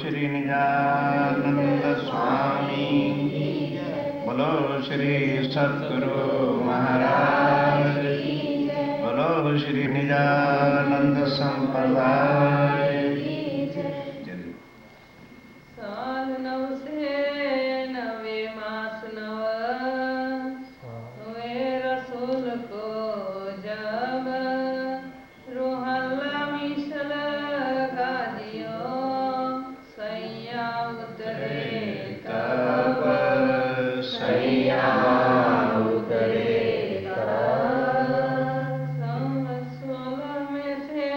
श्री निजानंद स्वामी, बोलो श्री सतगुरु महाराज, बोलो श्री निजानंद संप्रदाय। साल नव से नवे मास नव हुए रसूल को जब रोहल्ला मिसल गाजियो सैया उतरे तब, सैया उतरे तब। सन 16 में से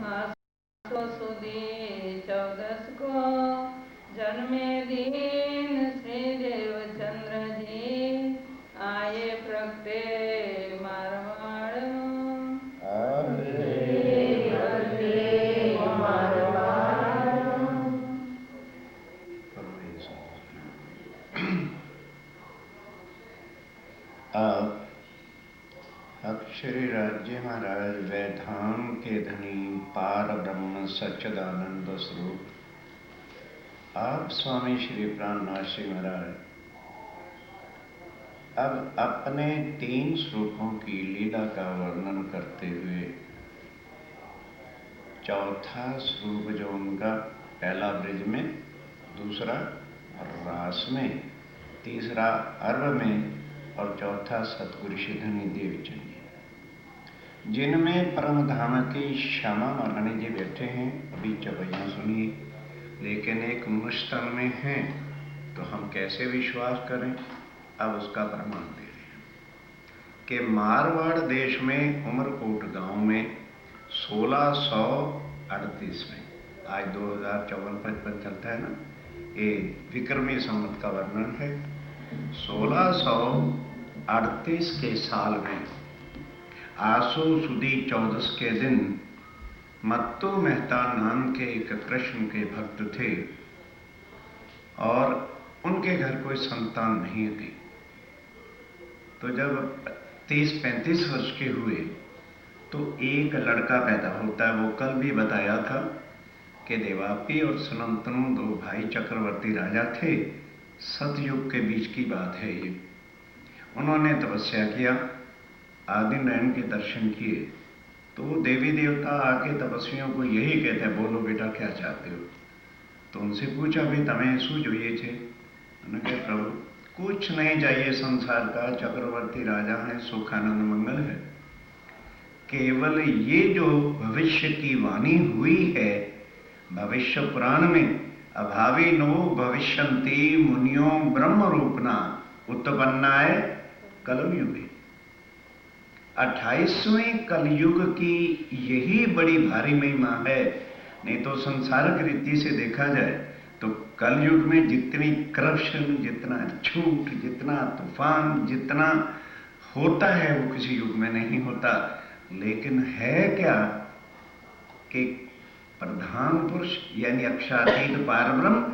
38 सुदी 14 को जन्मे दिन श्री देवचंद्र जी आए प्रगटे मारवाड़। अब श्री राज्य महाराज वैधाम के धनी पार ब्रह्म सच्चिदानंद स्वरूप आप स्वामी श्री प्राणनाथ जी महाराज अब अपने 3 स्वरूपों की लीला का वर्णन करते हुए चौथा स्वरूप जो उनका, पहला ब्रिज में, दूसरा रास में, तीसरा अर्व में और चौथा सतगुरु धनी देवचंद, जिनमें परम धाम की श्यामा महारानी जी बैठे हैं। अभी चौपाइयाँ सुनिए, लेकिन एक मुश्तन में हैं तो हम कैसे विश्वास करें? अब उसका प्रमाण दे रहे हैं कि मारवाड़ देश में उमरकोट गांव में 1638 में, आज 2054-55 चलता है ना, ये विक्रमी संवत का वर्णन है। 1638 के साल में आसो सुदी 14 के दिन मत्तू मेहता नाम के एक कृष्ण के भक्त थे और उनके घर कोई संतान नहीं थी। तो जब 30-35 वर्ष के हुए तो एक लड़का पैदा होता है। वो कल भी बताया था कि देवापी और सनंतनु 2 भाई चक्रवर्ती राजा थे। सतयुग के बीच की बात है ये। उन्होंने तपस्या किया, आदि नारायण के दर्शन किए, तो वो देवी देवता आके तपस्वियों को यही कहते हैं, बोलो बेटा क्या चाहते हो? तो उनसे पूछा, भाई तमें शू જોઈએ છે? उन्होंने कहा, प्रभु कुछ नहीं चाहिए संसार का, चक्रवर्ती राजा है, सुख आनंद मंगल है, केवल ये जो भविष्य की वाणी हुई है भविष्य पुराण में, अभावी नो भविष्यन्ति मुनियो ब्रह्म रूपना उत्पन्नाय कलयुगे। 28वें कलयुग की यही बड़ी भारी महिमा है। नहीं तो संसारिक रीति से देखा जाए तो कलयुग में जितनी करप्शन, जितना झूठ, जितना तूफान, जितना होता है वो किसी युग में नहीं होता। लेकिन है क्या कि प्रधान पुरुष यानी अक्षातीत पारब्रह्म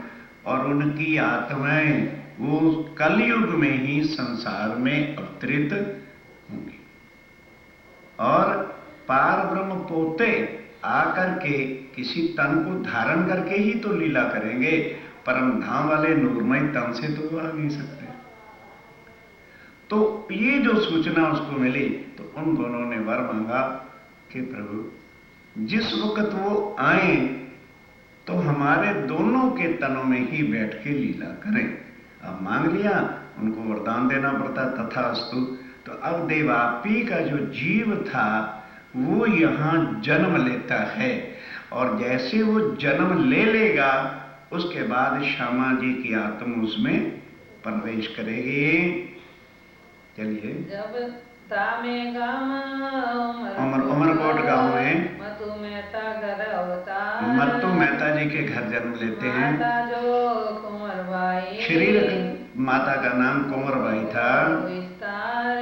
और उनकी आत्माएं वो कलयुग में ही संसार में अवतरित होंगी और पारब्रह्म पोते आकर के किसी तन को धारण करके ही तो लीला करेंगे। परम धाम वाले नूरमय तन से तो आ नहीं सकते। तो ये जो सूचना उसको मिली तो उन दोनों ने वर मांगा कि प्रभु जिस वक्त वो आए तो हमारे दोनों के तनों में ही बैठ के लीला करें। अब मांग लिया, उनको वरदान देना पड़ता, तथास्तु। तो अब देवापी का जो जीव था वो यहाँ जन्म लेता है और जैसे वो जन्म ले लेगा उसके बाद श्यामा जी की आत्मा उसमें प्रवेश करेगी। चलिए, जब तामे गाम उमरकोट गांव में मत्तू मेहता घर होता, मत्तू मेहता जी के घर जन्म लेते हैं। माता जो कुंवरबाई, शरीर माता का नाम कुंवरबाई था।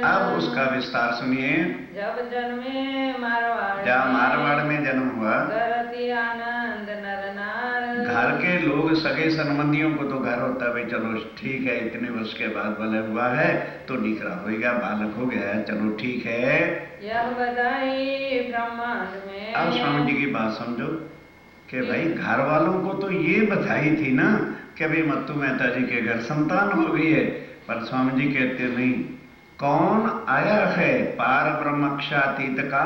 अब उसका विस्तार सुनिए। जब जन्मे मारवाड़, जब मारवाड़ में जन्म हुआ, घरती आनंद नर नार, घर के लोग सगे संबंधियों को तो घर होता है, चलो ठीक है, इतने वर्ष के बाद भले हुआ है तो निकरा होगा, बालक हो गया है, चलो ठीक है। यह बधाई ब्रह्मांड में। अब स्वामी जी की बात समझो। कि भाई घर वालों को तो ये बधाई थी ना कि भाई मत्तू मेहता जी के घर संतान हो गई है, पर स्वामी जी कहते नहीं, कौन आया है पार ब्रह्मक्षातीत का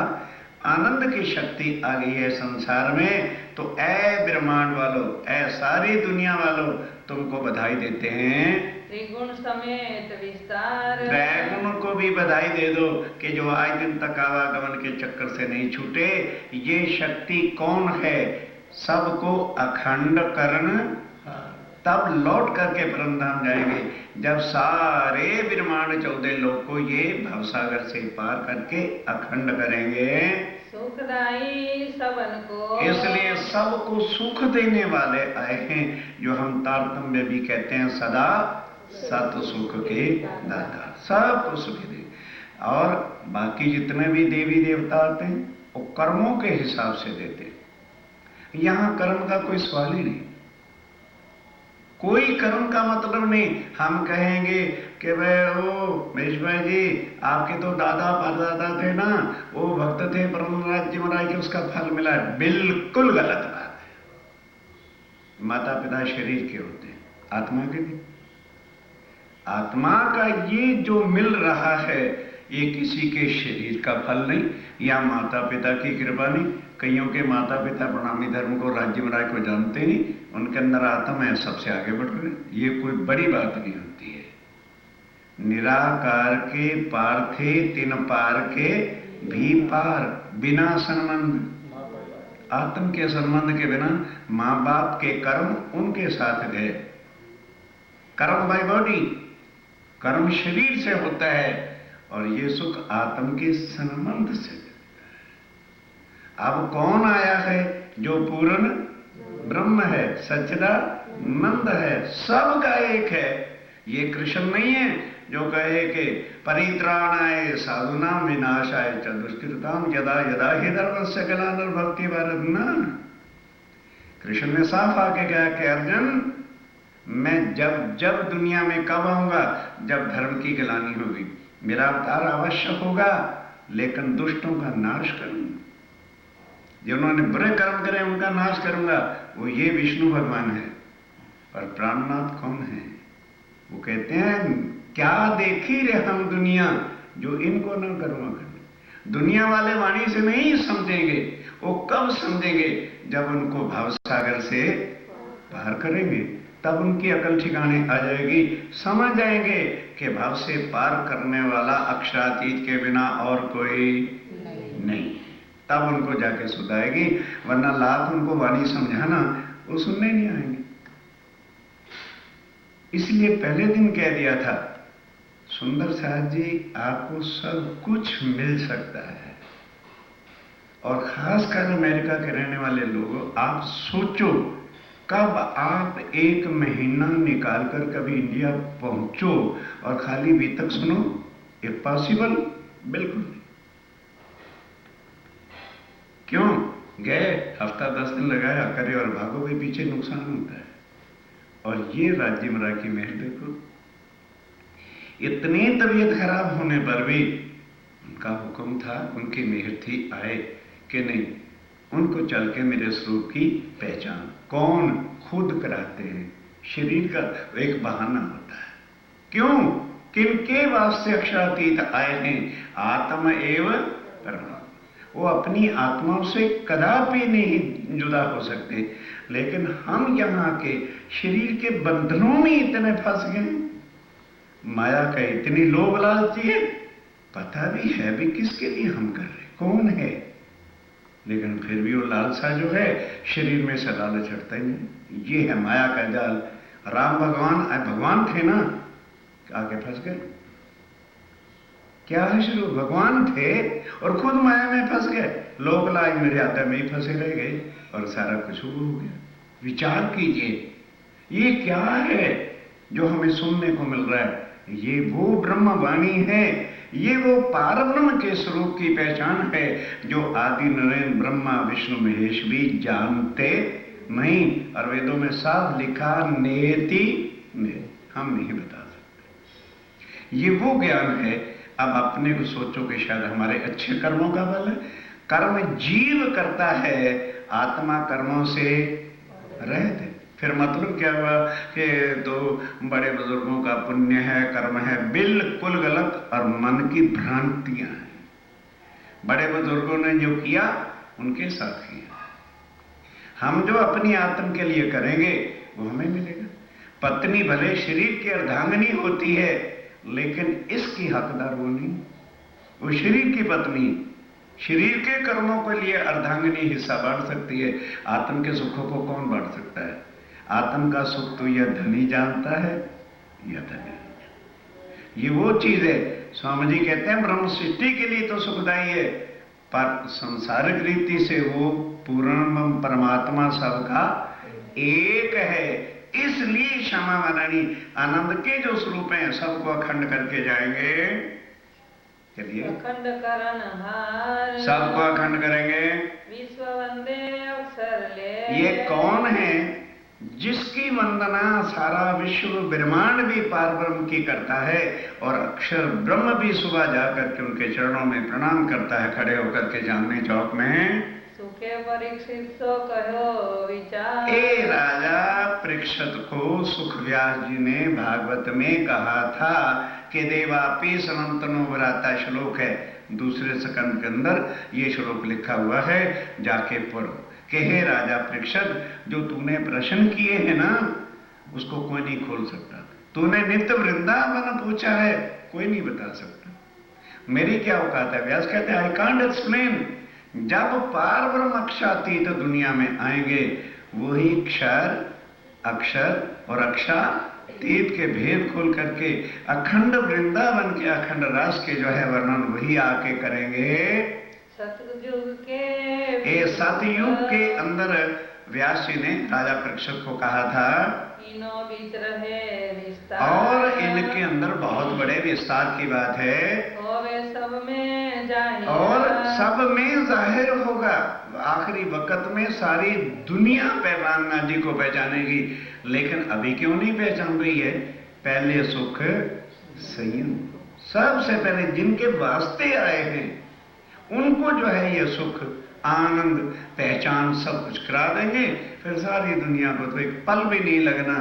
आनंद की शक्ति आ गई है संसार में, तो ऐ ब्रह्मांड वालों, ऐ सारी दुनिया वालों, तुमको बधाई देते हैं। त्रिगुण समेत विस्तार, त्रैगुण को भी बधाई दे दो कि जो आज दिन तक आवागमन के चक्कर से नहीं छूटे। ये शक्ति कौन है? सबको अखंड करण, तब लौट करके परमधाम जाएंगे जब सारे ब्रह्मांड 14 लोक को ये भवसागर से पार करके अखंड करेंगे। सुखदाई सबन को, इसलिए सबको सुख देने वाले आए हैं, जो हम तारतम्य भी कहते हैं, सदा सत सुख के दाता, सबको सुख दे। और बाकी जितने भी देवी देवता आते हैं वो कर्मों के हिसाब से देते हैं। यहां कर्म का कोई सवाल ही नहीं, कोई कर्म का मतलब नहीं। हम कहेंगे कि भाई ओ महेश भाई जी, आपके तो दादा परदादा थे ना, वो भक्त थे ब्रह्मराज जी महाराज के, उसका फल मिला। बिल्कुल गलत बात है। माता पिता शरीर के होते हैं, आत्मा के नहीं। आत्मा का ये जो मिल रहा है, ये किसी के शरीर का फल नहीं या माता पिता की कृपा नहीं। कईयों के माता पिता प्रणामी धर्म को, राज्य महाराज को जानते नहीं, उनके अंदर आत्मा है, सबसे आगे बढ़ रहे। ये कोई बड़ी बात नहीं होती है। निराकार के पार थे, तीन पार के भी पार, बिना संबंध, आत्म के संबंध के बिना मां बाप के कर्म उनके साथ गए। कर्म बाय बॉडी, कर्म शरीर से होता है, और ये सुख आत्म के संबंध से। अब कौन आया है? जो पूर्ण ब्रह्म है, सच्चिदानंद है, सबका एक है। ये कृष्ण नहीं है जो कहे कि परित्राणाय साधुनाम विनाशाय च दुष्कृताम यदा यदा हि धर्मस्य ग्लानिर्भवति भारत। ना, कृष्ण ने साफ आके कहा कि अर्जुन, मैं जब जब दुनिया में कब आऊंगा? जब धर्म की ग्लानि होगी। मेरा अवतार अवश्य होगा, लेकिन दुष्टों का नाश करूंगा। जिन्होंने बुरे कर्म करे उनका नाश करूंगा। वो ये विष्णु भगवान है। और प्राणनाथ कौन है? वो कहते हैं, क्या देखी रे हम दुनिया, जो इनको न करूंगा। दुनिया वाले वाणी से नहीं समझेंगे। वो कब समझेंगे? जब उनको भवसागर से पार करेंगे, तब उनकी अकल ठिकाने आ जाएगी। समझ जाएंगे कि भव से पार करने वाला अक्षरातीत के बिना और कोई नहीं। तब उनको जाके सुधाएगी, वरना लाख उनको वाणी समझाना, वो सुनने नहीं आएंगे। इसलिए पहले दिन कह दिया था, सुंदर साहब जी, आपको सब कुछ मिल सकता है। और खासकर अमेरिका के रहने वाले लोगों, आप सोचो, कब आप एक महीना निकालकर कभी इंडिया पहुंचो और खाली बीतक सुनो? ये पॉसिबल बिल्कुल नहीं। क्यों? गए, हफ्ता 10 दिन लगाया, करे और भागोगे, पीछे नुकसान होता है। और ये राज्य महाराज की मेहर देखो, इतनी तबीयत खराब होने पर भी उनका हुक्म था, उनकी मेहर थी, आए कि नहीं, उनको चल के मेरे स्वरूप की पहचान। कौन? खुद कराते हैं। शरीर का एक बहाना होता है। क्यों? किनके वास्ते अक्षरातीत आए हैं? आत्म एव परमात्मा। वो अपनी आत्माओं से कदापि नहीं जुदा हो सकते, लेकिन हम यहाँ के शरीर के बंधनों में इतने फंस गए। माया का इतनी लोभ लालची है, पता भी है भी किसके लिए हम कर रहे, कौन है, लेकिन फिर भी वो लालसा जो है शरीर में से लालच हटता ही नहीं। ये है माया का जाल। राम भगवान थे ना, आके फंस गए। क्या है? शुरू भगवान थे और खुद माया में फंस गए। लोक लाज मर्यादा में ही फंसे रह गए और सारा कुछ हो गया। विचार कीजिए, ये क्या है जो हमें सुनने को मिल रहा है? ये वो ब्रह्म वाणी है, ये वो पारब्रह्म के स्वरूप की पहचान है, जो आदि नरेन ब्रह्मा विष्णु महेश भी जानते नहीं। और वेदों में साफ लिखा, नेति में, हम नहीं बता सकते। ये वो ज्ञान है। अब अपने को सोचो कि शायद हमारे अच्छे कर्मों का बल है, कर्म जीव करता है, आत्मा कर्मों से रहित है। फिर मतलब क्या हुआ कि तो बड़े बुजुर्गों का पुण्य है, कर्म है, बिल्कुल गलत और मन की भ्रांतियां हैं। बड़े बुजुर्गों ने जो किया उनके साथ किया, हम जो अपनी आत्म के लिए करेंगे वो हमें मिलेगा। पत्नी भले शरीर की अर्धांगिनी होती है, लेकिन इसकी हकदार वो नहीं, वो शरीर की पत्नी। शरीर के कर्मों के लिए अर्धांगिनी हिस्सा बांट सकती है, आत्म के सुखों को कौन बांट सकता है? आत्म का सुख तो यह धनी जानता है या धनी। ये वो चीज है, स्वामी जी कहते हैं ब्रह्म सृष्टि के लिए तो सुखदायी है, पर संसारिक रीति से वो पूर्ण परमात्मा सबका एक है। इसलिए क्षमा मरणी आनंद के जो स्वरूप हैं सबको अखंड करके जाएंगे। चलिए अखंड करणहार, सबको अखंड करेंगे। विश्व वंदे अक्षर ले। ये कौन है जिसकी वंदना सारा विश्व ब्रह्मांड भी पार ब्रह्म की करता है, और अक्षर ब्रह्म भी सुबह जाकर के उनके चरणों में प्रणाम करता है, खड़े होकर के चांदनी चौक में। सुखे परीक्षित सो कहो विचार। ए राजा परीक्षित को सुख व्यास जी ने भागवत में कहा था कि देवापी समंतनो भराता श्लोक है, दूसरे स्कंद के अंदर ये श्लोक लिखा हुआ है, जाके पढ़ो कि हे राजा परीक्षित, जो तूने प्रश्न किए हैं ना उसको कोई नहीं खोल सकता। तूने नित्य वृंदावन पूछा है, कोई नहीं बता सकता। मेरी क्या औकात है? व्यास कहते हैं आई कांट एक्सप्लेन। जब पार ब्रह्म अक्षातीत दुनिया में आएंगे, वही क्षर अक्षर और अक्षातीत के भेद खोल करके अखंड वृंदावन के अखंड रास के जो है वर्णन वही आके करेंगे। सतयुग के सतयुग के अंदर व्यास जी ने राजा परीक्षित को कहा था, इनो बीच रहे विस्तार, और इनके अंदर बहुत बड़े विस्तार की बात है, सब में जाहिर, और सब में जाहिर होगा। आखिरी वक्त में सारी दुनिया पहलवान जी को पहचानेगी, लेकिन अभी क्यों नहीं पहचान रही है? पहले सुख संयम, सबसे पहले जिनके वास्ते आए हैं उनको जो है ये सुख आनंद पहचान सब कुछ करा देंगे, फिर सारी दुनिया को तो एक पल भी नहीं लगना।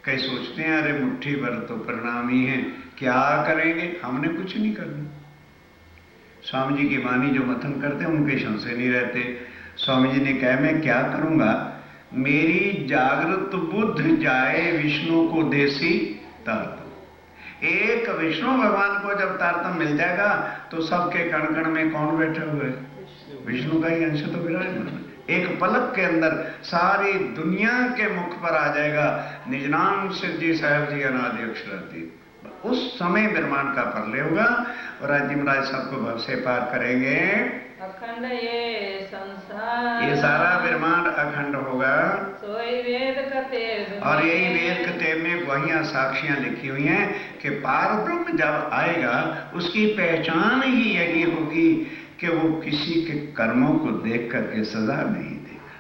कई सोचते हैं अरे मुट्ठी भर तो परिणाम ही है, क्या करेंगे? हमने कुछ नहीं करना। स्वामी जी की वाणी जो मथन करते हैं उनके संशय नहीं रहते। स्वामी जी ने कहा मैं क्या करूंगा, मेरी जागृत बुद्ध जाए विष्णु को देसी तारतम। एक विष्णु भगवान को जब तारतम मिल जाएगा तो सबके कण कण में कौन बैठा हुआ है? विष्णु का ही अंश तो विराजमान। एक पलक के अंदर सारी दुनिया के मुख पर आ जाएगा निज नाम सिद्धि साहब जी अनादि अक्षरातीत। उस समय ब्रह्मांड का प्रलय होगा और आज महाराज सबको भव से पार करेंगे। अखंड ये संसार, ये सारा ब्रह्मांड अखंड होगा। सोई वेद कते, और यही वेद कते में वहियां साक्षियां लिखी हुई हैं कि पार ब्रह्म जब आएगा उसकी पहचान ही यही होगी कि वो किसी के कर्मों को देख करके सजा नहीं देगा,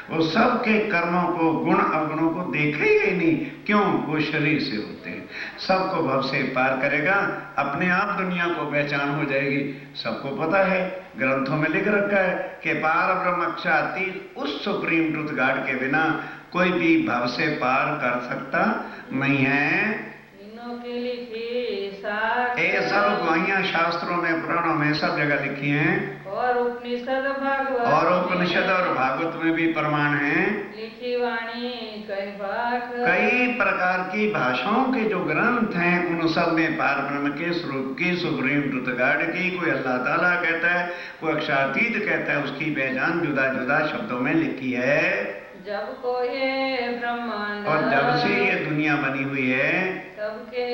वो सबके कर्मों को गुण अवगुणों को देखेगा ही नहीं। क्यों? वो शरीर से होते हैं। सबको भव से पार करेगा, अपने आप दुनिया को पहचान हो जाएगी। सबको पता है, ग्रंथों में लिख रखा है कि पार ब्रह्म अक्षातीत उस सुप्रीम ट्रुथ गॉड के बिना कोई भी भव से पार कर सकता नहीं है। की लिखी साक्ष, ये सब गवाहियां शास्त्रों में पुराणों में सब जगह लिखी हैं, और उपनिषद भागवत, और उपनिषद और भागवत में भी प्रमाण है। लिखी वाणी कई भाग, कई प्रकार की भाषाओं के जो ग्रंथ हैं उन सब में पार ब्रह्म के स्वरूप की सुप्रीम ट्रुथ गॉड की, कोई अल्लाह ताला कहता है, कोई अक्षरातीत कहता है, उसकी पहचान जुदा जुदा शब्दों में लिखी है। जब को ये ब्रह्मांड, और जब से ये दुनिया बनी हुई है सबके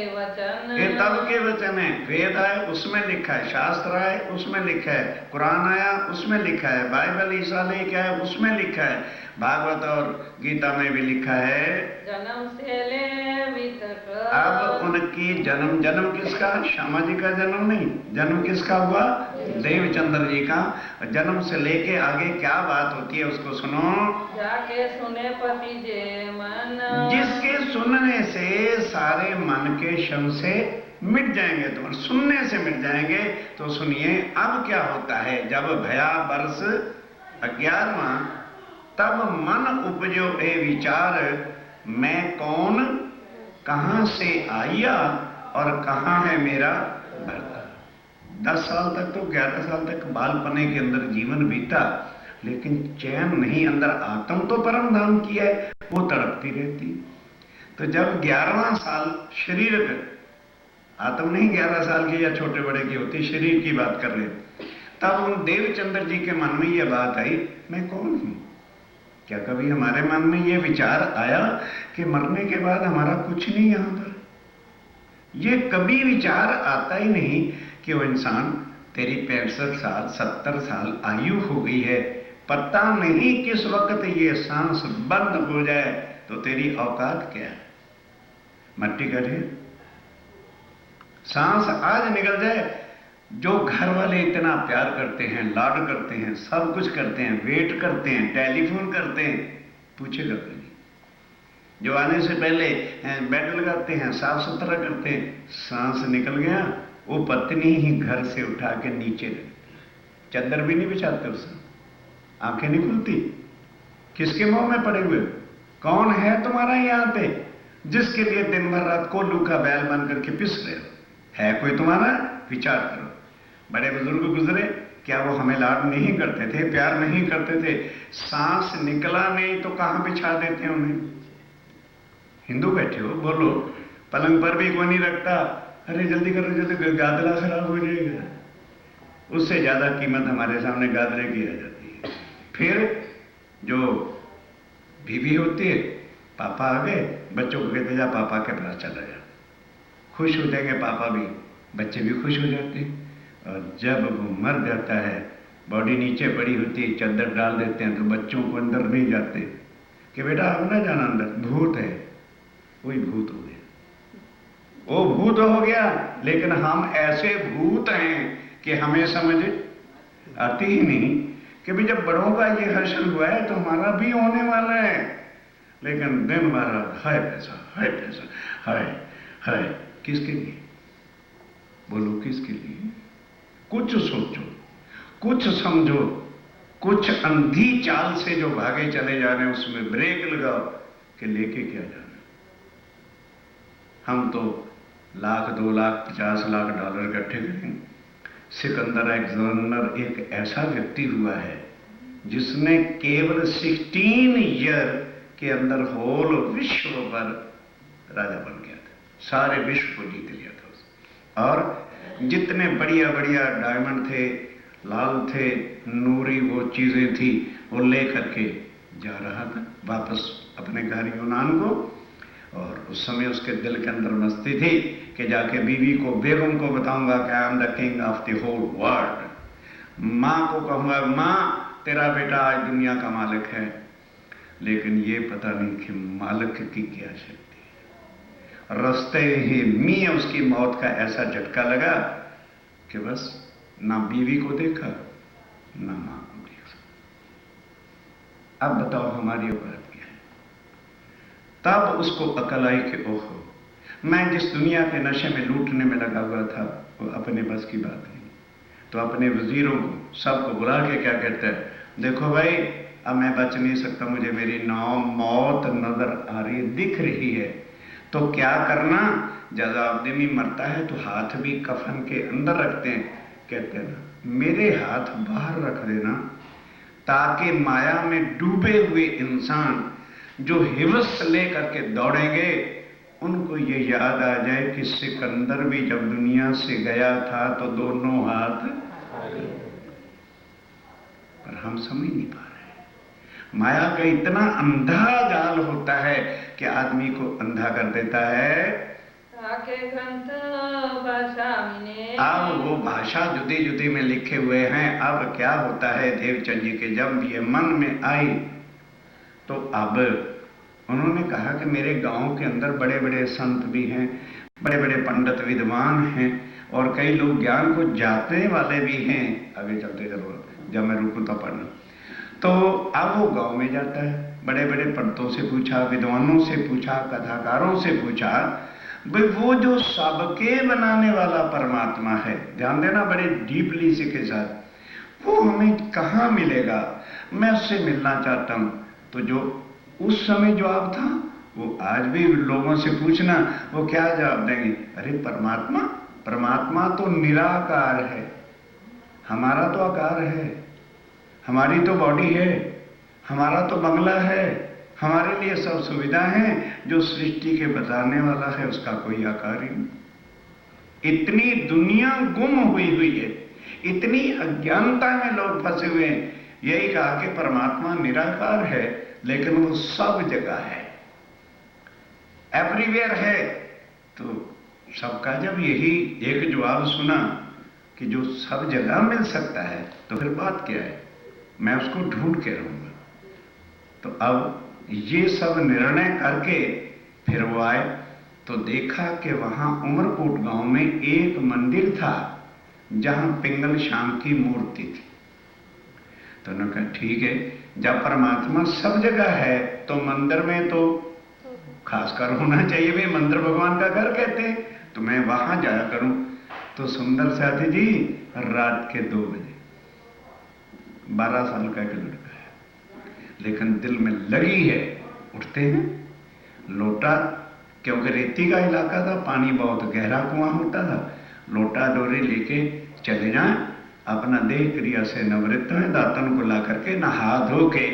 वचन, ये तब के वचन है। वेद आए उसमें लिखा है, शास्त्र आए उसमें लिखा है, कुरान आया उसमें लिखा है, बाइबल ईसा लेके आए उसमें लिखा है, भागवत और गीता में भी लिखा है। जन्म से ले अभी तक, अब उनकी जन्म किसका? श्यामा जी का जन्म नहीं, जन्म किसका हुआ? देवचंद्र जी का। जन्म से लेके आगे क्या बात होती है उसको सुनो। जाके सुने पति जे मन, जिसके सुनने से सारे मन के शम से मिट जाएंगे, तुम्हारे सुनने से मिट जाएंगे। तो सुनिए अब क्या होता है। जब भया वर्ष 11वां, तब मन उपजो ए विचार, मैं कौन, कहां से आया और कहां है मेरा भरता। 10 साल तक तो 11 साल तक बालपने के अंदर जीवन बीता, लेकिन चैन नहीं। अंदर आत्म तो परम धाम की है, वो तड़पती रहती। तो जब 11वां साल शरीर का, आत्म नहीं 11 साल की या छोटे बड़े की होती, शरीर की बात कर रहे, तब उन देवचंद्र जी के मन में यह बात आई, मैं कौन हूं। क्या कभी हमारे मन में यह विचार आया कि मरने के बाद हमारा कुछ नहीं यहां पर। यह कभी विचार आता ही नहीं कि वो इंसान, तेरी 65 साल 70 साल आयु हो गई है, पता नहीं किस वक्त ये सांस बंद हो जाए तो तेरी औकात क्या है। मट्टी का ढेर, सांस आज निकल जाए। जो घर वाले इतना प्यार करते हैं, लाड करते हैं, सब कुछ करते हैं, वेट करते हैं, टेलीफोन करते हैं, पूछेगा कोई नहीं। जो आने से पहले बेड लगाते हैं, साफ सुथरा करते हैं, सांस निकल गया, वो पत्नी ही घर से उठा के नीचे रखती, चादर भी नहीं बिछाते उससे, आंखें नहीं खुलती। किसके मुंह में पड़े हुए? कौन है तुम्हारा यहां पे जिसके लिए दिन भर रात कोल्लू का बैल बन करके पिस रहे हो? है कोई तुम्हारा? विचार करो। बड़े बुजुर्ग गुजरे, क्या वो हमें लाड नहीं करते थे, प्यार नहीं करते थे? सांस निकला नहीं तो कहां बिछा देते हैं उन्हें? हिंदू बैठे हो, बोलो, पलंग पर भी कोई नहीं रखता, अरे जल्दी करो जल्दी, गादला खराब हो जाएगा। उससे ज्यादा कीमत हमारे सामने गादरे की आ जाती है। फिर जो बीवी होती है, पापा आ गए, बच्चों को कहते जा पापा के पास चला जा, खुश हो जाएंगे पापा भी, बच्चे भी खुश हो जाते हैं। और जब वो मर जाता है, बॉडी नीचे पड़ी होती है, चादर डाल देते हैं, तो बच्चों को अंदर नहीं जाते कि बेटा अब ना जाना अंदर, भूत है। वही भूत हो गया, वो भूत हो गया। लेकिन हम ऐसे भूत हैं कि हमें समझ आती ही नहीं कि भाई जब बड़ों का ये हर्षण हुआ है तो हमारा भी होने वाला है। लेकिन दिन भर हाय पैसा, हाय पैसा, हाय हाय, किसके लिए? बोलो किसके लिए? कुछ सोचो, कुछ समझो, कुछ अंधी चाल से जो भागे चले जा रहे हैं उसमें ब्रेक लगाओ कि लेके क्या जाना। हम तो लाख 2 लाख 50 लाख डॉलर इकट्ठे करें। सिकंदर अलेक्जेंडर एक ऐसा व्यक्ति हुआ है जिसने केवल 16 ईयर के अंदर होल विश्व पर राजा बन गया था, सारे विश्व को जीत लिया था उसने। और जितने बढ़िया बढ़िया डायमंड थे, लाल थे, नूरी वो चीजें थी, वो ले करके जा रहा था वापस अपने घर यूनान को। और उस समय उसके दिल के अंदर मस्ती थी कि जाके बीवी को, बेगम को बताऊंगा कि I am the king of the whole world. मां को कहूंगा, मां तेरा बेटा आज दुनिया का मालिक है। लेकिन ये पता नहीं कि मालिक की क्या शक्ति है। रास्ते ही में उसकी मौत का ऐसा झटका लगा कि बस ना बीवी को देखा, ना मां को देखा। अब बताओ हमारी औकात क्या है? तब उसको अकल आई कि ओहो, मैं जिस दुनिया के नशे में लूटने में लगा हुआ था वो अपने बस की बात नहीं। तो अपने वजीरों को सबको बुला के क्या कहता है, देखो भाई अब मैं बच नहीं सकता, मुझे मेरी मौत नजर आ रही है, दिख रही है। तो क्या करना? जलालुद्दीन मरता है तो हाथ भी कफन के अंदर रखते हैं, कहते हैं ना मेरे हाथ बाहर रख देना, ताकि माया में डूबे हुए इंसान जो हिवस लेकर के दौड़ेंगे उनको ये याद आ जाए कि सिकंदर भी जब दुनिया से गया था तो दोनों हाथ। पर हम समझ नहीं पा रहे। माया का इतना अंधा जाल होता है कि आदमी को अंधा कर देता है। आके ग्रंथ भाषा में, अब वो भाषा जुदी जुदी में लिखे हुए हैं। अब क्या होता है देवचंद जी के जब ये मन में आई तो अब उन्होंने कहा कि मेरे गांव के अंदर बड़े बड़े संत भी हैं, बड़े बड़े पंडित विद्वान हैं और कई लोग ज्ञान को जानने वाले भी हैं। आगे चलते चलो, जब मैं रुकूं तो पढ़ना। तो अब वो गांव में जाता है, बड़े बड़े पंडितों से पूछा, विद्वानों से पूछा, कथाकारों से पूछा, भाई वो जो सबके बनाने वाला परमात्मा है, ध्यान देना बड़े डीपली इसी के साथ, वो हमें कहाँ मिलेगा? मैं उससे मिलना चाहता हूं। तो जो उस समय जवाब था वो आज भी लोगों से पूछना, वो क्या जवाब देंगे? अरे परमात्मा, परमात्मा तो निराकार है, हमारा तो आकार है, हमारी तो बॉडी है, हमारा तो बंगला है, हमारे लिए सब सुविधा है, जो सृष्टि के बताने वाला है उसका कोई आकार ही नहीं। इतनी दुनिया गुम हुई है, इतनी अज्ञानता में लोग फंसे हुए हैं। यही कहा कि परमात्मा निराकार है, लेकिन वो सब जगह है, एवरीवेयर है। तो सबका जब यही एक जवाब सुना कि जो सब जगह मिल सकता है, तो फिर बात क्या है? मैं उसको ढूंढ के रहूंगा। तो अब ये सब निर्णय करके फिर वो आए, तो देखा कि वहां उमरकोट गांव में एक मंदिर था जहां पिंगल श्याम की मूर्ति थी। तो उन्होंने कहा ठीक है, जब परमात्मा सब जगह है तो मंदिर में तो खासकर होना चाहिए, भाई मंदिर भगवान का घर कहते हैं, तो मैं वहां जाया करूं। तो सुंदर साथी जी रात के 2 बजे, 12 साल का एक लड़का है, लेकिन दिल में लगी है, उठते हैं, लोटा, क्योंकि रेती का इलाका था, पानी बहुत गहरा कुआं होता था, लोटा डोरी लेके चले जाएं, अपना देह क्रिया से निवृत्त में दातन को ला करके नहा धो के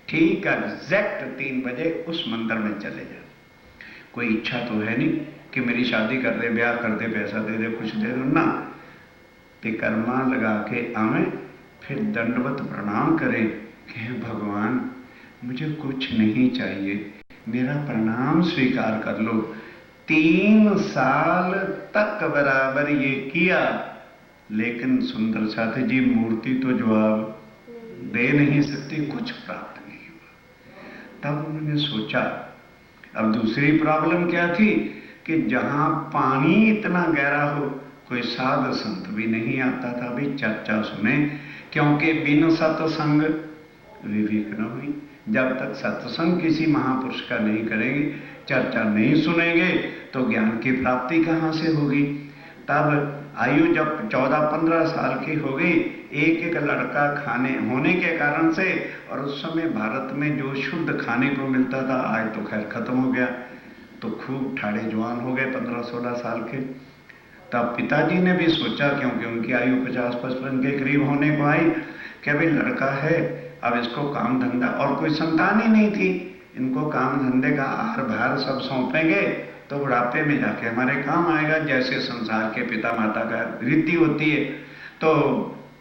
ठीक एग्जैक्ट 3 बजे उस मंदिर में चले जाए। कोई इच्छा तो है नहीं कि मेरी शादी कर दे, ब्याह कर दे, पैसा दे दे, कुछ दे दो ना, पिकरमा लगा के आवे, फिर दंडवत प्रणाम करें कि हे भगवान मुझे कुछ नहीं चाहिए, मेरा प्रणाम स्वीकार कर लो। 3 साल तक बराबर ये किया, लेकिन सुंदर साथी जी मूर्ति तो जवाब दे नहीं सकती, कुछ प्राप्त नहीं हुआ। तब उन्होंने सोचा, अब दूसरी प्रॉब्लम क्या थी कि जहां पानी इतना गहरा हो, कोई साध संत भी नहीं आता था भी चर्चा सुने, क्योंकि बिन सत्संग विवेक न हुई। जब तक सत्संग किसी महापुरुष का नहीं करेंगे, चर्चा नहीं सुनेंगे, तो ज्ञान की प्राप्ति कहां से होगी? तब आयु जब 14-15 साल की हो गई, एक एक लड़का खाने होने के कारण से, और उस समय भारत में जो शुद्ध खाने को मिलता था आज तो खैर खत्म हो गया, तो खूब ठाड़े जवान हो गए 15-16 साल के। तब पिताजी ने भी सोचा, क्योंकि उनकी आयु 50-55 के करीब होने को आई, कि भाई लड़का है, अब इसको काम धंधा, और कोई संतान ही नहीं थी, इनको काम धंधे का आहार भार सब सौंपेंगे तो बुढ़ापे में जाके हमारे काम आएगा, जैसे संसार के पिता माता का रीति होती है। तो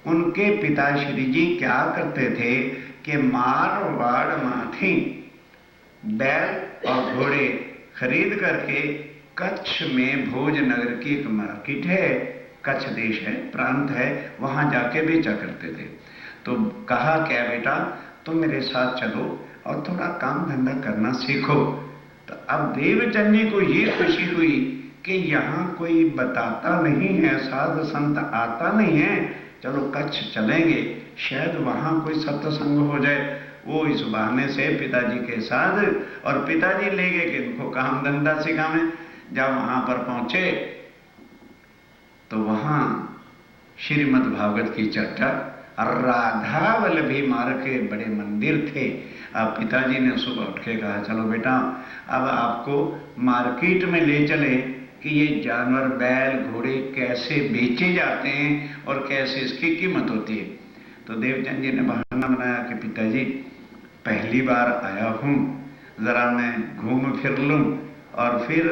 उनके पिताश्री जी क्या करते थे कि मारवाड़ माथी बैल और घोड़े खरीद करके कच्छ में भोजनगर की एक मार्केट है, कच्छ देश है, प्रांत है, वहां जाके बेचा करते थे। तो कहा क्या बेटा तुम मेरे साथ चलो और थोड़ा काम धंधा करना सीखो। तो अब देवचंद जी को ये खुशी हुई कि यहाँ कोई बताता नहीं है, साध संत आता नहीं है, चलो कच्छ चलेंगे, शायद वहां कोई सत्संग हो जाए। वो इस बहाने से पिताजी के साथ, और पिताजी ले गए कि इनको काम धंधा सिखावे। जब वहां पर पहुंचे तो वहां श्रीमद् भागवत की चर्चा, राधा वल्लभी मार्ग के बड़े मंदिर थे। अब पिताजी ने सुबह उठ के कहा चलो बेटा अब आपको मार्केट में ले चले कि ये जानवर बैल घोड़े कैसे बेचे जाते हैं और कैसे इसकी कीमत होती है। तो देवचंद जी ने बहाना बनाया कि पिताजी पहली बार आया हूं, जरा मैं घूम फिर लूं और फिर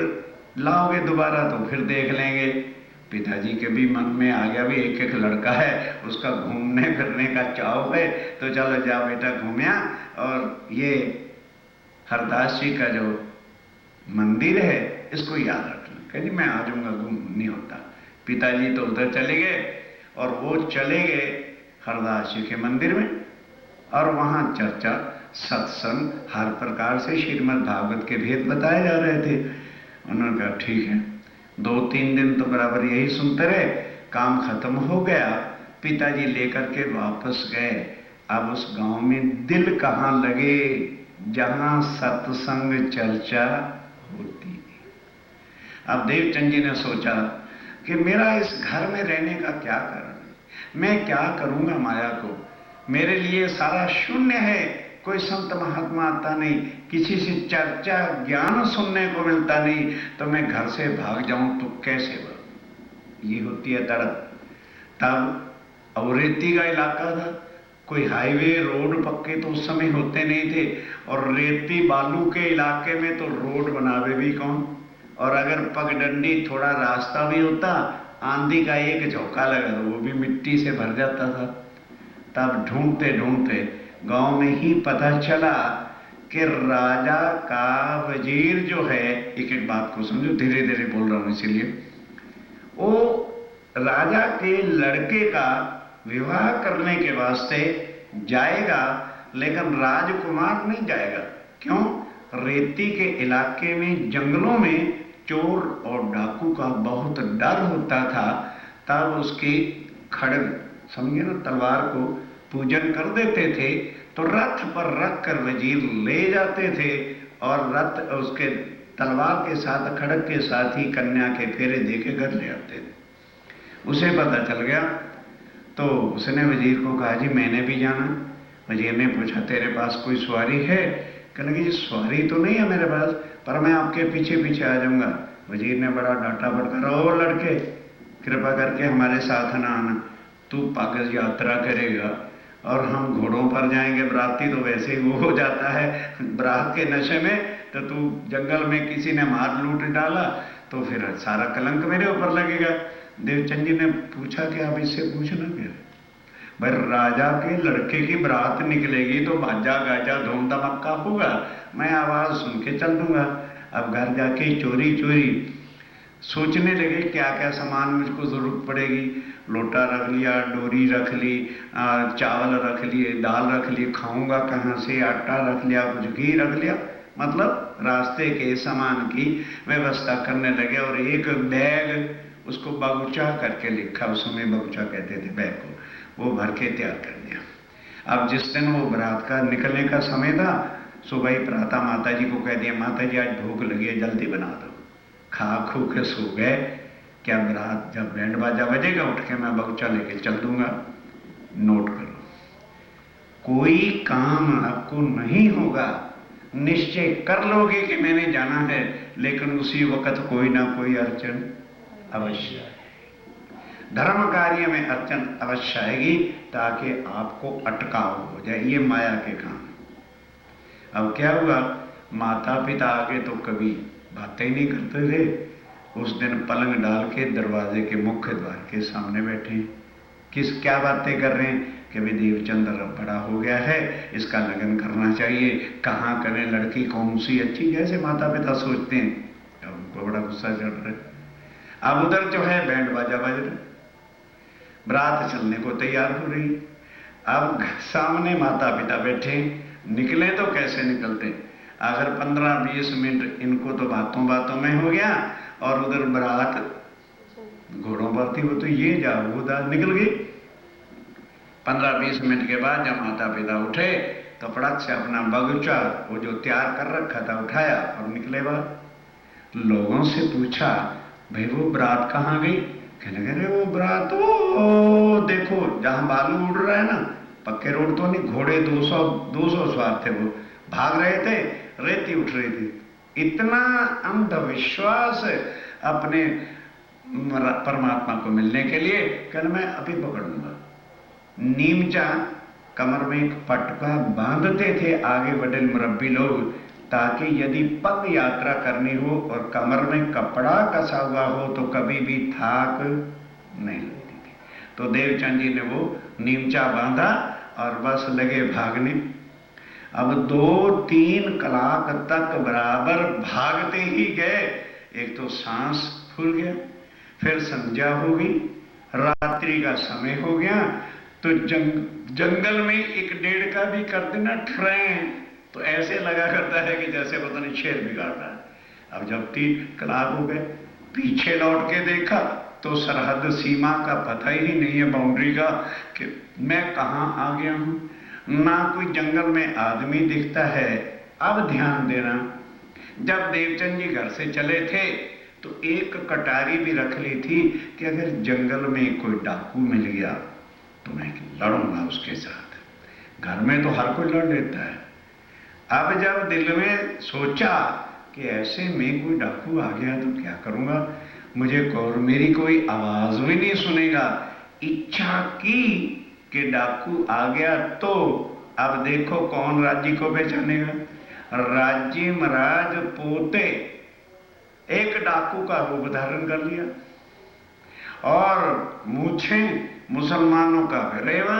लाओगे दोबारा तो फिर देख लेंगे। पिताजी के भी मन में आ गया भी एक एक लड़का है, उसका घूमने फिरने का चाव है, तो चलो जा बेटा घूमिया। और ये हरदास जी का जो मंदिर है इसको याद रखना। कह मैं आ जाऊंगा, घूम नहीं होता। पिताजी तो उधर चले गए और वो चले गए हरदास जी के मंदिर में, और वहां चर्चा सत्संग हर प्रकार से श्रीमद् भागवत के भेद बताए जा रहे थे। उन्होंने कहा ठीक है, 2-3 दिन तो बराबर यही सुनते रहे, काम खत्म हो गया, पिताजी लेकर के वापस गए। अब उस गांव में दिल कहां लगे जहां सत्संग चर्चा होती थी। अब देवचंद जी ने सोचा कि मेरा इस घर में रहने का क्या कारण है, मैं क्या करूंगा माया को, मेरे लिए सारा शून्य है, कोई संत महात्मा आता नहीं, किसी से चर्चा ज्ञान सुनने को मिलता नहीं, तो मैं घर से भाग जाऊं तो कैसे भागूं। ये होती है तड़प। तब और रेती का इलाका था, कोई हाईवे रोड पक्के तो उस समय होते नहीं थे, और रेती बालू के इलाके में तो रोड बनावे भी कौन, और अगर पगडंडी थोड़ा रास्ता भी होता, आंधी का एक झोंका लगा तो वो भी मिट्टी से भर जाता था। तब ढूंढते ढूंढते गांव में ही पता चला कि राजा का वजीर जो है, एक एक बात को समझो, धीरे धीरे बोल रहा हूं इसीलिए, वो राजा के लड़के का विवाह करने के वास्ते जाएगा, लेकिन राजकुमार नहीं जाएगा। क्यों? रेती के इलाके में, जंगलों में चोर और डाकू का बहुत डर होता था। तब उसके खड्ग, समझिए ना, तलवार को पूजन कर देते थे, तो रथ पर रख कर वजीर ले जाते थे, और रथ उसके तलवार के साथ, खड्ग के साथ ही कन्या के फेरे दे के घर ले आते थे। उसे पता चल गया, तो उसने वजीर को कहा, जी मैंने भी जाना। वजीर ने पूछा, तेरे पास कोई सवारी है? कहने लगे, जी सवारी तो नहीं है मेरे पास, पर मैं आपके पीछे पीछे आ जाऊंगा। वजीर ने बड़ा डांटा फटकारा, ओ लड़के, कृपा करके हमारे साथ ना आना, तू पागल यात्रा करेगा और हम घोड़ों पर जाएंगे, बराती तो वैसे ही वो हो जाता है बरात के नशे में, तो तू जंगल में किसी ने मार लूट डाला तो फिर सारा कलंक मेरे ऊपर लगेगा। देवचंद जी ने पूछा कि आप इससे पूछना क्या, भाई राजा के लड़के की बारात निकलेगी तो बाजा गाजा धूम धमक्का होगा, मैं आवाज सुन के चल दूंगा। अब घर जाके चोरी चोरी सोचने लगे क्या क्या सामान मुझको जरूरत पड़ेगी। लोटा रख लिया, डोरी रख ली, चावल रख लिए, दाल रख ली, खाऊंगा कहाँ से, आटा रख लिया, कुछ घी रख लिया, मतलब रास्ते के सामान की व्यवस्था करने लगे। और एक बैग, उसको बगुचा करके लिखा, उस समय बगुचा कहते थे बैग को, वो भर के तैयार कर दिया। अब जिस दिन वो बारात का निकलने का समय था, सुबह ही प्रातः माता जी को कह दिया, माता जी आज भूख लगी है, जल्दी बना दो। खा खू के सो गए। क्या बारात जब बैंड बाजा बजेगा, उठ के मैं बगुचा लेके चल दूंगा। नोट करो, कोई काम आपको नहीं होगा, निश्चय कर लोगे कि मैंने जाना है, लेकिन उसी वक्त कोई ना कोई अड़चन अवश्य आए। धर्म कार्य में अड़चन अवश्य आएगी, ताकि आपको अटकाव हो जाए। ये माया के काम। अब क्या हुआ, माता पिता आगे तो कभी बातें ही नहीं करते थे। उस दिन पलंग डाल के दरवाजे के मुख्य द्वार के सामने बैठे, क्या बातें कर रहे हैं कि भाई देवचंद बड़ा हो गया है, इसका लगन करना चाहिए, कहाँ करें, लड़की कौन सी अच्छी, जैसे माता पिता सोचते हैं। अब उनको बड़ा गुस्सा चढ़ रहा है। अब उधर जो है बैंड बाजा बज रहा, बारात चलने को तैयार हो रही। अब सामने माता पिता बैठे, निकले तो कैसे निकलते, अगर 15-20 मिनट इनको तो बातों बातों में हो गया, और उधर बारात घोड़ों पर थी, वो तो ये जा वो निकल गई। 15-20 मिनट के बाद जब माता पिता उठे, तो फटाक से अपना बगीचा वो जो तैयार कर रखा था उठाया और निकले बाहर। लोगों से पूछा, भाई वो बारात कहाँ गई? कहने लगे, वो बारात वो देखो जहां बालू उड़ रहा है ना, पक्के रोड तो नहीं, घोड़े 200 सवार थे, वो भाग रहे थे, रेती उठ रही थी। इतना अंधविश्वास अपने परमात्मा को मिलने के लिए, कहने मैं अभी पकड़ूंगा। नीमचा कमर में एक पटका बांधते थे आगे बड़े मुरब्बी लोग, ताकि यदि पग यात्रा करनी हो और कमर में कपड़ा कसा हुआ हो तो कभी भी थाक नहीं लगती थी। तो देवचंद जी ने वो नीमचा बांधा और बस लगे भागने। अब 2-3 कलाक तक बराबर भागते ही गए। एक तो सांस फूल गया, फिर संध्या हो गई, रात्रि का समय हो गया, तो जंगल में 1-1.5 का भी कर देना ट्रेन तो ऐसे लगा करता है कि जैसे पता नहीं शेर बिगाड़ रहा है। अब जब 3 कलाक हो गए, पीछे लौट के देखा तो सरहद सीमा का पता ही नहीं है, बाउंड्री का, कि मैं कहां आ गया हूं, ना कोई जंगल में आदमी दिखता है। अब ध्यान देना, जब देवचंद जी घर से चले थे तो एक कटारी भी रख ली थी कि अगर जंगल में कोई डाकू मिल गया तो मैं लड़ूंगा उसके साथ। घर में तो हर कोई लड़ लेता है। अब जब दिल में सोचा कि ऐसे में कोई डाकू आ गया तो क्या करूंगा, मुझे और मेरी कोई आवाज भी नहीं सुनेगा। इच्छा की कि डाकू आ गया तो अब देखो कौन राज्य को पहचानेगा। राज्य महाराज पोते एक डाकू का रूप धारण कर लिया और मूछे मुसलमानों का रेवा,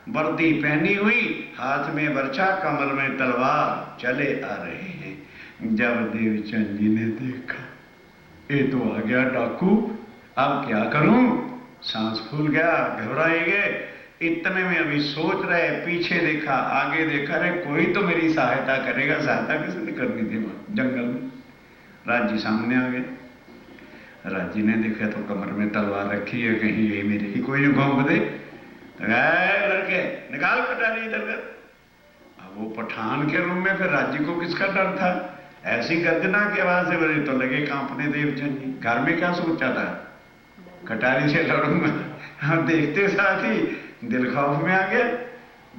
वर्दी पहनी हुई, हाथ में बर्छा, कमर में तलवार, चले आ रहे हैं। जब देवचंद जी ने देखा ये तो आ गया डाकू, अब क्या करूं, सांस फूल गया, घबराए गए। इतने में अभी सोच रहे, पीछे देखा, आगे देखा, रे कोई तो मेरी सहायता करेगा। सहायता किसने करनी थी जंगल में। राजी सामने आ गए। राजी ने देखा तो कमर में तलवार रखी है, कहीं ये मेरे ही कोई घोंप दे। लड़के निकाल कटारी इधर कर। अब वो पठान के रूम में फिर राजी को किसका डर था। ऐसी गर्जना की आवाज से बड़ी तो लगे कांपने देवचंद जी। घर में क्या सोचा था, कटारी से लड़ूंगा। हम देखते साथ ही दिल खौफ में आ गया।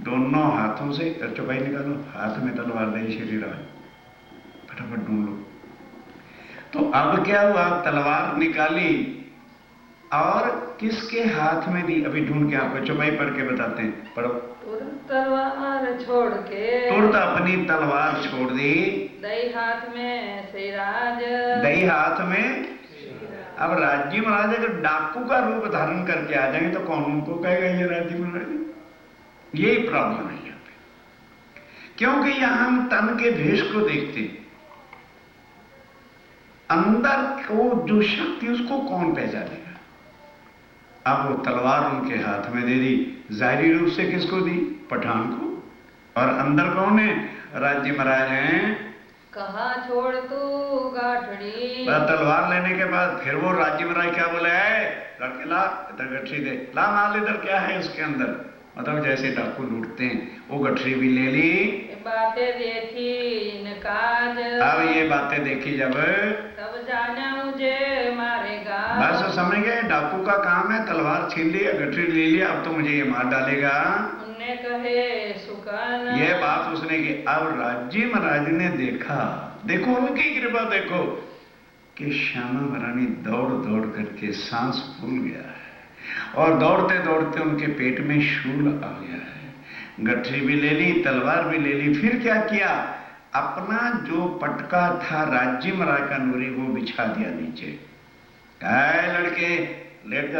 दोनों हाथों से चौपाई निकालो, हाथ में तलवार दे श्री राम, फटाफट ढूंढ लो। तो अब क्या हुआ, तलवार निकाली और किसके हाथ में दी, अभी ढूंढ के आपको चौपाई पढ़ के बताते हैं, पढ़ो। तलवार छोड़ के तुरंत अपनी तलवार छोड़ दी, दई हाथ में श्रीराज, दई हाथ में। अब राज्य महाराज अगर डाकू का रूप धारण करके आ जाएंगे तो कौन उनको कहेगा ये राज्य महाराज। यही प्रॉब्लम है यहाँ पे, क्योंकि यहां हम तन के भेष को देखते, अंदर को जो शक्ति उसको कौन पहचानेगा। अब वो तलवार उनके हाथ में दे दी, जाहिरी रूप से किसको दी, पठान को। और अंदर कौन है, राज्य महाराज हैं। कहा छोड़ तू गाठड़ी। तलवार लेने के बाद फिर वो राज्य महाराज क्या बोले, लड़के ला इधर गठरी दे, ला माल इधर, क्या है इसके अंदर। मतलब जैसे डाकू लूटते हैं, वो गठरी भी ले ली। बातें देखी इनकाज, अब ये बातें देखी जब, तब जाना मुझे मारेगा। बस समझ गए, डाकू का काम है, तलवार छीन लिया, गठरी ले लिया, अब तो मुझे ये मार डालेगा। उनने कहे सुकन, ये बात उसने की। अब राज्य महाराज ने देखा, देखो उनकी कृपा देखो कि श्यामा महारानी दौड़ दौड़ करके सांस फूल गया है और दौड़ते दौड़ते उनके पेट में शूल आ गया है। गठरी भी ले ली, तलवार भी ले ली। फिर क्या किया, अपना जो पटका था राज्य महाराज का नूरी, वो बिछा दिया नीचे। लड़के लेट जा।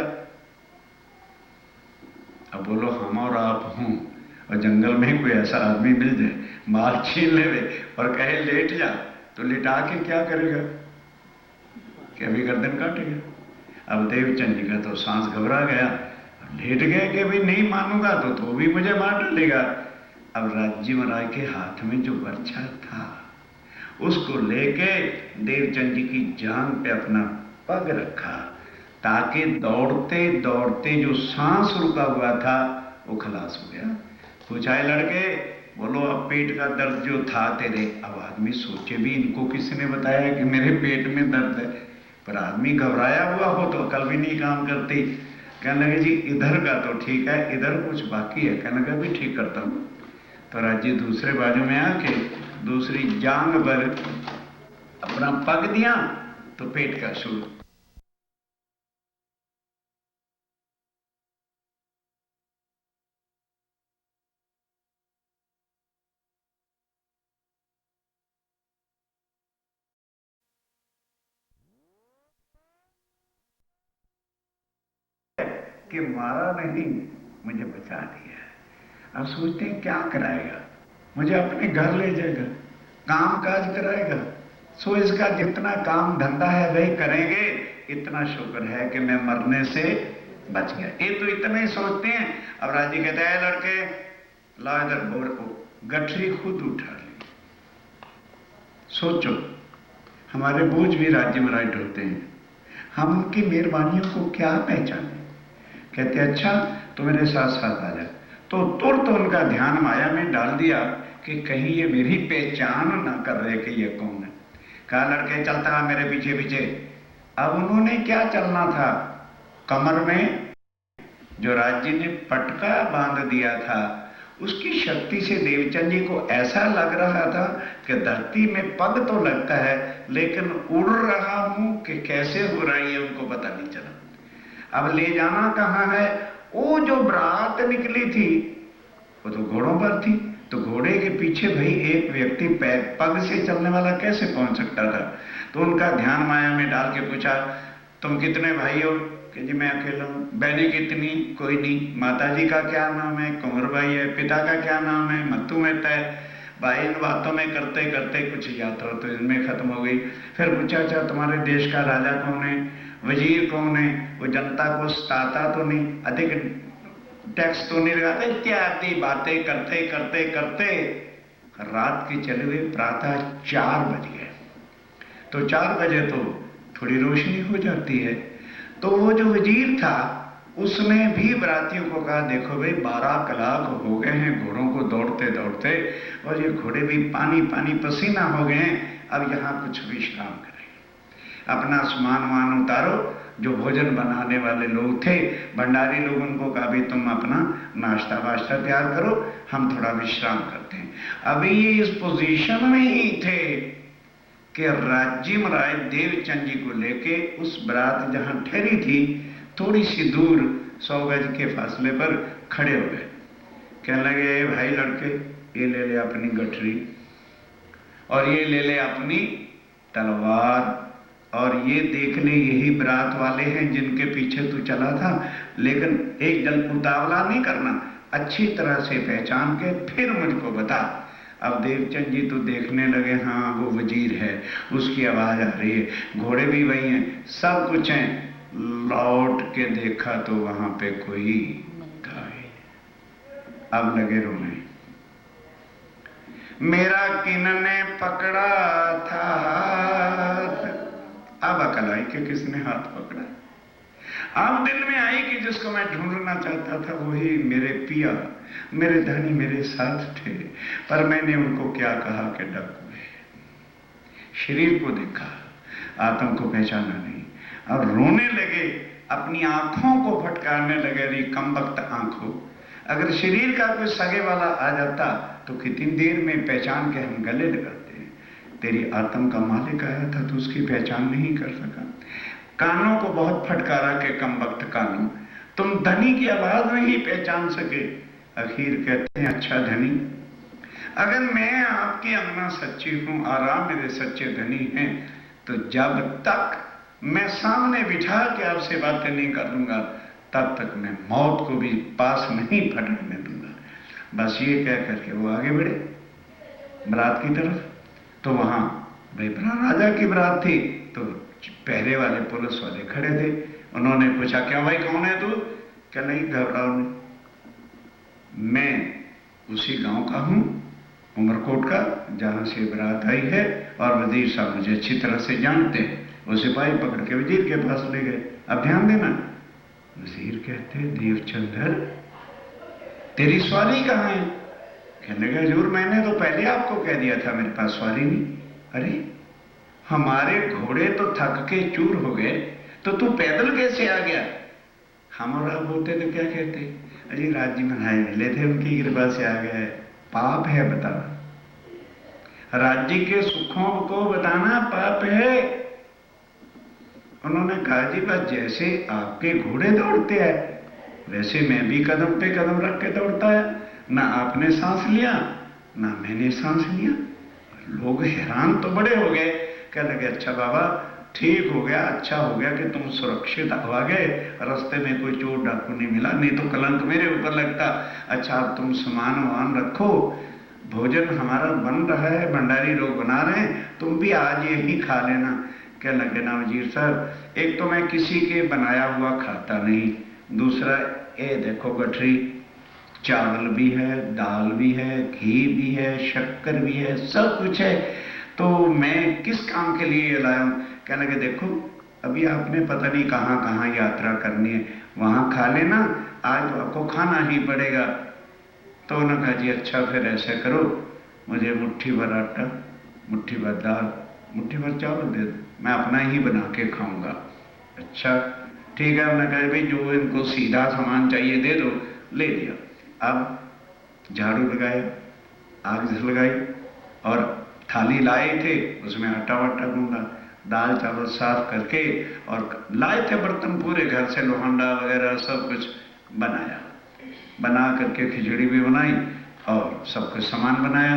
अब बोलो हम और आप हूं और जंगल में कोई ऐसा आदमी मिल जाए, माल छीन ले और कहे लेट जा, तो लिटा के क्या करेगा, क्या भी गर्दन काटेगा। अब देवचंद जी का तो सांस घबरा गया, लेट गए कि भी नहीं मानूंगा तो भी मुझे मार डालेगा। अब राज्य महाराज के हाथ में जो बर्छा था उसको लेके देवचंद जी की जांग पे अपना पग रखा, ताकि दौड़ते दौड़ते जो सांस रुका हुआ था वो खलास हो गया। पूछा है लड़के, बोलो अब पेट का दर्द जो था तेरे। अब आदमी सोचे भी, इनको किसी ने बताया कि मेरे पेट में दर्द है, पर आदमी घबराया हुआ हो तो कल भी नहीं काम करती। कहने लगे जी इधर का तो ठीक है, इधर कुछ बाकी है। कहने लगा भी ठीक करता हूं। तो राज्य दूसरे बाजू में आके दूसरी जांग पर अपना पग दिया तो पेट का शूल। कि मारा नहीं, मुझे बचा दिया। अब सोचते हैं क्या कराएगा, मुझे अपने घर ले जाएगा, काम काज कराएगा। सो इसका जितना काम धंधा है वही करेंगे, इतना शुक्र है कि मैं मरने से बच गया। ये तो इतना ही सोचते हैं। अब राजी कहते हैं लड़के ला इधर, बोर को गठरी खुद उठा ली। सोचो हमारे बोझ भी राज्य महाराज ढोते हैं, हम उनकी मेहरबानियों को क्या पहचाने। कहते अच्छा तो मेरे साथ साथ आ जा। तो तुरंत उनका ध्यान माया में डाल दिया कि कहीं ये मेरी पहचान ना कर रहे कि ये कौन है। कहा लड़के चलता मेरे पीछे पीछे। अब उन्होंने क्या चलना था, कमर में जो राज्य ने पटका बांध दिया था, उसकी शक्ति से देवचंद जी को ऐसा लग रहा था कि धरती में पग तो लगता है लेकिन उड़ रहा हूं कि कैसे हो रहा है उनको पता नहीं चला। अब ले जाना कहां है, वो जो बारात निकली थी वो तो घोड़ों पर थी, तो घोड़े के पीछे भाई एक व्यक्ति पग से चलने वाला कैसे पहुंच सकता था। तो उनका ध्यान माया में डाल के पूछा, तुम कितने भाई हो? कि जी मैं अकेला हूं। बहनें कितनी? कोई नहीं। माता जी का क्या नाम है? कुंवर भाई है। पिता का क्या नाम है? मत्तू मेहता है। भाई इन बातों में करते करते कुछ यात्रा तो इनमें खत्म हो गई। फिर पूछा, अच्छा तुम्हारे देश का राजा कौन है? वजीर कौन है? वो जनता को सताता तो नहीं, अधिक टैक्स तो नहीं लगाते? इत्यादि बातें करते करते करते रात के चले हुए प्रातः 4 बज गए। तो 4 बजे तो थोड़ी रोशनी हो जाती है। तो वो जो वजीर था उसने भी बरातियों को कहा, देखो भाई 12 कलाक हो गए हैं घोड़ों को दौड़ते दौड़ते, और ये घोड़े भी पानी पानी पसीना हो गए हैं, अब यहां कुछ विश्राम करें, अपना सामान वान उतारो। जो भोजन बनाने वाले लोग थे भंडारी लोग, उनको कहा भी तुम अपना नाश्ता वाश्ता तैयार करो, हम थोड़ा विश्राम करते हैं। अभी ये इस पोजीशन में ही थे कि राज्य महाराज देवचंद जी को लेके उस बारात जहां ठहरी थी थोड़ी सी दूर 100 गज के फासले पर खड़े हो गए। कहने लगे, भाई लड़के, ये ले ले अपनी गठरी और ये ले ले अपनी तलवार, और ये देख ले यही बारात वाले हैं जिनके पीछे तू चला था, लेकिन एक जल उतावला नहीं करना, अच्छी तरह से पहचान के फिर मुझको बता। अब देवचंद जी तो देखने लगे, हाँ वो वजीर है, उसकी आवाज आ रही है, घोड़े भी वही हैं, सब कुछ हैं। लौट के देखा तो वहां पे कोई था ही। अब लगे रोने, मेरा किन्ने पकड़ा था। अब अकल आई कि किसने हाथ पकड़ा। अब दिल में आई कि जिसको मैं ढूंढना चाहता था वही मेरे पिया, मेरे धनी मेरे साथ थे, पर मैंने उनको क्या कहा कि डक हुए। शरीर को देखा, आत्मा को पहचाना नहीं। अब रोने लगे, अपनी आंखों को फटकारने लगे, अरे कमबख्त आंखों, अगर शरीर का कोई सगे वाला आ जाता तो कितनी देर में पहचान के हम गले लगाते हैं। तेरी आत्मा का मालिक आया था तो उसकी पहचान नहीं कर सका। कानों को बहुत फटकारा के कमबख्त कानों, तुम धनी की आवाज नहीं पहचान सके। आखिर कहते हैं, अच्छा धनी, अगर मैं आपकी अंगना सच्ची हूं और आप मेरे सच्चे धनी हैं, तो जब तक मैं सामने बिठा के आपसे बातें नहीं कर लूंगा तब तक मैं मौत को भी पास नहीं फटकने दूंगा। बस ये कह करके वो आगे बढ़े बारात की तरफ। तो वहां भाई राजा की बारात थी, तो पहरे वाले पुलिस वाले खड़े थे। उन्होंने पूछा, क्या भाई कौन है तू? क्या नहीं, घबराओ नहीं, मैं उसी गांव का हूं, उमरकोट का, जहां से बारात आई है, और वजीर साहब मुझे अच्छी तरह से जानते हैं। वो सिपाही पकड़ के वजीर के पास ले गए। अब ध्यान देना, वजीर कहते, देवचंद्र तेरी सवारी कहां है? कहने लगा, हजूर मैंने तो पहले आपको कह दिया था मेरे पास सवारी नहीं। अरे हमारे घोड़े तो थक के चूर हो गए, तो तू पैदल कैसे आ गया? हम और आप बोलते तो क्या कहते, अरे राज्य महाराज मिले थे, उनकी कृपा से आ गया है। पाप है बताना, राज्य के सुखों को बताना पाप है। उन्होंने कहा, जी बस जैसे आपके घोड़े दौड़ते हैं वैसे मैं भी कदम पे कदम रख के दौड़ता है, ना आपने सांस लिया ना मैंने सांस लिया। लोग हैरान तो बड़े हो गए, कहने लगे, अच्छा बाबा ठीक हो गया, अच्छा हो गया कि तुम सुरक्षित आ गए, रास्ते में कोई चोर डाकू नहीं मिला, नहीं तो कलंक मेरे ऊपर लगता। अच्छा अब तुम सामान वान रखो, भोजन हमारा बन रहा है, भंडारी लोग बना रहे हैं, तुम भी आज यही खा लेना। कहने लगे, ना वजीर साहब, एक तो मैं किसी के बनाया हुआ खाता नहीं, दूसरा ये देखो गठरी, चावल भी है, दाल भी है, घी भी है, शक्कर भी है, सब कुछ है, तो मैं किस काम के लिए ये लाया हूं। कहने लगे, देखो अभी आपने पता नहीं कहां कहां यात्रा करनी है, वहां खा लेना, आज तो आपको खाना ही पड़ेगा। तो उन्होंने कहा, जी अच्छा फिर ऐसे करो, मुझे मुट्ठी भर आटा, मुट्ठी भर दाल, मुट्ठी भर चावल दे दो, मैं अपना ही बना के खाऊंगा। अच्छा ठीक है, उन्होंने कहा भाई जो इनको सीधा सामान चाहिए दे दो, ले दिया। अब झाड़ू लगाया, आग लगाई और थाली लाए थे, उसमें आटा वाटा गूंदा, दाल चावल साफ करके और लाए थे बर्तन पूरे घर से, लोहांडा वगैरह सब कुछ बनाया। बना करके खिचड़ी भी बनाई और सब कुछ सामान बनाया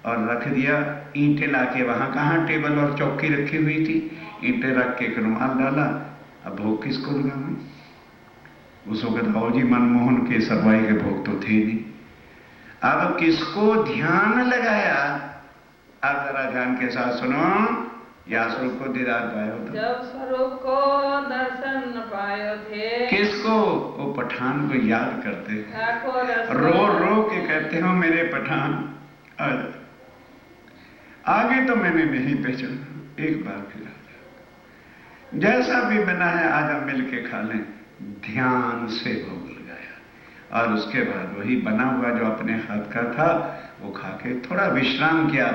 और रख दिया। ईंटें लाके, वहाँ कहाँ टेबल और चौकी रखी हुई थी, ईंटें रख के एक रुमाल डाला। अब भोग किसको लगाऊं? उस वक्त आओ जी मनमोहन के सरवाई के भोग तो थे नहीं। अब किसको ध्यान लगाया? आप जरा ध्यान के साथ सुनो, या स्वरूप को दीदार पायो तो जब स्वरूप को दर्शन पायो थे, किसको? वो पठान को याद करते, ठाकुर रो रो के कहते हो मेरे पठान आगे तो मैंने नहीं पहचाना, एक बार फिर आ जा, जैसा भी बना है आजा मिल के खा लें। ध्यान से भोग लगाया और उसके बाद वही बना हुआ जो अपने हाथ का था वो खा के थोड़ा विश्राम किया।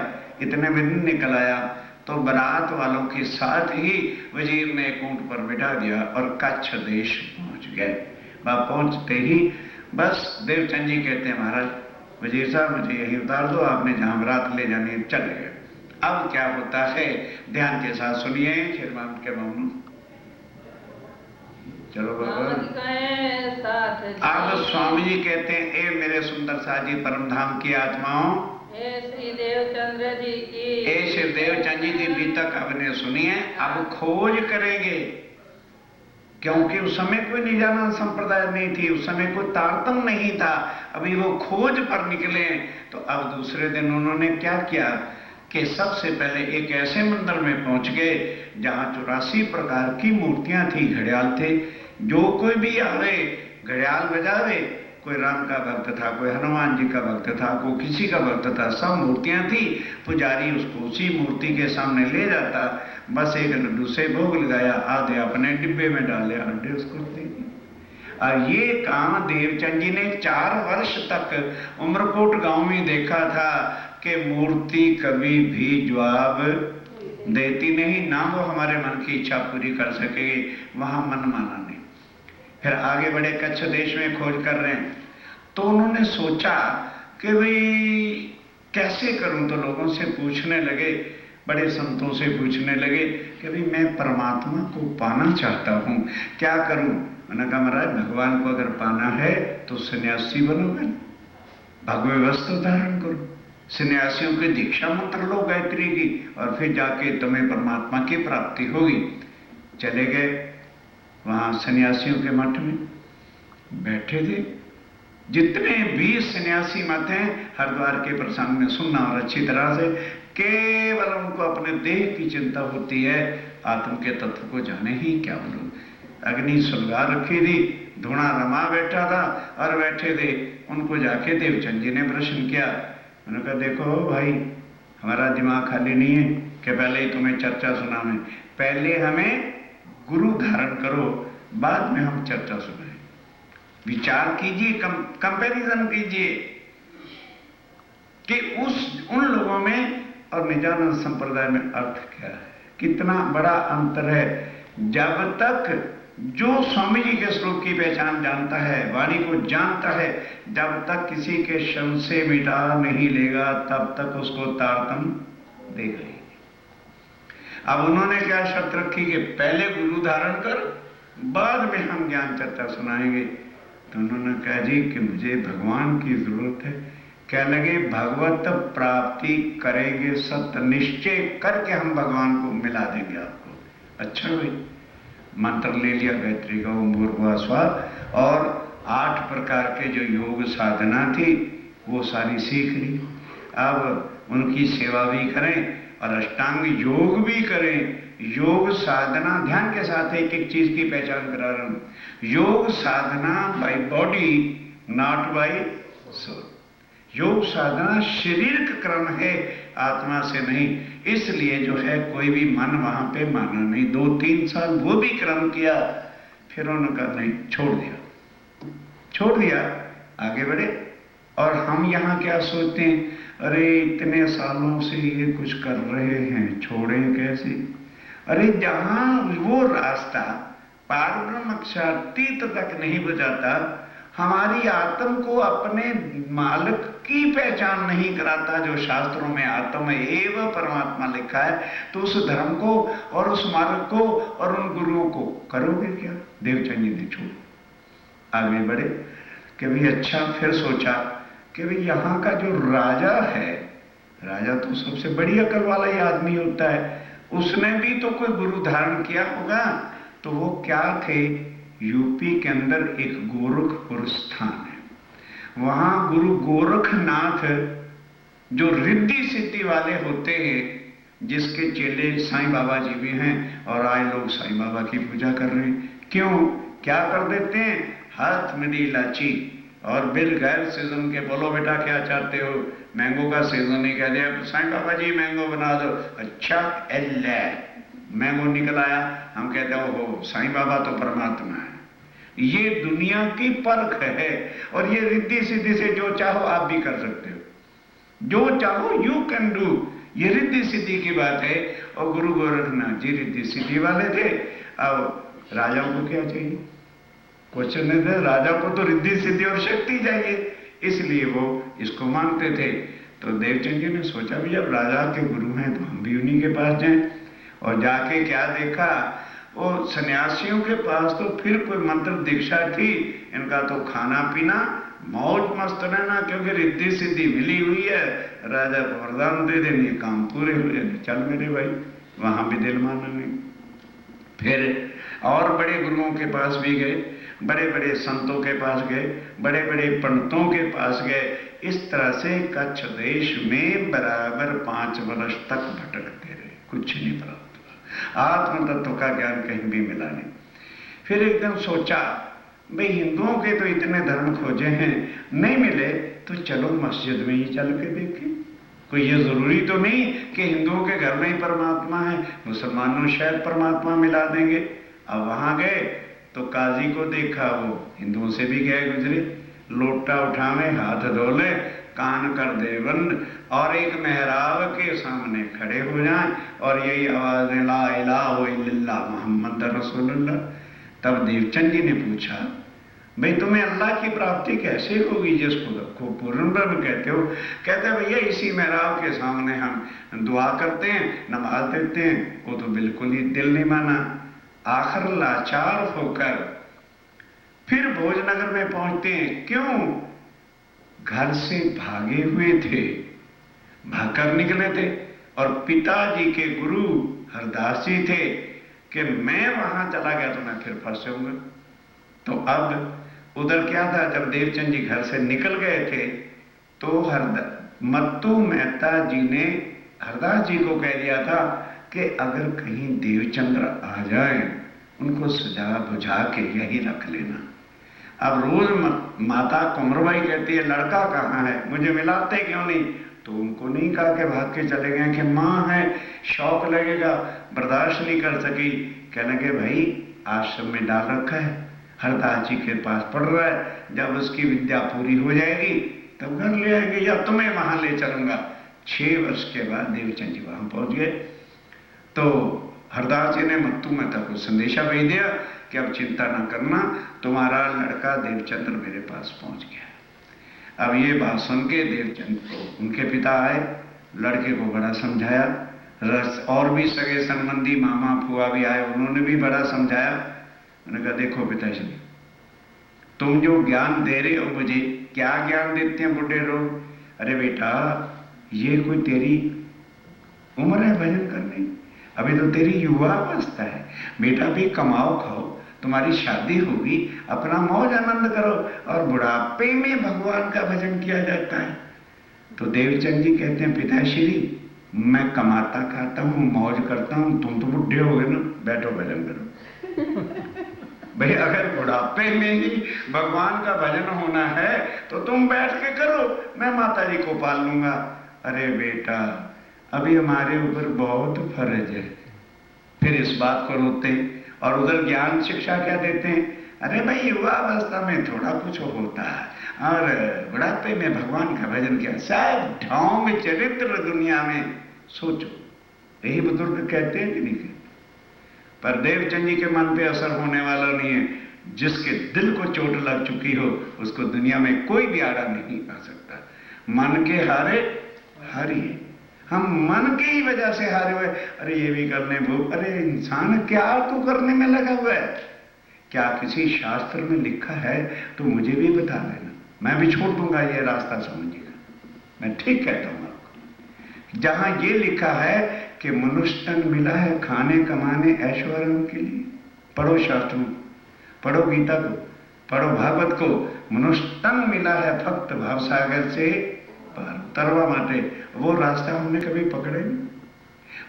इतने में दिन निकल आया तो बारात वालों के साथ ही वजीर ने एक ऊंट पर बिठा दिया और कच्छ देश पहुंच गए। वहां पहुंचते ही बस देवचंद जी कहते हैं महाराज वजीर साहब मुझे यही उतार दो, आपने जहां बारात ले जानी है चले गए। अब क्या होता है ध्यान के साथ सुनिए, श्रीमान के मामू चलो बाबा। अब स्वामी जी कहते हैं ए मेरे सुंदर साथ जी परम धाम की आत्माओं, हे श्री देवचंद्र जी की, ए श्री देवचंद जी भी तक आपने सुनिए, अब खोज करेंगे क्योंकि उस समय कोई निजानंद संप्रदाय नहीं थी, उस समय कोई तारतम नहीं था, अभी वो खोज पर निकले। तो अब दूसरे दिन उन्होंने क्या किया कि सबसे पहले एक ऐसे मंदिर में पहुंच गए जहां 84 प्रकार की मूर्तियां थी, घड़ियाल थे। जो कोई भी आवे घड़ियाल बजावे, कोई राम का भक्त था, कोई हनुमान जी का भक्त था, कोई किसी का भक्त था, सब मूर्तियां थी। पुजारी उसको उसी मूर्ति के सामने ले जाता, बस एक लड्डू से भोग लगाया, आधे अपने डिब्बे में डाले, आधे उसको दे दिए। और ये काम देवचंद जी ने 4 वर्ष तक उमरकोट गांव में देखा था कि मूर्ति कभी भी जवाब देती नहीं, ना वो हमारे मन की इच्छा पूरी कर सकेगी, वहां मन माना नहीं। फिर आगे बढ़े, कच्छ देश में खोज कर रहे हैं, तो उन्होंने सोचा कि भाई कैसे करूं, तो लोगों से पूछने लगे, बड़े संतों से पूछने लगे कि भाई मैं परमात्मा को पाना चाहता हूं, क्या करूं? मैंने कहा महाराज भगवान को अगर पाना है तो सन्यासी बनोगे, भगवे वस्त्र धारण करो, सन्यासियों की दीक्षा मंत्र लो गायत्री की, और फिर जाके तुम्हें परमात्मा की प्राप्ति होगी। चले गए वहां सन्यासियों के मठ में बैठे थे। जितने भी सन्यासी मत हैं हरिद्वार के प्रसंग में सुनना और अच्छी तरह से, केवल उनको अपने देह की चिंता होती है, आत्म के तत्व को जाने ही क्या बोलूं। अग्नि सुलगा रखी थी, धुआं रमा बैठा था और बैठे थे। उनको जाके देवचंद जी ने प्रश्न किया, उन्होंने कहा देखो भाई हमारा दिमाग खाली नहीं है कि पहले ही तुम्हें चर्चा सुनावें, पहले हमें गुरु धारण करो, बाद में हम चर्चा सुनाएं। विचार कीजिए, कंपैरिजन कीजिए कि उन लोगों में और निजानंद संप्रदाय में अर्थ क्या है, कितना बड़ा अंतर है। जब तक जो स्वामी जी के स्वरूप की पहचान जानता है, वाणी को जानता है, जब तक किसी के शब्द से मिटा नहीं लेगा तब तक उसको तारतम देगा ही। अब उन्होंने क्या शर्त रखी कि पहले गुरु धारण कर, बाद में हम ज्ञान चर्चा सुनाएंगे। तो उन्होंने कहा जी कि मुझे भगवान की जरूरत है। कह लगे भगवत प्राप्ति करेंगे, सत्य निश्चय करके हम भगवान को मिला देंगे आपको। अच्छा भाई, मंत्र ले लिया गायत्री का, ओम भूर्भुवः स्वः, और 8 प्रकार के जो योग साधना थी वो सारी सीख ली। अब उनकी सेवा भी करें और अष्टांग योग भी करें। योग साधना, ध्यान के साथ एक एक चीज की पहचान करा रहा हूं। योग साधना by body, not by soul. योग साधना शरीर का क्रम है, आत्मा से नहीं। इसलिए जो है कोई भी मन वहां पे माना नहीं। 2-3 साल वो भी क्रम किया, फिर उन्होंने कहा नहीं, छोड़ दिया। आगे बढ़े और हम यहाँ क्या सोचते हैं, अरे इतने सालों से ये कुछ कर रहे हैं, छोड़ें कैसे? अरे जहां वो रास्ता पार ब्रह्म अक्षरातीत तक नहीं बजाता, हमारी आत्म को अपने मालिक की पहचान नहीं कराता, जो शास्त्रों में आत्म एवं परमात्मा लिखा है, तो उस धर्म को और उस मार्ग को और उन गुरुओं को करोगे क्या? देवचंद जी ने छोड़ आगे बढ़े कि भाई अच्छा, फिर सोचा कि भाई यहाँ का जो राजा है, राजा तो सबसे बड़ी अकल वाला ही आदमी होता है, उसने भी तो कोई गुरु धारण किया होगा। तो वो क्या थे, यूपी के अंदर एक गोरखपुर स्थान है, वहां गुरु गोरखनाथ जो रिद्धि सिद्धि वाले होते हैं, जिसके चेले साईं बाबा जी भी हैं, और आए लोग साईं बाबा की पूजा कर रहे हैं। क्यों, क्या कर देते हैं, हाथ में दी इलायची और बिल गैर सीजन के, बोलो बेटा क्या चाहते हो, मैंगो का सीजन ही कह दिया, साईं बाबा जी मैंगो बना दो, अच्छा एल्ले मैंगो निकल आया, हम कहते हो हो साईं बाबा तो परमात्मा है। ये दुनिया की परख है, और ये रिद्धि सिद्धि से जो चाहो आप भी कर सकते हो, जो चाहो यू कैन डू, ये रिद्धि सिद्धि की बात है। और गुरु गोरखनाथ जी रिद्धि सिद्धि वाले थे। अब राजाओं को क्या चाहिए, क्वेश्चन है, राजा को तो रिद्धि सिद्धि और शक्ति चाहिए, इसलिए वो इसको मानते थे। तो देवचंद जी ने सोचा भी जब राजा के गुरु हैं तो हम भी उन्हीं के पास जाएं। और जाके क्या देखा, वो सन्यासियों के पास तो फिर कोई मंत्र दीक्षा थी, इनका तो खाना पीना मौज मस्त रहना, क्योंकि रिद्धि सिद्धि मिली हुई है, राजा को वरदान दे देंगे, काम पूरे हो जाएंगे। चल मेरे भाई, वहां भी दिल माना नहीं। फिर और बड़े गुरुओं के पास भी गए, बड़े बड़े संतों के पास गए, बड़े बड़े पंडितों के पास गए। इस तरह से कच्छ देश में बराबर 5 वर्ष तक भटकते रहे, कुछ नहीं प्राप्त हुआ, आत्म तत्व का ज्ञान कहीं भी मिला नहीं। फिर एकदम सोचा, भाई हिंदुओं के तो इतने धर्म खोजे हैं, नहीं मिले तो चलो मस्जिद में ही चल के देखें। कोई ये जरूरी तो नहीं कि हिंदुओं के घर में ही परमात्मा है, मुसलमानों शायद परमात्मा मिला देंगे। अब वहां गए तो काजी को देखा, वो हिंदुओं से भी गए गुजरे, लोटा उठावे, हाथ धोले, कान कर दे बंद, और एक मेहराब के सामने खड़े हो जाएं और यही आवाज, ला इलाहा इल्लल्लाह मुहम्मद रसूलुल्लाह। तब देवचंद जी ने पूछा, भाई तुम्हें अल्लाह की प्राप्ति कैसे होगी जिसको पूर्ण ब्रह्म कहते हो? कहते भैया इसी मेहराब के सामने हम दुआ करते हैं, नमाज देते हैं। वो तो बिल्कुल ही दिल नहीं माना। आखिर लाचार होकर फिर भोजनगर में पहुंचते हैं। क्यों? घर से भागे हुए थे, भागकर निकले थे, और पिताजी के गुरु हरदास जी थे कि मैं वहां चला गया तो मैं फिर फंस जाऊंगा। तो अब उधर क्या था, जब देवचंद जी घर से निकल गए थे तो मत्तू मेहता जी ने हरदास जी को कह दिया था कि अगर कहीं देवचंद्र आ जाए, उनको सजा बुझा के यही रख लेना। अब रोज माता कुंवरबाई कहती है, लड़का कहाँ है, मुझे मिलाते क्यों नहीं? तो उनको नहीं कहा कि भाग के चले गए कि माँ है, शौक लगेगा, बर्दाश्त नहीं कर सकी। कहने के भाई आश्रम में डाल रखा है, हरदास जी के पास पढ़ रहा है, जब उसकी विद्या पूरी हो जाएगी तब घर ले आएंगे, या तुम्हें वहां ले चलूंगा। 6 वर्ष के बाद देवचंद जी वहां पहुंच गए। तो हरदास जी ने मत्तू मेहता को संदेशा भेज दिया कि अब चिंता न करना, तुम्हारा लड़का देवचंद्र मेरे पास पहुंच गया। अब ये बात सुन के देवचंद्र को उनके पिता आए, लड़के को बड़ा समझाया, और भी सगे संबंधी मामा फुआ भी आए, उन्होंने भी बड़ा समझाया। उन्होंने कहा देखो पिताजी, तुम जो ज्ञान दे रहे हो मुझे, क्या ज्ञान देते हैं बुढ़े लोग? अरे बेटा, ये कोई तेरी उम्र है भजन करने, अभी तो तेरी युवा अवस्था है। बेटा भी कमाओ खाओ, तुम्हारी शादी होगी, अपना मौज आनंद करो, और बुढ़ापे में भगवान का भजन किया जाता है। तो देवचंद जी कहते हैं, पिताश्री मैं कमाता खाता हूँ, मौज करता हूँ, तुम तो बुढ़े हो गए ना, बैठो भजन करो। भाई अगर बुढ़ापे में ही भगवान का भजन होना है तो तुम बैठ के करो, मैं माता जी को पाल लूंगा। अरे बेटा, अभी हमारे ऊपर बहुत फर्ज है। फिर इस बात को रोते, और उधर ज्ञान शिक्षा क्या देते हैं, अरे भाई युवावस्था में थोड़ा कुछ होता है और बुढ़ापे में भगवान का भजन किया, सब ढोंग चरित्र दुनिया में सोचो। यही बुजुर्ग कहते हैं कि नहीं कहते? पर देवचंद जी के मन पे असर होने वाला नहीं है। जिसके दिल को चोट लग चुकी हो उसको दुनिया में कोई भी आड़ा नहीं आ सकता। मन के हारे हारिए। हम मन की ही वजह से हारे हुए। अरे ये भी करने वो, अरे इंसान क्या तू करने में लगा हुआ है? क्या किसी शास्त्र में लिखा है तो मुझे भी बता देना, मैं भी छोड़ दूंगा ये रास्ता, समझिएगा। मैं ठीक कहता हूं आपको। जहां ये लिखा है कि मनुष्य तन मिला है खाने कमाने ऐश्वर्य के लिए, पढ़ो शास्त्र में, पढ़ो गीता को, पढ़ो भागवत को। मनुष्य तन मिला है फक्त भावसागर से पार तरवा माटे। वो रास्ता हमने कभी पकड़े नहीं।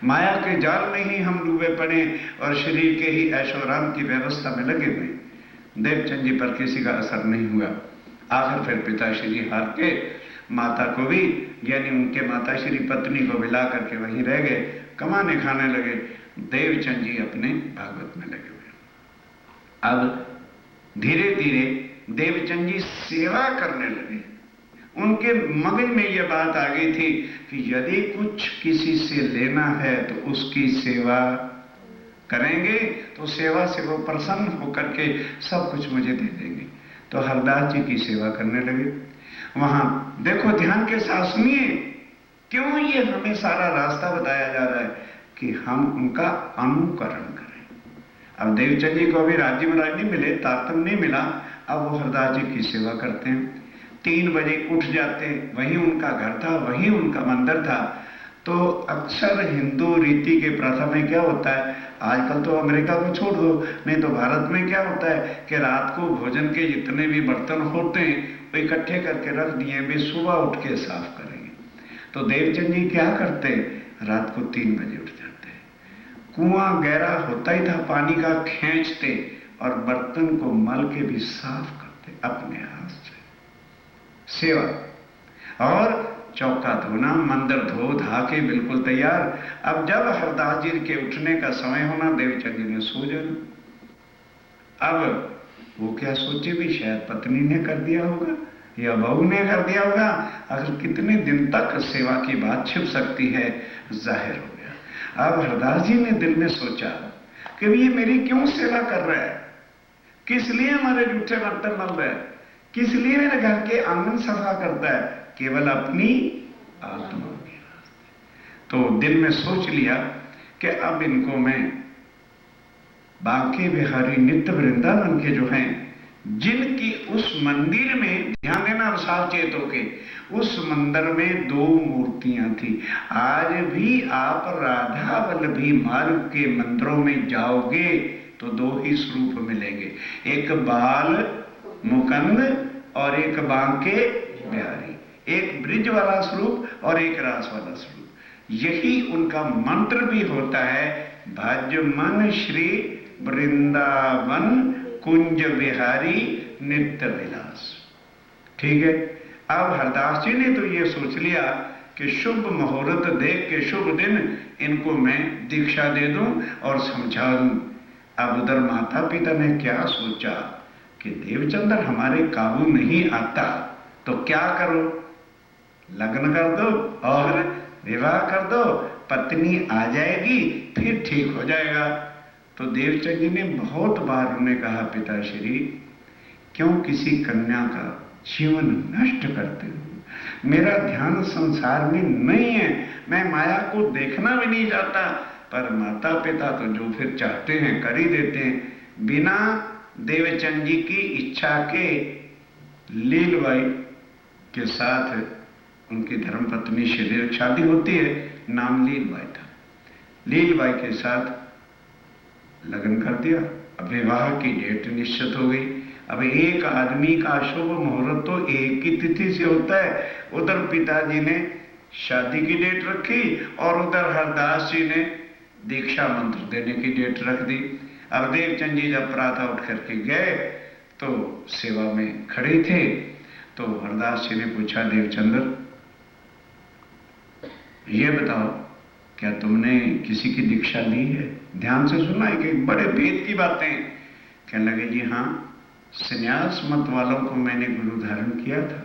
माया के जाल में ही हम डूबे पड़े और शरीर के ही ऐशोराम की व्यवस्था में लगे हुए। देवचंद जी पर किसी का असर नहीं हुआ। आखिर फिर पिताश्री हार के माता को भी, यानी उनके माताश्री पत्नी को भी ला करके वहीं रह गए, कमाने खाने लगे। देवचंद जी अपने भागवत में लगे हुए। अब धीरे धीरे देवचंद जी सेवा करने लगे। उनके मगज में यह बात आ गई थी कि यदि कुछ किसी से लेना है तो उसकी सेवा करेंगे तो सेवा से वो प्रसन्न होकर के सब कुछ मुझे दे देंगे। तो हरदास जी की सेवा करने लगे। वहां देखो ध्यान के साथ सुनिए, क्यों ये हमें सारा रास्ता बताया जा रहा है कि हम उनका अनुकरण करें। अब देवचंद जी को अभी राज्य महाराज नहीं मिले, तातम नहीं मिला। अब वो हरदास जी की सेवा करते हैं। 3 बजे उठ जाते, वहीं उनका घर था, वहीं उनका मंदिर था। तो अक्सर हिंदू रीति के प्रथा में क्या होता है, आजकल तो अमेरिका को छोड़ दो, नहीं तो भारत में क्या होता है कि रात को भोजन के जितने भी बर्तन होते हैं वो इकट्ठे करके रख दिए, वे सुबह उठ के साफ करेंगे। तो देवचंद जी क्या करते, रात को 3 बजे उठ जाते, कुआं गहरा होता ही था, पानी का खींचते और बर्तन को मल के भी साफ करते अपने हाथ से। सेवा और चौका धोना, मंदिर धो धा के बिल्कुल तैयार। अब जब हरदास जी के उठने का समय होना, देवचंद जी ने सो जाना। अब वो क्या सोचे भी, शायद पत्नी ने कर दिया होगा या बहू ने कर दिया होगा। अगर कितने दिन तक सेवा की बात छिप सकती है, जाहिर हो गया। अब हरदास जी ने दिल में सोचा कि ये मेरी क्यों सेवा कर रहा है, किस लिए हमारे जूठे बर्तन मल रहे हैं, किस लिए मेरे घर के आंगन सफा करता है, केवल अपनी आत्मा के रास्ते। तो दिल में सोच लिया कि अब इनको मैं बांके बिहारी नित्य वृंदावन के जो हैं, जिनकी उस मंदिर में, ध्यान देना सावचेत होके, उस मंदिर में 2 मूर्तियां थी। आज भी आप राधा वल्लभी मार्ग के मंदिरों में जाओगे तो 2 ही स्वरूप मिलेंगे, एक बाल मुकंद और एक बांके बिहारी, एक ब्रिज वाला स्वरूप और एक रास वाला स्वरूप। यही उनका मंत्र भी होता है, भज मन श्री वृंदावन कुंज बिहारी नित्य विलास। ठीक है। अब हरदास जी ने तो ये सोच लिया कि शुभ मुहूर्त देख के शुभ दिन इनको मैं दीक्षा दे दूं और समझा दूं। अब उधर माता पिता ने क्या सोचा कि देवचंद्र हमारे काबू नहीं आता, तो क्या करो, लग्न कर दो और विवाह कर दो, पत्नी आ जाएगी फिर ठीक हो जाएगा। तो देवचंद जी ने बहुत बार उन्हें कहा, पिताश्री क्यों किसी कन्या का जीवन नष्ट करते हो, मेरा ध्यान संसार में नहीं है, मैं माया को देखना भी नहीं चाहता। पर माता पिता तो जो फिर चाहते हैं कर ही देते हैं। बिना देवचंद जी की इच्छा के लीलबाई के साथ उनकी धर्मपत्नी श्री शादी होती है, नाम लीलबाई था। लीलबाई के साथ लगन कर दिया। अब विवाह की डेट निश्चित हो गई। अब एक आदमी का शुभ मुहूर्त तो एक ही तिथि से होता है। उधर पिताजी ने शादी की डेट रखी और उधर हरदास जी ने दीक्षा मंत्र देने की डेट रख दी। अब देवचंद जी जब प्रातः उठ करके गए तो सेवा में खड़े थे, तो हरदास जी ने पूछा, देवचंद्र ये बताओ क्या तुमने किसी की दीक्षा ली है? ध्यान से सुनना, एक बड़े भेद की बातें। कहने लगे, जी हाँ संन्यास मत वालों को मैंने गुरु धारण किया था,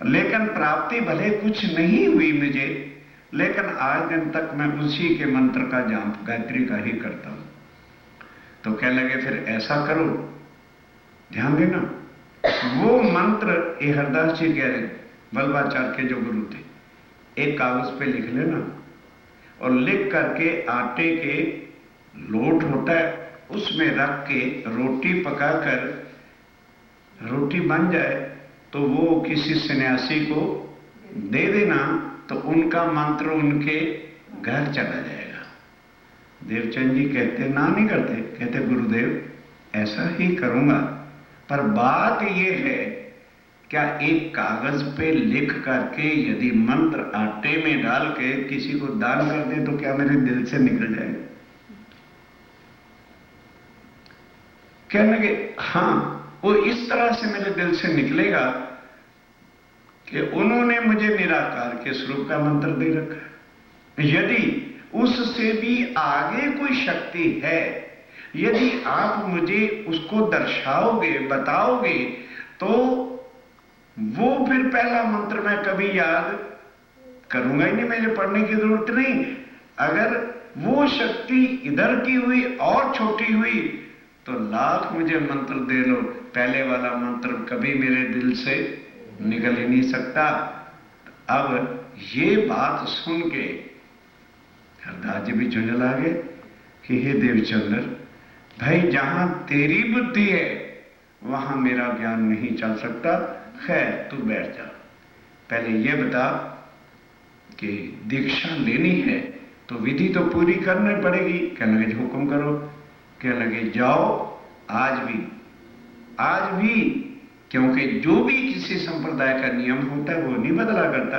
लेकिन प्राप्ति भले कुछ नहीं हुई मुझे, लेकिन आज दिन तक मैं उसी के मंत्र का जाप गायत्री का ही करता हूं। तो क्या लगे फिर ऐसा करो, ध्यान देना, वो मंत्र ये हरदास जी कह रहे, वल्लभाचार्य के जो गुरु थे, एक कागज पे लिख लेना और लिख करके आटे के लोट होता है उसमें रख के रोटी पकाकर, रोटी बन जाए तो वो किसी सन्यासी को दे देना, तो उनका मंत्र उनके घर चला जाएगा। देवचंद जी कहते ना नहीं करते, कहते गुरुदेव ऐसा ही करूंगा, पर बात ये है क्या एक कागज पे लिख करके यदि मंत्र आटे में डाल के किसी को दान कर दे तो क्या मेरे दिल से निकल जाएगा? कहने लगे हां, वो इस तरह से मेरे दिल से निकलेगा कि उन्होंने मुझे निराकार के स्वरूप का मंत्र दे रखा है। यदि उससे भी आगे कोई शक्ति है, यदि आप मुझे उसको दर्शाओगे, बताओगे, तो वो फिर पहला मंत्र मैं कभी याद करूंगा ही नहीं, मुझे पढ़ने की जरूरत नहीं। अगर वो शक्ति इधर की हुई और छोटी हुई तो लाख मुझे मंत्र दे लो, पहले वाला मंत्र कभी मेरे दिल से निकल ही नहीं सकता। अब ये बात सुन के हरदास जी भी झुंझला गए कि हे देवचंद्र भाई, जहां तेरी बुद्धि है वहां मेरा ज्ञान नहीं चल सकता। खैर तू बैठ जा, पहले ये बता कि दीक्षा लेनी है तो विधि तो पूरी करनी पड़ेगी। कहने लगे हुक्म करो। कहने लगे जाओ आज भी, क्योंकि जो भी किसी संप्रदाय का नियम होता है वो नहीं बदला करता,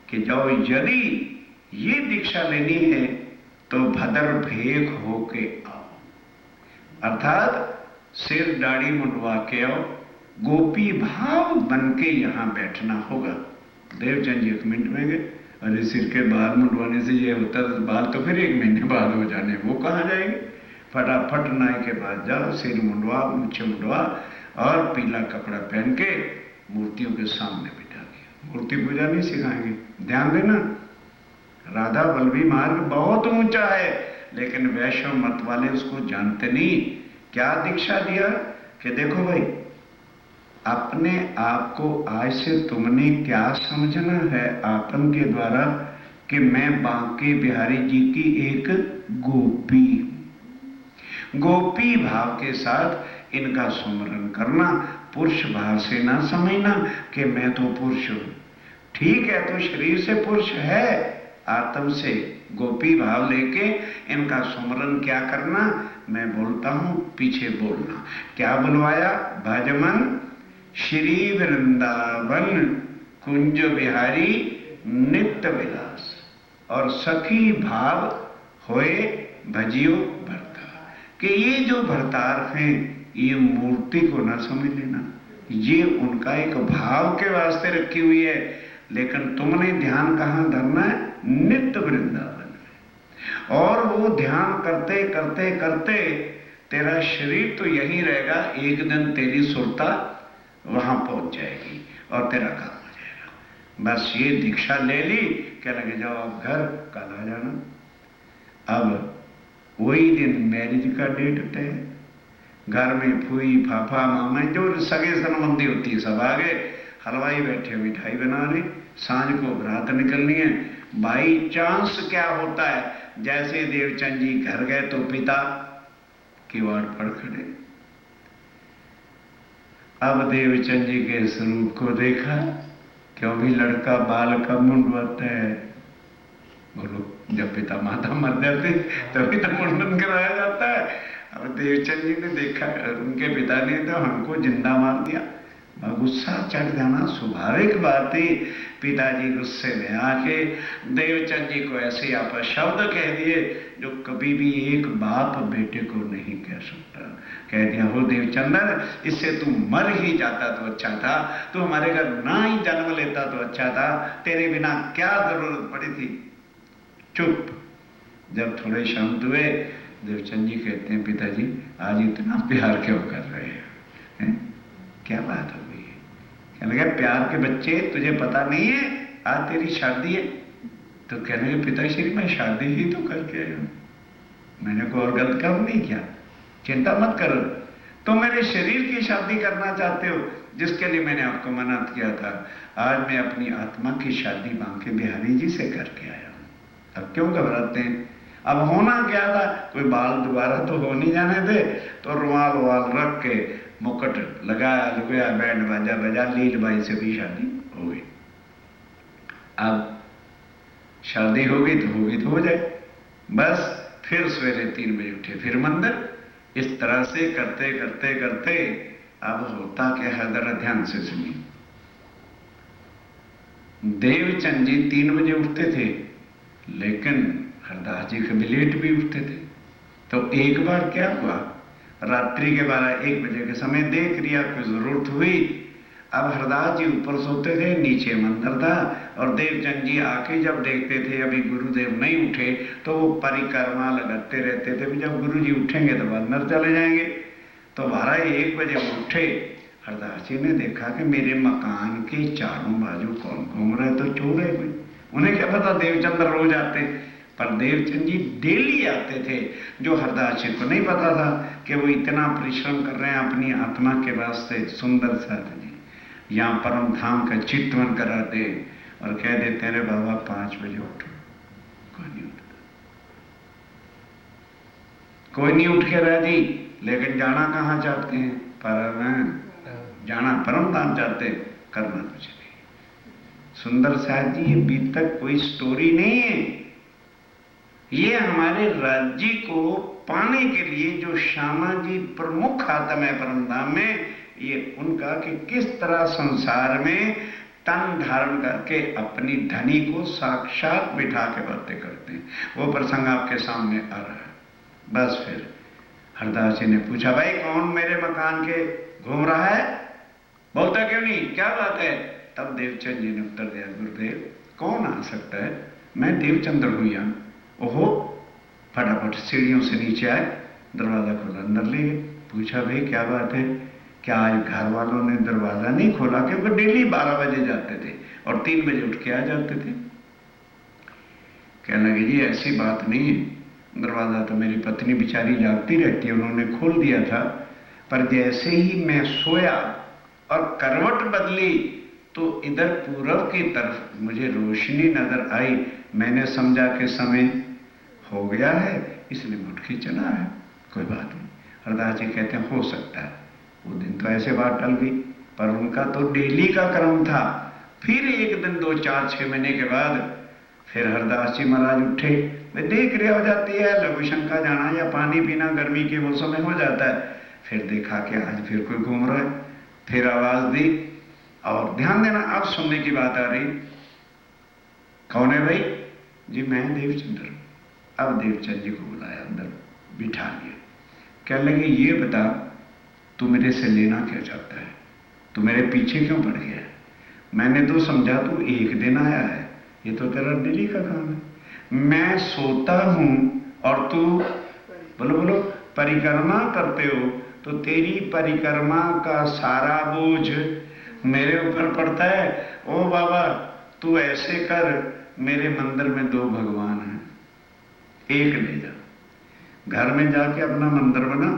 कि जाओ यदि ये दीक्षा लेनी है तो भदर भेख होके आओ, अर्थात सिर दाढ़ी मुंडवा के आओ, गोपी भाव बन के यहां बैठना होगा। देवचंद जी 1 मिनट में गए। अरे सिर के बाल मुंडवाने से ये होता है, बाल तो फिर 1 महीने बाद हो जाने, वो कहां जाएंगे? फटाफट नाई के पास जाओ, सिर मुंडवा, मुच्छे मुंडवा और पीला कपड़ा पहन के मूर्तियों के सामने बिठा दिया। मूर्ति पूजा नहीं सिखाएंगे, ध्यान देना। राधा बल्लभी मार्ग बहुत ऊंचा है, लेकिन वैष्णव मत वाले उसको जानते नहीं। क्या दीक्षा दिया कि देखो भाई, अपने आप को आज से तुमने क्या समझना है आपन के द्वारा कि मैं बांके बिहारी जी की एक गोपी, गोपी भाव के साथ इनका सुमरन करना, पुरुष भाव से ना समझना कि मैं तो पुरुष हूं। ठीक है, तो शरीर से पुरुष है, आत्म से गोपी भाव लेके इनका सुमरन क्या करना, मैं बोलता हूं पीछे बोलना। क्या बुलवाया? भजमन श्री वृंदावन कुंज बिहारी नित्य विलास, और सखी भाव होए भजियो भरता। कि ये जो भरतार हैं ये मूर्ति को ना समझ लेना, ये उनका एक भाव के वास्ते रखी हुई है, लेकिन तुमने ध्यान कहां धरना है? नित्य वृंदावन में। और वो ध्यान करते करते करते तेरा शरीर तो यही रहेगा, एक दिन तेरी सुरता वहां पहुंच जाएगी और तेरा काम हो जाएगा। बस ये दीक्षा ले ली, क्या लगे जाओ अब घर, कल आ जाना। अब वही दिन मैरिज का डेट तय, घर में फूई फाफा मामा जो सगे संबंधी होती है सब आ गए, हलवाई बैठे मिठाई बना रहे, सांझ को बरात निकलनी है। बाई चांस क्या होता है, जैसे देवचंद जी घर गए तो पिता किवाड़ पर खड़े। अब देवचंद जी के स्वरूप को देखा, क्यों भी लड़का बाल का मुंडवाता है। बोलो, जब पिता माता मर जाते तभी तो मुंडन कराया जाता है। अब देवचंद जी ने देखा, उनके पिता ने तो हमको जिंदा मार दिया। गुस्सा चढ़ जाना स्वाभाविक बात है। पिताजी गुस्से में आके देवचंद जी को ऐसे अपशब्द कह दिए जो कभी भी एक बाप बेटे को नहीं कह सकता। कह दिया, हो देवचंदन, इससे तू मर ही जाता तो अच्छा था, तू हमारे घर ना ही जन्म लेता तो अच्छा था, तेरे बिना क्या जरूरत पड़ी थी। चुप। जब थोड़े शांत हुए, देवचंद जी कहते हैं, पिताजी आज इतना प्यार क्यों कर रहे हैं? है? क्या बात हो गई है? कहने लगे प्यार के बच्चे तुझे पता नहीं है आज तेरी शादी है? तो कहने लगे पिताश्री मैं शादी ही तो करके आया हूं, मैंने कोई और गलत काम नहीं किया, चिंता मत करो। तो मेरे शरीर की शादी करना चाहते हो जिसके लिए मैंने आपको मना किया था, आज मैं अपनी आत्मा की शादी बांके बिहारी जी से करके आया हूं। अब क्यों घबराते हैं? अब होना क्या था, कोई बाल दोबारा तो हो नहीं जाने दे, तो रुमाल वाल रख के मुकुट लगाया लुगाया बैंड बाजा बजा लील बाई से भी शादी हो गई। अब शादी होगी तो हो जाए बस। फिर सवेरे 3 बजे उठे, फिर मंदिर। इस तरह से करते करते करते अब होता क्या है, जरा ध्यान से सुनिए। देवचंद जी 3 बजे उठते थे, लेकिन हरदास जी कभी लेट भी उठते थे। तो एक बार क्या हुआ, रात्रि के 12-1 बजे के समय देह क्रिया की जरूरत हुई। अब हरदास जी ऊपर सोते थे, नीचे मंदिर था, और देवचंद जी आके जब देखते थे अभी गुरुदेव नहीं उठे, तो वो परिक्रमा लगाते रहते थे, जब गुरु जी उठेंगे तो अंदर चले जाएंगे। तो 12-1 बजे वो उठे। हरदास जी ने देखा कि मेरे मकान के चारों बाजू कौन घूम रहे, तो चोर है कोई। उन्हें क्या पता देवचंद्र रोज आते, पर देवचंद जी डेली आते थे। जो हरदास जी को नहीं पता था कि वो इतना परिश्रम कर रहे हैं अपनी आत्मा के वास्ते। सुंदर साथ जी यहाँ परम धाम का चित्तवन कराते और कह देते रे बाबा 5 बजे उठो, कोई नहीं उठता, कोई नहीं उठ के राजी। लेकिन जाना कहाँ चाहते हैं? परम जाना परम धाम चाहते, करना कुछ नहीं। सुंदर साथ जी ये बीतक कोई स्टोरी नहीं है, ये हमारे राज्य को पाने के लिए जो श्यामा जी प्रमुख आत्म है परम धाम में, ये उनका कि किस तरह संसार में तन धारण करके अपनी धनी को साक्षात बिठा के बातें करते हैं। वो प्रसंग आपके सामने आ रहा है। बस फिर हरदास जी ने पूछा, भाई कौन मेरे मकान के घूम रहा है, बोलता क्यों नहीं, क्या बात है? तब देवचंद जी ने उत्तर दिया, गुरुदेव कौन आ सकता है, मैं देवचंद्र हूं यहां। ओहो, फटाफट सीढ़ियों से नीचे आए, दरवाजा खोला, अंदर ले गए। पूछा भाई क्या बात है, क्या आज घर वालों ने दरवाजा नहीं खोला? क्योंकि डेली 12 बजे जाते थे और 3 बजे उठ के आ जाते थे। कहने लगे जी ऐसी बात नहीं है, दरवाजा तो मेरी पत्नी बेचारी जागती रहती है, उन्होंने खोल दिया था, पर जैसे ही मैं सोया और करवट बदली तो इधर पूरब की तरफ मुझे रोशनी नजर आई, मैंने समझा कि समय हो गया है, इसलिए मैं उठ के चला है, कोई बात नहीं। हरदास जी कहते हैं हो सकता है, वो दिन तो ऐसे बात टल गई, पर उनका तो डेली का क्रम था। फिर एक दिन 2-4-6 महीने के बाद फिर हरदास जी महाराज उठे, देख रहे हो जाती है लघु शंका जाना या पानी पीना गर्मी के मौसम में हो जाता है। फिर देखा कि आज फिर कोई घूम रहा है, फिर आवाज दी, और ध्यान देना अब सुनने की बात आ रही। कौन है भाई? जी मैं देवचंद्र। अब देवचंद जी को बुलाया, अंदर बिठा लिया। कहने लगे ये बता तू मेरे से लेना क्या चाहता है, तू मेरे पीछे क्यों पड़ गया है? मैंने तो समझा तू एक दिन आया है, ये तो तेरा डेली का काम है। मैं सोता हूं और तू बोलो बोलो परिक्रमा करते हो, तो तेरी परिक्रमा का सारा बोझ मेरे ऊपर पड़ता है। ओ बाबा तू ऐसे कर, मेरे मंदिर में 2 भगवान हैं, एक ले जा, घर में जाके अपना मंदिर बना,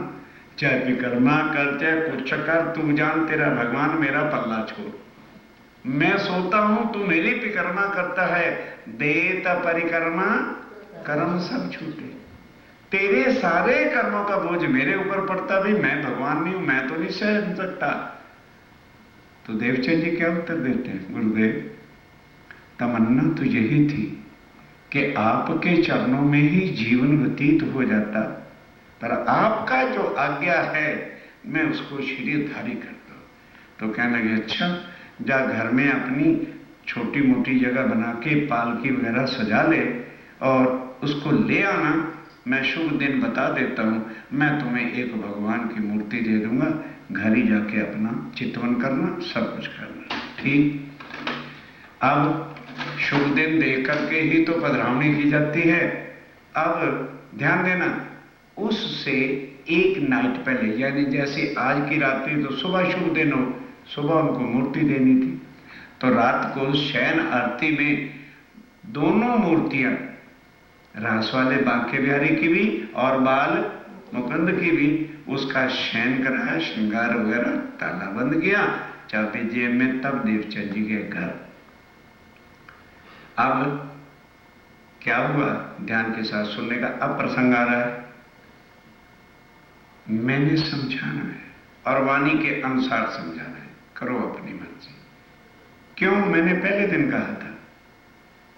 चाहे परिक्रमा कर चाहे कुछ कर, तू जान तेरा भगवान मेरा पल्ला छोड़। मैं सोता हूं तू मेरी परिक्रमा करता है, देत परिक्रमा कर्म सब छूटे, तेरे सारे कर्मों का बोझ मेरे ऊपर पड़ता भी, मैं भगवान नहीं हूं, मैं तो नहीं सह सकता। तो देवचंद जी क्या उत्तर देते हैं, गुरुदेव तमन्ना तो यही थी कि आपके चरणों में ही जीवन व्यतीत हो जाता, पर आपका जो आज्ञा है मैं उसको शरीरधारी करता हूं। तो कहने लगे अच्छा जा घर में अपनी छोटी मोटी जगह बना के पालकी वगैरह सजा ले और उसको ले आना, मैं शुभ दिन बता देता हूं, मैं तुम्हें एक भगवान की मूर्ति दे दूंगा, घर ही जाके अपना चितवन करना, सब कुछ करना। ठीक, अब शुभ दिन देख करके ही तो पधरावनी की जाती है। अब ध्यान देना, उससे एक नाइट पहले, यानी जैसे आज की रात्रि तो सुबह शुभ दिन हो, सुबह उनको मूर्ति देनी थी। तो रात को शयन आरती में दोनों मूर्तियां, रास वाले बांके बिहारी की भी और बाल मुकुंद की भी, उसका शयन कराया, श्रृंगार वगैरह, ताला बंद किया, चाबी जेब में, तब देवचंद जी के घर। अब क्या हुआ, ध्यान के साथ सुनने का। अब प्रसंग आ रहा है, मैंने समझाना है और वाणी के अनुसार समझाना है, करो अपनी मर्जी। क्यों, मैंने पहले दिन कहा था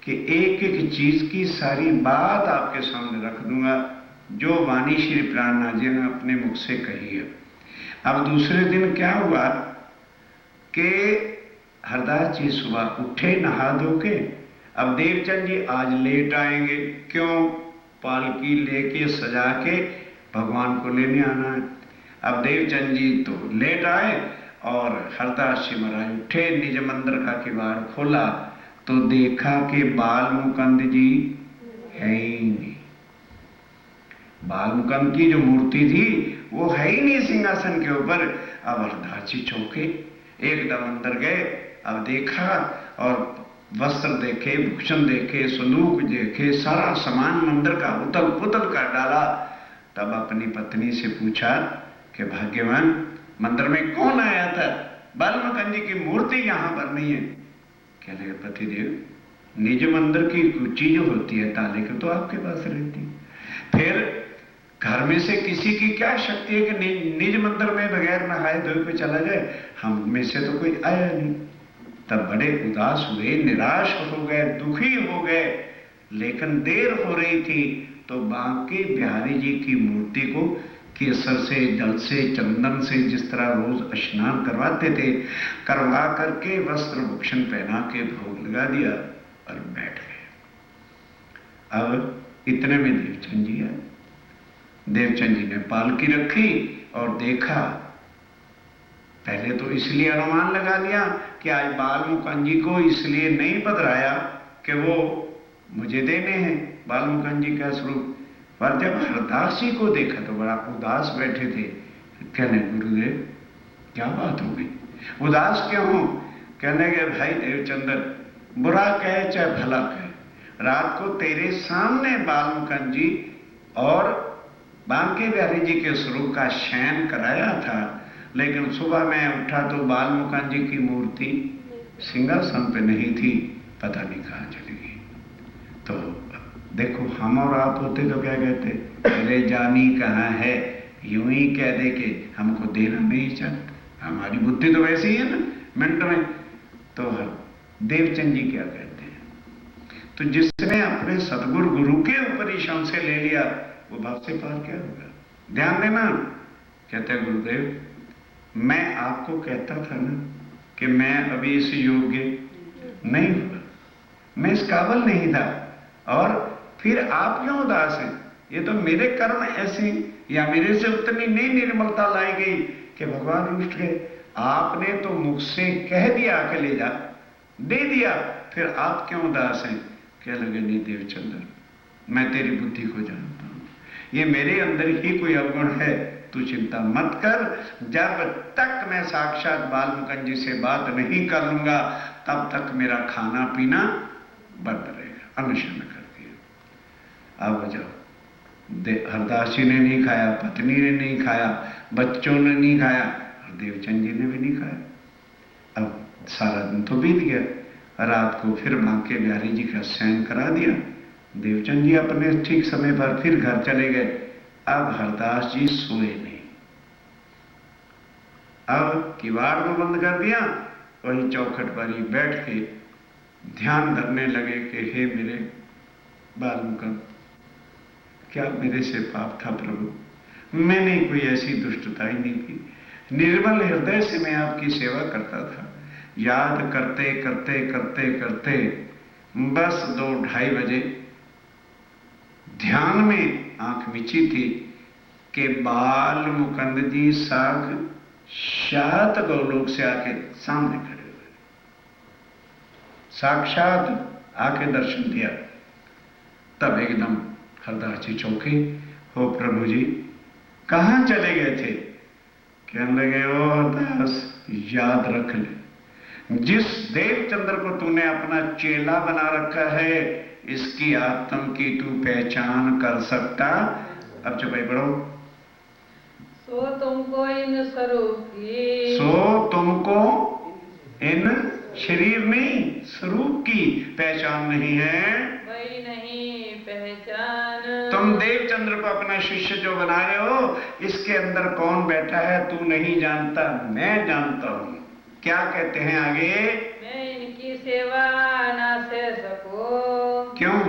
कि एक एक चीज की सारी बात आपके सामने रख दूंगा, जो वाणी श्री प्राणनाथ जी ने अपने मुख से कही है। अब दूसरे दिन क्या हुआ कि हरदास जी सुबह उठे नहा धो के। अब देवचंद जी आज लेट आएंगे, क्यों, पालकी लेके सजा के भगवान को लेने आना है। अब देवचंद जी तो लेट आए और हरदास जी महाराज उठे, निज मंदिर का किवाड़ खोला तो देखा कि बाल मुकुंद जी है ही नहीं। बाल मुकुंद की जो मूर्ति थी वो है ही नहीं सिंहासन के ऊपर। अब हरदास जी चौंके, एकदम अंदर गए, अब देखा और वस्त्र देखे, भूषण देखे, संदूक देखे, सारा सामान मंदिर का उतल पुतल कर डाला। तब अपनी पत्नी से पूछा कि भाग्यवान, मंदिर में कौन आया था, बाल मुकुंद जी की मूर्ति यहां पर नहीं है। कह लगे, पतिदेव, निज मंदिर की कुची जो होती है ताले की, तो आपके पास रहती, फिर घर में से किसी की क्या शक्ति है कि निज मंदिर में बगैर नहाए धोए पे चला जाए, हम में से तो कोई आया नहीं। तब बड़े उदास हुए, निराश हो गए, दुखी हो गए, लेकिन देर हो रही थी तो बांके बिहारी जी की मूर्ति को केसर से, जल से, चंदन से, जिस तरह रोज स्नान करवाते थे, करवा करके वस्त्र भूषण पहना के भोग लगा दिया और बैठ गए। अब इतने में देवचंद जी आए। देवचंद जी ने पालकी रखी और देखा, पहले तो इसलिए अनुमान लगा लिया कि आज बाल मुकुंद जी को इसलिए नहीं पधराया कि वो मुझे देने हैं, बाल मुकुंद जी का स्वरूप। पर जब हरदास जी को देखा तो बड़ा उदास बैठे थे। कहने, गुरुदेव क्या बात हो गई, उदास क्यों हो? कहने के, भाई देवचंदर, बुरा कहे चाहे भला कहे, रात को तेरे सामने बाल मुकुंद जी और बांके बिहारी जी के स्वरूप का शयन कराया था, लेकिन सुबह मैं उठा तो बाल मुकुंद जी की मूर्ति सिंहासन पे नहीं थी, पता नहीं कहाँ चली गई। तो देखो, हम और आप होते तो क्या कहते, अरे जानी कहाँ है, यूं ही कह दे कि हमको देना नहीं चाहता। हमारी बुद्धि तो वैसी है ना, मिनट में। तो देवचंद जी क्या कहते हैं, तो जिसने अपने सदगुरु गुरु के ऊपर ही संशय ले लिया, वो भाव से पार क्या होगा। ध्यान देना, कहते हैं गुरुदेव, मैं आपको कहता था ना कि मैं अभी इस योग्य नहीं हुआ, मैं इस काबिल नहीं था, और फिर आप क्यों उदास हैं? ये तो मेरे कर्म ऐसे, या मेरे से उतनी नहीं निर्मलता लाई गई कि भगवान रुष्ट गए। आपने तो मुख से कह दिया कि ले जा, दे दिया, फिर आप क्यों उदास हैं? क्या लगे, नहीं देवचंद्र, मैं तेरी बुद्धि को जानता हूं, ये मेरे अंदर ही कोई अवगुण है, तू चिंता मत कर। जब तक मैं साक्षात बाल मुकुंद जी से बात नहीं कर लूंगा, तब तक मेरा खाना पीना बंद रहेगा। अनुशरण कर दिया। अब जाओ, हरदास जी ने नहीं खाया, पत्नी ने नहीं खाया, बच्चों ने नहीं खाया, और देवचंद जी ने भी नहीं खाया। अब सारा दिन तो बीत गया, रात को फिर बांके बिहारी जी का शयन करा दिया। देवचंद जी अपने ठीक समय पर फिर घर चले गए। अब हरदास जी सोए नहीं, अब किवाड़ को बंद कर दिया, वही चौखट पर ही बैठ के ध्यान धरने लगे कि हे मेरे बाल मुकुंद, क्या मेरे से पाप था प्रभु? मैंने कोई ऐसी दुष्टता ही नहीं की, निर्मल हृदय से मैं आपकी सेवा करता था। याद करते करते करते करते बस 2-2:30 बजे ध्यान में आंख मिची थी कि बाल मुकुंद जी साक्षात गोलोक से आके सामने खड़े हुए, साक्षात आके दर्शन दिया। तब एकदम हरदास जी चौंके, हो प्रभु जी, कहां चले गए थे? कहने लगे, ओ दास याद रख ले, जिस देवचंद्र को तूने अपना चेला बना रखा है, इसकी आत्म की तू पहचान कर सकता? अब चुपाई पढ़ो। सो तुमको इन स्वरूप की, सो तुमको इन शरीर नहीं स्वरूप की पहचान नहीं है, वही नहीं पहचान। तुम देवचंद्र को अपना शिष्य जो बना रहे हो, इसके अंदर कौन बैठा है तू नहीं जानता, मैं जानता हूं। क्या कहते हैं आगे? मैं इनकी सेवा ना से सको। क्यों?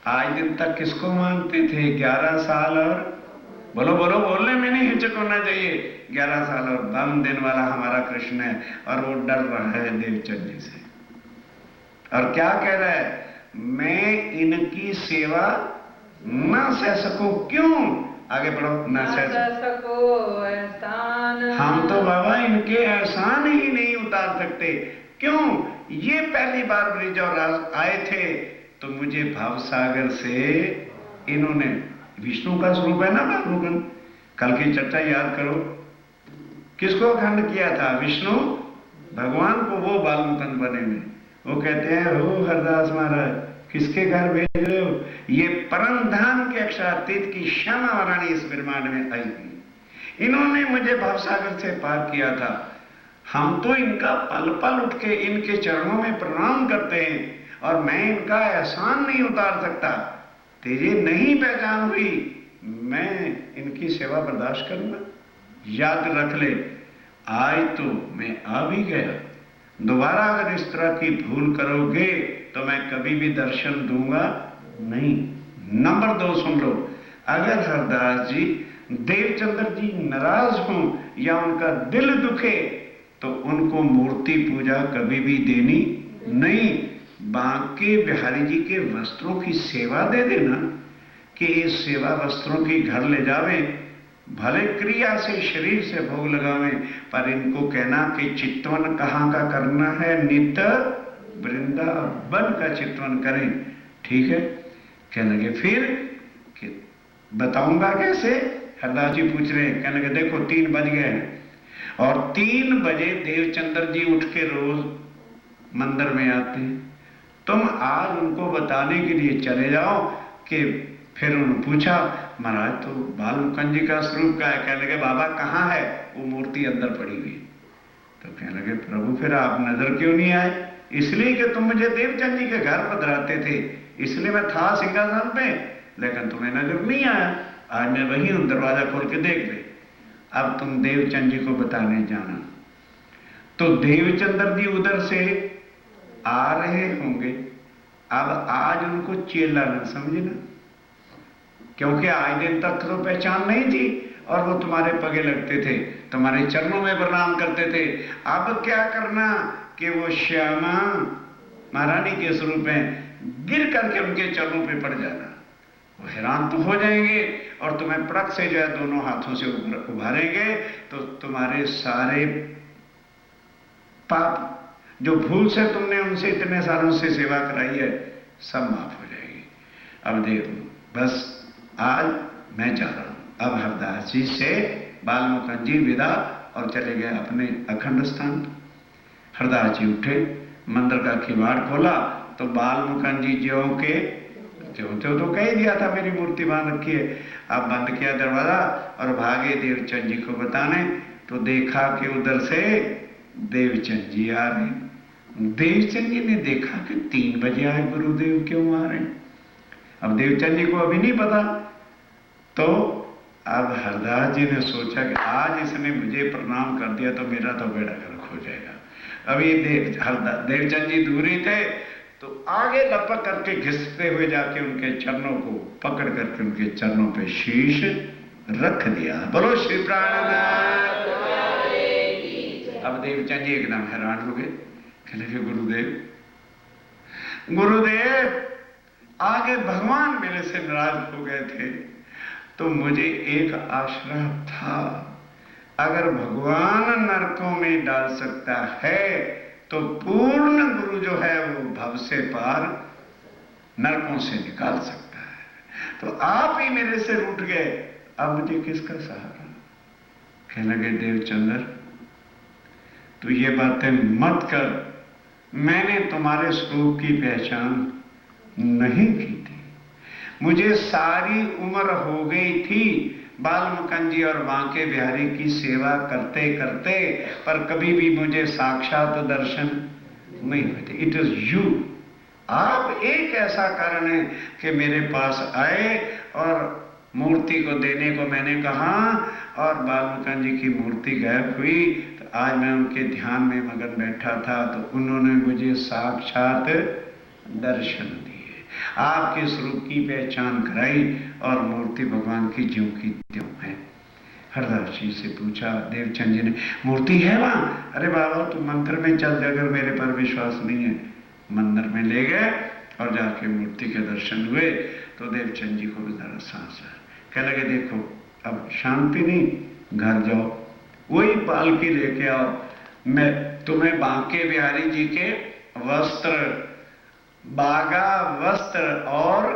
आज दिन तक किसको मानते थे? 11 साल और बोलो बोलो, बोलने में नहीं हिचक होना चाहिए। 11 साल और दम दिन वाला हमारा कृष्ण है, और वो डर रहा है देवचंद जी से। और क्या कह रहा है? मैं इनकी सेवा ना सह सकूं। क्यों? आगे बढ़ो। ना सह सको एहसान। हम तो बाबा इनके एहसान ही नहीं उतार सकते। क्यों? ये पहली बार ब्रिज और आए थे तो मुझे भावसागर से इन्होंने, विष्णु का स्वरूप है ना बालमुकुंद, कल की चर्चा याद करो, किसको खंड किया था? विष्णु भगवान को वो बालमुकुंद बने हुए। वो कहते हैं, हो हरदास महाराज किसके घर भेज रहे हो? ये परम धाम के अक्षरातीत की श्यामा रानी इस ब्रह्मांड में आई थी, इन्होंने मुझे भावसागर से पार किया था। हम तो इनका पल पल उठ के इनके चरणों में प्रणाम करते हैं, और मैं इनका एहसान नहीं उतार सकता। तेरी नहीं पहचान हुई, मैं इनकी सेवा बर्दाश्त करूंगा? याद रख ले, आज तो मैं आ भी गया, दोबारा अगर इस तरह की भूल करोगे तो मैं कभी भी दर्शन दूंगा नहीं। नंबर 2 सुन लो, अगर हरदास जी देवचंद्र जी नाराज हों या उनका दिल दुखे तो उनको मूर्ति पूजा कभी भी देनी नहीं। बांके बिहारी जी के वस्त्रों की सेवा दे देना, कि इस सेवा वस्त्रों की घर ले जावे, भले क्रिया से शरीर से भोग लगावे, पर इनको कहना कि चितवन कहाँ का करना है? नित वृंदावन का चितवन करें। ठीक है? कहने लगे फिर कि बताऊंगा कैसे? हरदास जी पूछ रहे हैं। कहने लगे देखो 3 बज गए हैं, और 3 बजे देवचंद्र जी उठ के रोज मंदिर में आते हैं। तुम आज उनको बताने के लिए चले जाओ कि फिर उन्होंने पूछा, महाराज तो बालमुकुंद जी का स्वरूप क्या है? कहने लगे बाबा कहाँ है? वो मूर्ति अंदर पड़ी हुई। तो कहने लगे प्रभु फिर आप नजर क्यों नहीं आए? इसलिए कि तुम मुझे देवचंद जी के घर पधराते थे, इसलिए मैं था सिंहासन पे, लेकिन तुम्हें नजर नहीं आया। आज मैं वही हूं, दरवाजा खोल के देख ले। अब तुम देवचंद जी को बताने जाना। तो देवचंद्र जी उधर से आ रहे होंगे। अब आज उनको चेला न समझना, क्योंकि आज दिन तक तो पहचान नहीं थी, और वो तुम्हारे पगे लगते थे, तुम्हारे चरणों में प्रणाम करते थे। अब क्या करना कि वो श्यामा महारानी के स्वरूप में गिर करके उनके चरणों पे पड़ जाना। वो हैरान तो हो जाएंगे, और तुम्हें पड़क से जो है दोनों हाथों से उभारेंगे, तो तुम्हारे सारे पाप, जो भूल से तुमने उनसे इतने सालों से सेवा कराई है, सब माफ हो जाएगी। अब देखो बस आज मैं जा रहा हूं। अब हरदास जी से बालमुकुंद जी विदा और चले गए अपने अखंड स्थान। हरदास जी उठे, मंदिर का किवाड़ खोला तो बालमुकुंद जी ज्यों के त्यों तो कह दिया था मेरी मूर्ति बांध रखी है। अब बंद किया दरवाजा और भागे देवचंद जी को बताने। तो देखा कि उधर से देवचंद जी आ रहे। देवचंद जी ने देखा कि 3 बजे आए, गुरुदेव क्यों आ रहे? अब देवचंद जी को अभी नहीं पता। तो अब हरदास जी ने सोचा कि आज इसने मुझे प्रणाम कर दिया तो मेरा तो बेड़ा गर्क हो जाएगा। अब ये देवचंद जी दूरी थे, तो आगे लपक करके घिसते हुए जाके उनके चरणों को पकड़ करके उनके चरणों पे शीश रख दिया। बोलो श्री प्राणनाथ। अब देवचंद जी एकदम हैरान हो गए, कहने लगे गुरुदेव गुरुदेव, आगे भगवान मेरे से नाराज हो गए थे, तो मुझे एक आश्रय था, अगर भगवान नरकों में डाल सकता है तो पूर्ण गुरु जो है वो भव से पार नरकों से निकाल सकता है। तो आप ही मेरे से रूठ गए, अब मुझे किसका सहारा? कहने लगे देवचंद्र, तू ये बातें मत कर, मैंने तुम्हारे स्वरूप की पहचान नहीं की थी। मुझे सारी उम्र हो गई थी बालमुकुंद जी और बांके बिहारी की सेवा करते करते, पर कभी भी मुझे साक्षात दर्शन नहीं हुए थे। इट इज यू, आप एक ऐसा कारण है कि मेरे पास आए और मूर्ति को देने को मैंने कहा और बालमुकुंद जी की मूर्ति गायब हुई। तो आज मैं उनके ध्यान में मगन बैठा था तो उन्होंने मुझे साक्षात दर्शन दिए, आपके स्वरूप की पहचान कराई और मूर्ति भगवान की ज्यों की त्यों है। हरदास जी से पूछा देवचंद जी ने, मूर्ति है वहां? अरे बाबा तू मंदिर में चल जा, अगर मेरे पर विश्वास नहीं है। मंदिर में ले गए और जाके मूर्ति के दर्शन हुए तो देवचंद जी को भी जरा सांस आया। कह लगे देखो अब शांति नहीं, घर जाओ, वही पालकी लेके आओ, मैं तुम्हें बांके बिहारी जी के वस्त्र, बागा वस्त्र और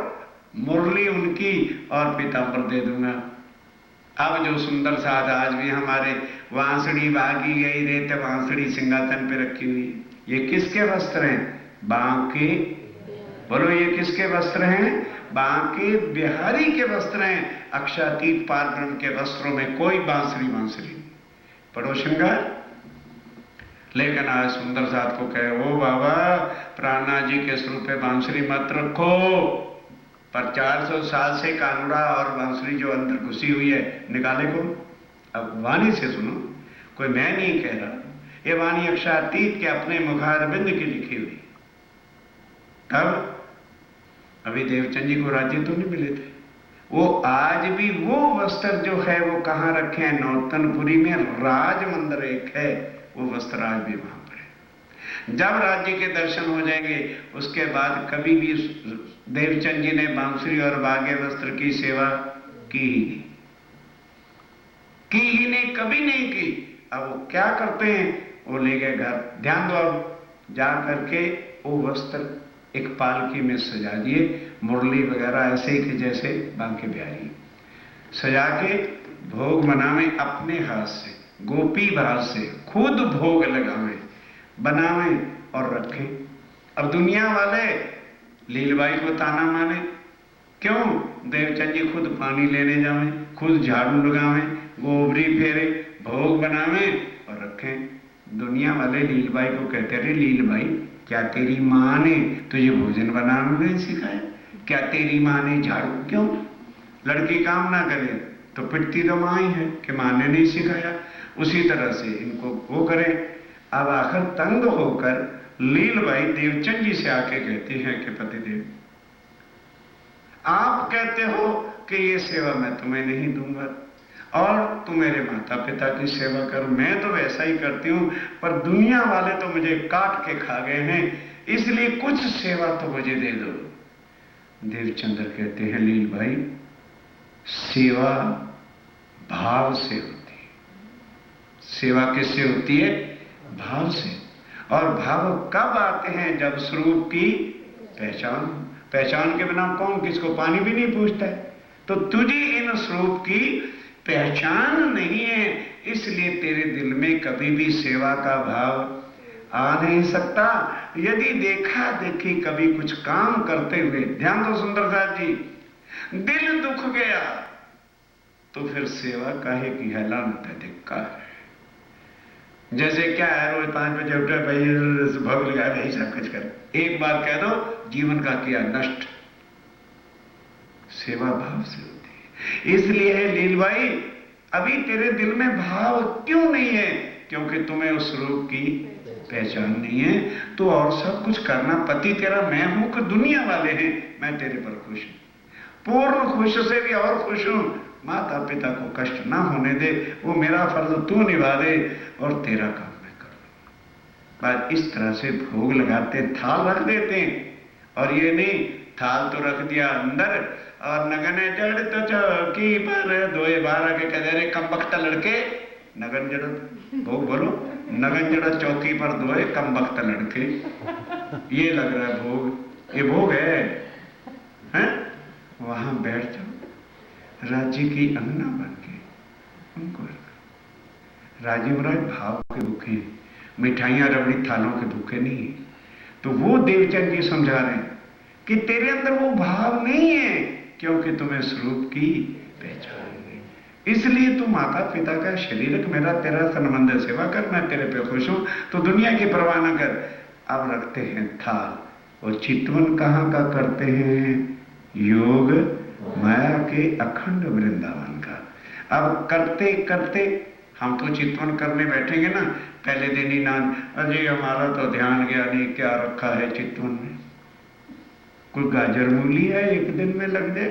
मुरली उनकी और पीताम्बर दे दूंगा। अब जो सुंदर साज आज भी हमारे वांसड़ी बागी गई रेत वांसड़ी सिंहासन पे रखी हुई, ये किसके वस्त्र हैं? बांके, बोलो ये किसके वस्त्र हैं? बांके बिहारी के वस्त्र हैं। अक्षातीत पारब्रह्म के वस्त्रों में कोई बांसुरी नहीं। पढ़ो श्रृंगार। लेकिन आज सुंदर साथ को कहे, ओ बाबा प्राणनाथ जी के स्वरूप पे बांसुरी मत रखो, पर 400 साल से कानूड़ा और बांसुरी जो अंदर घुसी हुई है निकाले को। अब वाणी से सुनो, कोई मैं नहीं कह रहा, ये वाणी अक्षातीत के अपने मुखारबिंद की लिखी हुई। तब अभी देवचंद जी को राज्य तो नहीं मिले थे, वो आज भी वो वस्त्र जो है वो कहां रखे हैं? नौतनपुरी में राज मंदिर एक है, वो वस्त्र आज भी वहां पर है। जब राज्य के दर्शन हो जाएंगे उसके बाद कभी भी देवचंद जी ने बांसुरी और बागे वस्त्र की सेवा की ही नहीं, कभी नहीं की। अब वो क्या करते हैं? वो ले गए घर, ध्यान दो, अब जा करके वो वस्त्र एक पालकी में सजा दिए, मुरली वगैरह ऐसे कि जैसे बांके बिहारी सजा के भोग बनावे अपने हाथ से, गोपी भाव से खुद भोग लगावे, बनावे और रखे। अब दुनिया वाले लीलबाई को ताना माने, क्यों? देवचंद जी खुद पानी लेने जावे, खुद झाड़ू लगावे, गोबरी फेरे, भोग बनावे और रखें। दुनिया वाले लीलबाई को कहते, अरे लीलबाई क्या तेरी माँ ने तुझे भोजन बनाना नहीं सिखाया? क्या तेरी माँ ने झाड़ू, क्यों? लड़की काम ना करे तो पिटती तो माँ ही है कि माँ ने नहीं सिखाया। उसी तरह से इनको वो करें। अब आखिर तंग होकर लीलबाई देवचंद जी से आके कहती है कि पतिदेव, आप कहते हो कि ये सेवा मैं तुम्हें नहीं दूंगा और तुम मेरे माता पिता की सेवा करो, मैं तो वैसा ही करती हूं, पर दुनिया वाले तो मुझे काट के खा गए हैं, इसलिए कुछ सेवा तो मुझे दे दो। देवचंद्र कहते हैं, लीलबाई सेवा भाव से होती है। सेवा किससे होती है? भाव से। और भाव कब आते हैं? जब स्वरूप की पहचान के बिना कौन किसको पानी भी नहीं पूछता है। तो तुझे इन स्वरूप की पहचान नहीं है, इसलिए तेरे दिल में कभी भी सेवा का भाव आ नहीं सकता। यदि देखा देखी कभी कुछ काम करते हुए, ध्यान दो सुंदरदास जी, दिल दुख गया तो फिर सेवा काहे की है? लानत है, धिक्कार है। जैसे क्या है, रोज 5 बजे उठे, भाई भोग लगा भाई सब कुछ कर, एक बार कह दो जीवन का किया नष्ट। सेवा भाव से होती है। इसलिए है लीलबाई, अभी तेरे दिल में भाव क्यों नहीं है? क्योंकि तुम्हें उस रूप की पहचान नहीं है। तो और सब कुछ करना, पति तेरा मैं हूं कि दुनिया वाले हैं, मैं तेरे पर खुश हूं, पूर्ण खुश से भी और खुश हूं। माता पिता को कष्ट ना होने दे, वो मेरा फर्ज तू निभा दे और तेरा काम मैं कर दूं। बात इस तरह से भोग लगाते, थाल रख देते हैं। और ये नहीं, थाल तो रख दिया अंदर और नगन जड़ तो चौकी पर दोए बारह के कह रहे कमबख्त लड़के, नगन जड़ भोग बोलो, नगन जड़ चौकी पर दोए कमबख्त लड़के, ये लग रहा है भोग, ये भोग है? वहां बैठ जाओ, राज्य की अंगना बन के उनको राजी महाराज भाव के भूखे हैं, मिठाइयां रबड़ी थालों के भूखे नहीं है। तो वो देवचंद जी समझा रहे हैं कि तेरे अंदर वो भाव नहीं है, क्योंकि तुम्हें स्वरूप की पहचान है। इसलिए तू माता पिता का शरीरक मेरा तेरा संबंध सेवा कर, मैं तेरे पे खुश हूं, तो दुनिया की परवाह न कर। अब रखते हैं थाल, और चितवन कहाँ का करते हैं? योग माया के अखंड वृंदावन का। अब करते करते हम तो चितवन करने बैठेंगे ना, पहले दिन ही नान, अजय हमारा तो ध्यान गया नहीं, क्या रखा है चितवन में? कोई गाजर मूली है एक दिन में लग जाए?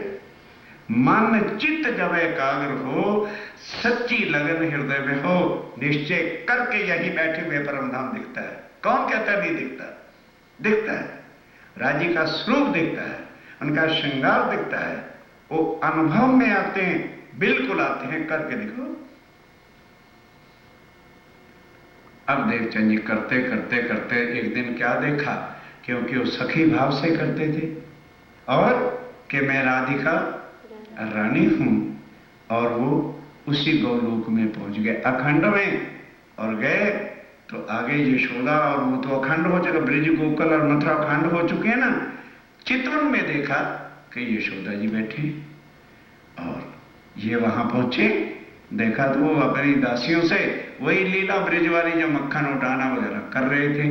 मन चित्त जब एकाग्र हो, सच्ची लगन हृदय में हो, निश्चय करके यही बैठे हुए परम धाम दिखता है। कौन कहता है नहीं दिखता? दिखता है। राजी का स्वरूप दिखता है, उनका श्रृंगार दिखता है, वो अनुभव में आते हैं, बिल्कुल आते हैं। करके देखो। अब देवचंद जी करते करते करते एक दिन क्या देखा, क्योंकि वो सखी भाव से करते थे, और कि मैं राधिका रानी हूं, और वो उसी गौलोक में पहुंच गए अखंड में। और गए तो आगे यशोदा, और वो तो अखंड हो चुका, ब्रिज गोकुल और मथुरा अखंड हो चुके हैं ना। चितवन में देखा कि यशोदा जी बैठे, और ये वहां पहुंचे, देखा तो वो अपनी दासियों से वही लीला ब्रिज वाली जो मक्खन उठाना वगैरह कर रहे थे।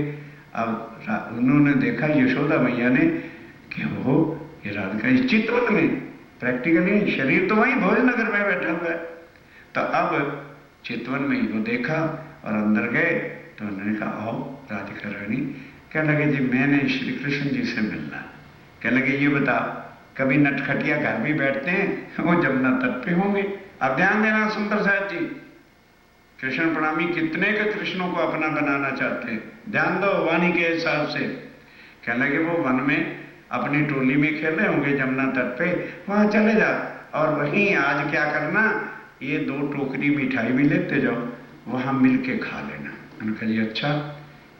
अब उन्होंने देखा यशोदा मैया ने कि वो ये राधिका इस चितवन में, प्रैक्टिकली शरीर तो वही भोजनगर में बैठा हुआ है। तो अब चितवन में ही वो देखा, और अंदर गए तो उन्होंने कहा आओ राधिका रानी। कहने लगे जी मैंने श्री कृष्ण जी से मिलना। कहने लगे ये बता, कभी नटखटिया घर भी बैठते हैं, वो जमुना तट पे होंगे। अब ध्यान देना सुंदर साहब जी, कृष्ण प्रणामी कितने के कृष्णों को अपना बनाना चाहते हैं, ध्यान दो वाणी के हिसाब से। कहने लगे वो वन में अपनी टोली में खेल रहे होंगे जमुना तट पे, वहां चले जा, और वहीं आज क्या करना, ये 2 टोकरी मिठाई भी लेते जाओ, वहां मिल के खा लेना। मैंने कहा जी अच्छा।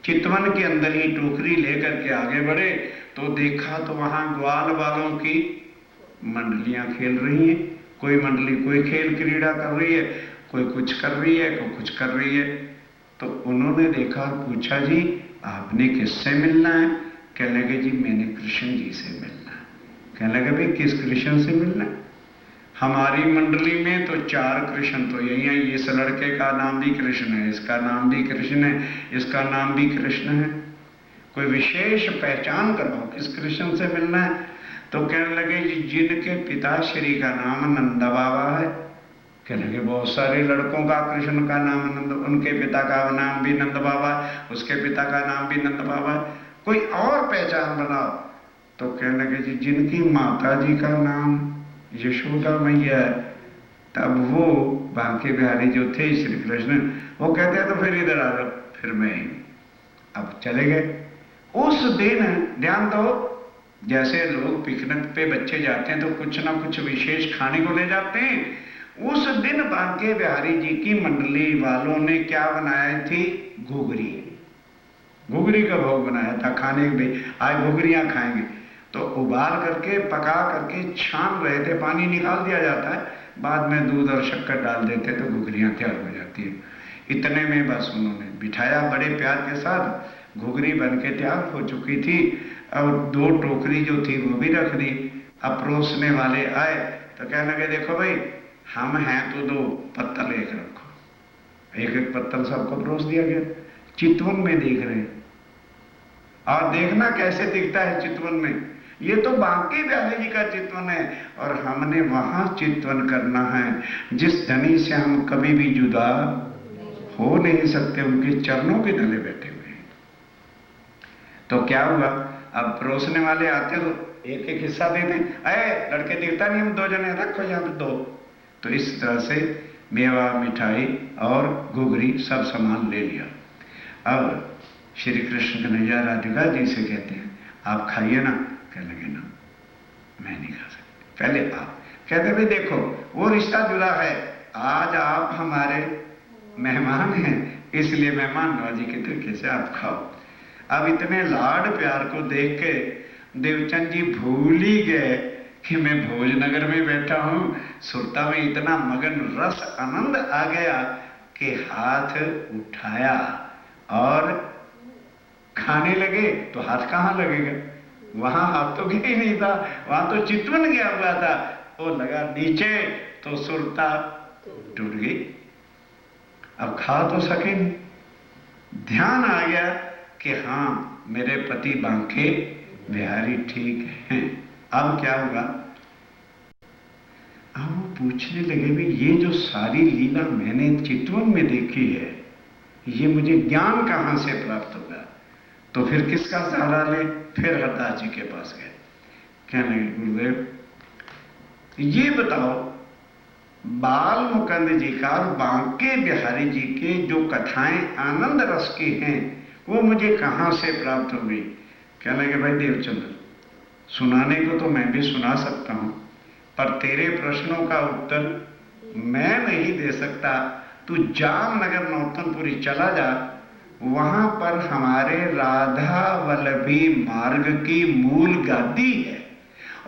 चितवन के अंदर ही टोकरी लेकर के आगे बढ़े तो देखा तो वहां ग्वाल वालों की मंडलियां खेल रही हैं। कोई मंडली कोई खेल क्रीड़ा कर रही है, कोई कुछ कर रही है, कोई कुछ कर रही है। तो उन्होंने देखा और पूछा जी आपने किससे मिलना है? कहने लगे जी मैंने कृष्ण जी से मिलना है। कहने लगे भाई किस कृष्ण से मिलना है? हमारी मंडली में तो 4 कृष्ण तो यही है, इस लड़के का नाम भी कृष्ण है, इसका नाम भी कृष्ण है, इसका नाम भी कृष्ण है, कोई विशेष पहचान करवाओ किस कृष्ण से मिलना है। तो कहने लगे जी जिनके पिताश्री का नाम नंद बाबा है। कहने लगे बहुत सारे लड़कों का कृष्ण का नाम नंद, उनके पिता का नाम भी नंद बाबा, उसके पिता का नाम भी नंद बाबा है, कोई और पहचान बनाओ। तो कहने लगे जी जिनकी माता जी का नाम यशोदा मैया है, तब वो बांके बिहारी जो थे श्री कृष्ण, वो कहते हैं तो फिर इधर आ जाओ, फिर मैं ही। अब चले गए। उस दिन ध्यान दो, जैसे लोग पिकनिक पे बच्चे जाते हैं तो कुछ ना कुछ विशेष खाने को ले जाते हैं, उस दिन बांके बिहारी जी की मंडली वालों ने क्या बनाया थी? घुघरी। घुघरी का भोग बनाया था खाने के लिए, आज घुघरियां खाएंगे। तो उबाल करके पका करके छान रहे थे, पानी निकाल दिया जाता है, बाद में दूध और शक्कर डाल देते तो घुघरियां तैयार हो जाती है। इतने में बस उन्होंने बिठाया, बड़े प्यार के साथ घुघरी बन के तैयार हो चुकी थी, और 2 टोकरी जो थी वो भी रख दी। अब परोसने वाले आए तो कहने लगे देखो भाई हम हैं तो 2 पत्तल एक रखो। एक एक पत्तल सबको परोस दिया गया। चितवन में देख रहे हैं, और देखना कैसे दिखता है चितवन में, ये तो बांके बिहारी जी का चितवन है, और हमने वहां चितवन करना है जिस धनी से हम कभी भी जुदा हो नहीं सकते, उनके चरणों के तले बैठे हुए हैं। तो क्या हुआ, अब परोसने वाले आते तो एक एक हिस्सा देते, अरे लड़के दिखता नहीं, हम 2 जने रखो यहाँ पे 2। तो इस तरह से मेवा मिठाई और घुघरी सब सामान ले लिया। अब श्री कृष्ण कन्हैया राधिका जी से कहते हैं आप खाइए ना। कहने लगे ना मैं नहीं खा सकती, पहले आप। कहते भाई देखो वो रिश्ता जुड़ा है, आज आप हमारे मेहमान हैं, इसलिए मेहमान नवाजी के तरीके से आप खाओ। अब इतने लाड प्यार को देख के देवचंद जी भूल ही गए कि मैं भोजनगर में बैठा हूं, सुरता में इतना मगन रस आनंद आ गया कि हाथ उठाया और खाने लगे तो हाथ कहाँ लगेगा, वहां हाथ तो गया ही नहीं था, वहां तो चितवन गया हुआ था। वो लगा नीचे तो सुरता टूट गई, अब खा तो सके नहीं। ध्यान आ गया कि हाँ मेरे पति बांके बिहारी ठीक हैं, अब क्या होगा। अब वो पूछने लगे भी ये जो सारी लीला मैंने चितवन में देखी है, ये मुझे ज्ञान कहां से प्राप्त होगा। तो फिर किसका सहारा ले, फिर हरदास जी के पास गए। कहने लगे गुरुदेव ये बताओ, बाल मुकुंद जी का और बांके बिहारी जी के जो कथाएं आनंद रस की हैं वो मुझे कहां से प्राप्त हो गई। कहने लगे भाई देवचंद्र, सुनाने को तो मैं भी सुना सकता हूं, पर तेरे प्रश्नों का उत्तर मैं नहीं दे सकता। तू जामनगर नौतनपुरी चला जा, वहां पर हमारे राधा वल्लभी मार्ग की मूल गादी है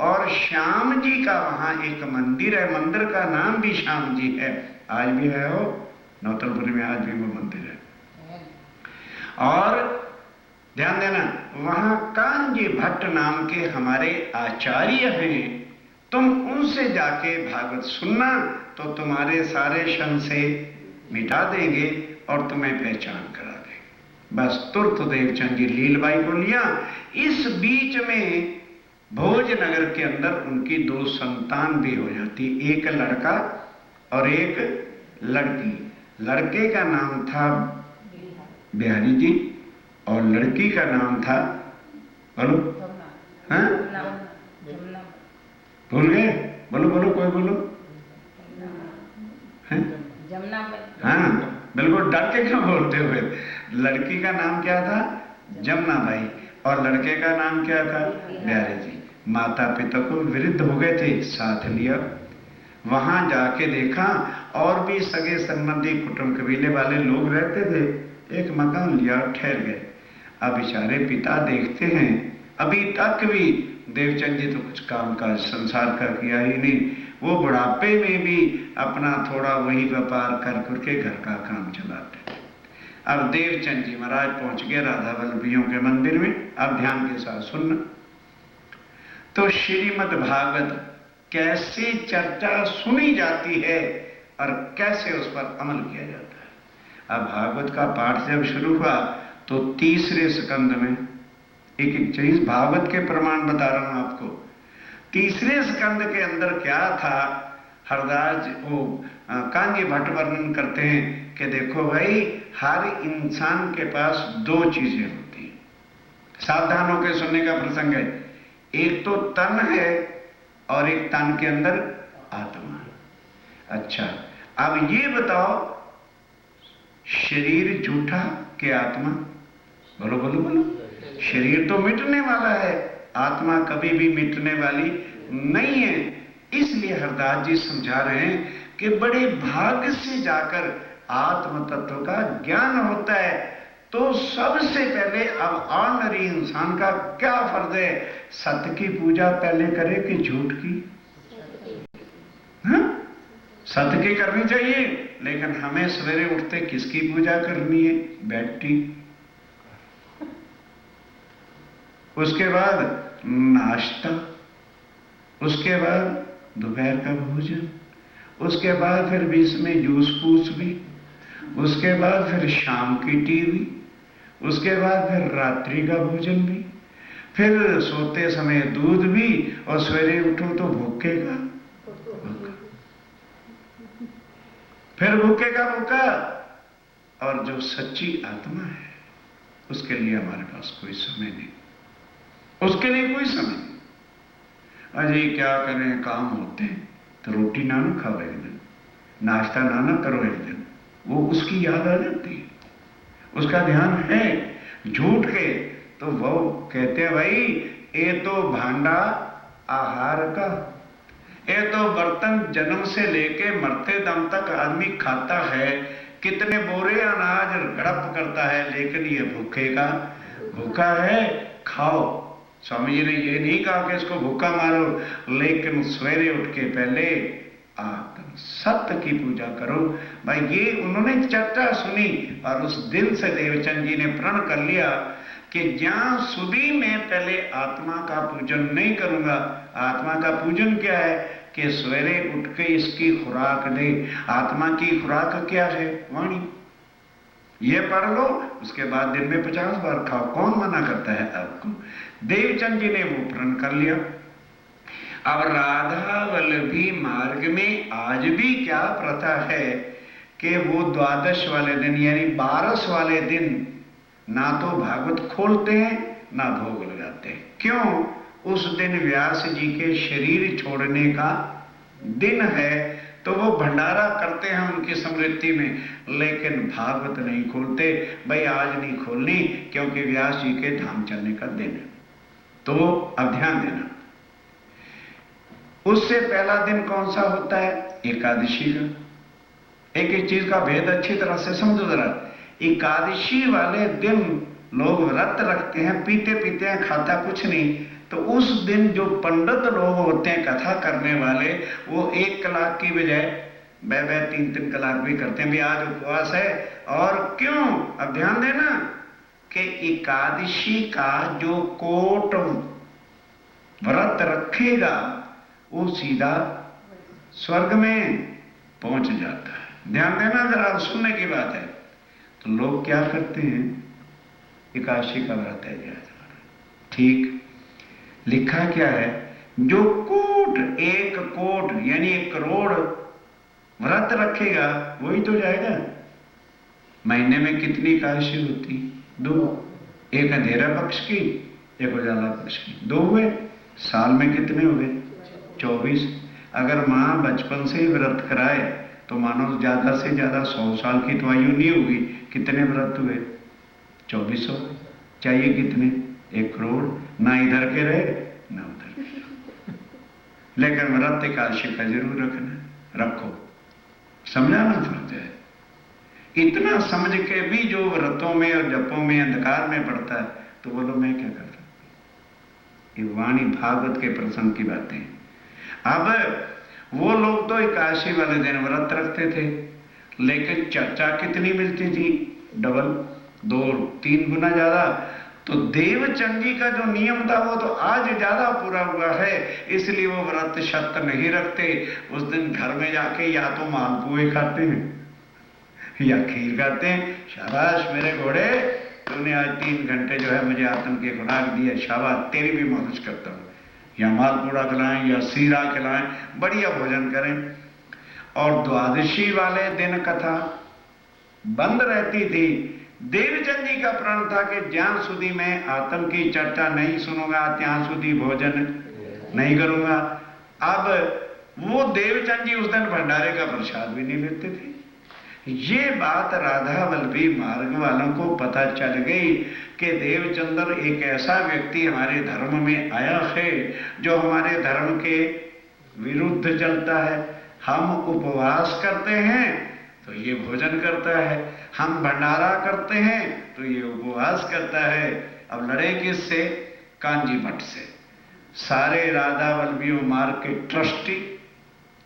और श्याम जी का वहां एक मंदिर है, मंदिर का नाम भी श्याम जी है, आज भी है वो नौतनपुरी में, आज भी वो मंदिर है। और ध्यान देना, वहां कांजी भट्ट नाम के हमारे आचार्य हैं, तुम उनसे जाके भागवत सुनना तो तुम्हारे सारे संशय मिटा देंगे और तुम्हें पहचान करा देंगे। बस तुरंत देवचंद जी लीलबाई को लिया। इस बीच में भोजनगर के अंदर उनकी 2 संतान भी हो जाती, एक लड़का और एक लड़की। लड़के का नाम था बिहारी जी और लड़की का नाम था, बोलो, हाँ भूल गए, बोलो बोलो कोई बोलो, हाँ बिल्कुल डर के क्यों बोलते हुए। लड़की का नाम क्या था, जमुना बाई, और लड़के का नाम क्या था, बिहारी जी। माता पिता को विरुद्ध हो गए थे, साथ लिया, वहां जाके देखा और भी सगे संबंधी कुटुंब कबीले वाले लोग रहते थे, एक मकान लिया और ठहर गए। अब बेचारे पिता देखते हैं, अभी तक भी देवचंद जी तो कुछ काम का संसार का किया ही नहीं, वो बुढ़ापे में भी अपना थोड़ा वही व्यापार कर करके घर का काम चलाते थे। अब देवचंद जी महाराज पहुंच गए राधा वल्लभियों के मंदिर में। अब ध्यान के साथ सुनना, तो श्रीमद् भागवत कैसे चर्चा सुनी जाती है और कैसे उस पर अमल किया जाता है। अब भागवत का पाठ जब शुरू हुआ तो 3रे स्कंद में एक एक चीज भागवत के प्रमाण बता रहा हूं आपको। 3रे स्कंद के अंदर क्या था, हरदास वो कांजी भट्ट वर्णन करते हैं कि देखो भाई, हर इंसान के पास 2 चीजें होती हैं, सावधान होकर सुनने का प्रसंग है। एक तो तन है और एक तन के अंदर आत्मा है। अच्छा, अब ये बताओ, शरीर झूठा कि आत्मा, बोलो बोलो बोलो। शरीर तो मिटने वाला है, आत्मा कभी भी मिटने वाली नहीं है। इसलिए हरदास जी समझा रहे हैं कि बड़े भाग्य से जाकर आत्म तत्व का ज्ञान होता है। तो सबसे पहले अब ऑर्डिनरी इंसान का क्या फर्ज है, सत्य की पूजा पहले करे कि झूठ की? हाँ? सत्य की करनी चाहिए, लेकिन हमें सवेरे उठते किसकी पूजा करनी है, बैठी। उसके बाद नाश्ता, उसके बाद दोपहर का भोजन, उसके बाद फिर बीच में जूस पूस भी, उसके बाद फिर शाम की टीवी, उसके बाद फिर रात्रि का भोजन भी, फिर सोते समय दूध भी, और सवेरे उठो तो भूखे का भूखा, फिर भूखे का भूखा। और जो सच्ची आत्मा है उसके लिए हमारे पास कोई समय नहीं, उसके लिए कोई समय नहीं। अजय क्या करें, काम होते हैं तो रोटी ना खाओ एक दिन, नाश्ता ना करो एक दिन, वो उसकी याद आ जाती है, उसका ध्यान है। झूठ के तो वो कहते हैं भाई ये तो भांडा आहार का, ये तो बर्तन जन्म से लेके मरते दम तक आदमी खाता है, कितने बोरे अनाज गड़प करता है, लेकिन ये भूखे का भूखा है, खाओ। स्वामी जी ने ये नहीं कहा कि इसको भूखा मारो, लेकिन सवेरे उठ के पहले आप सत्य की पूजा करो। भाई ये उन्होंने चर्चा सुनी और उस दिन से देवचंद जी ने प्रण कर लिया कि ज्ञान सुधी मैं पहले आत्मा का पूजन नहीं करूंगा। आत्मा का पूजन क्या है कि सवेरे उठ के इसकी खुराक दे। आत्मा की खुराक क्या है? वाणी। ये पढ़ लो, उसके बाद दिन में 50 बार खाओ, कौन मना करता है आपको? देवचंद जी ने वो प्रण कर लिया। अब राधा वल्लभी मार्ग में आज भी क्या प्रथा है कि वो द्वादश वाले दिन यानी 12 वाले दिन ना तो भागवत खोलते हैं ना भोग लगाते हैं। क्यों? उस दिन व्यास जी के शरीर छोड़ने का दिन है, तो वो भंडारा करते हैं उनकी स्मृति में, लेकिन भागवत नहीं खोलते। भाई आज नहीं खोलनी क्योंकि व्यास जी के धाम चलने का दिन है। तो अब ध्यान देना, उससे पहला दिन कौन सा होता है? एकादशी का। एक एक चीज का भेद अच्छी तरह से समझो जरा। एकादशी वाले दिन लोग व्रत रखते हैं, पीते पीते हैं, खाता कुछ नहीं। तो उस दिन जो पंडित लोग होते हैं कथा करने वाले, वो 1 कलाक की बजाय 2-3 कलाक भी करते हैं। भी आज उपवास है। और क्यों? अब ध्यान देना कि एकादशी का जो कोट व्रत रखेगा वो सीधा स्वर्ग में पहुंच जाता है। ध्यान देना जरा, सुनने की बात है। तो लोग क्या करते हैं? एकादशी का व्रत है ठीक, लिखा क्या है? जो कोट 1 कोट यानी 1 करोड़ व्रत रखेगा वही तो जाएगा। महीने में कितनी एकादशी होती? 2। एक अंधेरा पक्ष की, एक उजाला पक्ष की, 2 हुए। साल में कितने हुए? 24। अगर मां बचपन से ही व्रत कराए तो मानो ज्यादा से ज्यादा 100 साल की तो आयु नहीं होगी। कितने व्रत हुए? 2400। चाहिए कितने? 1 करोड़। ना इधर के रहे ना उधर के। लेकिन व्रत एकादशी का जरूर रखना, रखो। समझाना फर्ज है। इतना समझ के भी जो व्रतों में और जपों में अंधकार में पड़ता है, तो बोलो मैं क्या कर सकता? ये वाणी भागवत के प्रसंग की बातें। अब वो लोग तो एकादशी वाले दिन व्रत रखते थे, लेकिन चर्चा कितनी मिलती थी? डबल, 2-3 गुना ज्यादा। तो देवचंद जी का जो नियम था वो तो आज ज्यादा पूरा हुआ है, इसलिए वो व्रत शत नहीं रखते। उस दिन घर में जाके या तो मालपुए खाते हैं या खीर खाते हैं। शाबाश मेरे घोड़े, तूने आज 3 घंटे जो है मुझे आत्म की खुराक दी है, शाबाश, तेरी भी मौज करता हूं। या मालपूड़ा खिलाएं या सीरा खिलाएं, बढ़िया भोजन करें। और द्वादशी वाले दिन कथा बंद रहती थी। देवचंद जी का प्रण था कि ज्ञान सुधी में आत्म की चर्चा नहीं सुनूंगा, त्यां सुधी भोजन नहीं करूंगा। अब वो देवचंद जी उस दिन भंडारे का प्रसाद भी नहीं लेते थे। ये बात राधा वल्लभी मार्ग वालों को पता चल गई कि देवचंद्र एक ऐसा व्यक्ति हमारे धर्म में आया है जो हमारे धर्म के विरुद्ध चलता है। हम उपवास करते हैं तो ये भोजन करता है, हम भंडारा करते हैं तो ये उपवास करता है। अब लड़े किससे? कांजी भट्ट से। सारे राधा वल्लभी मार्ग के ट्रस्टी,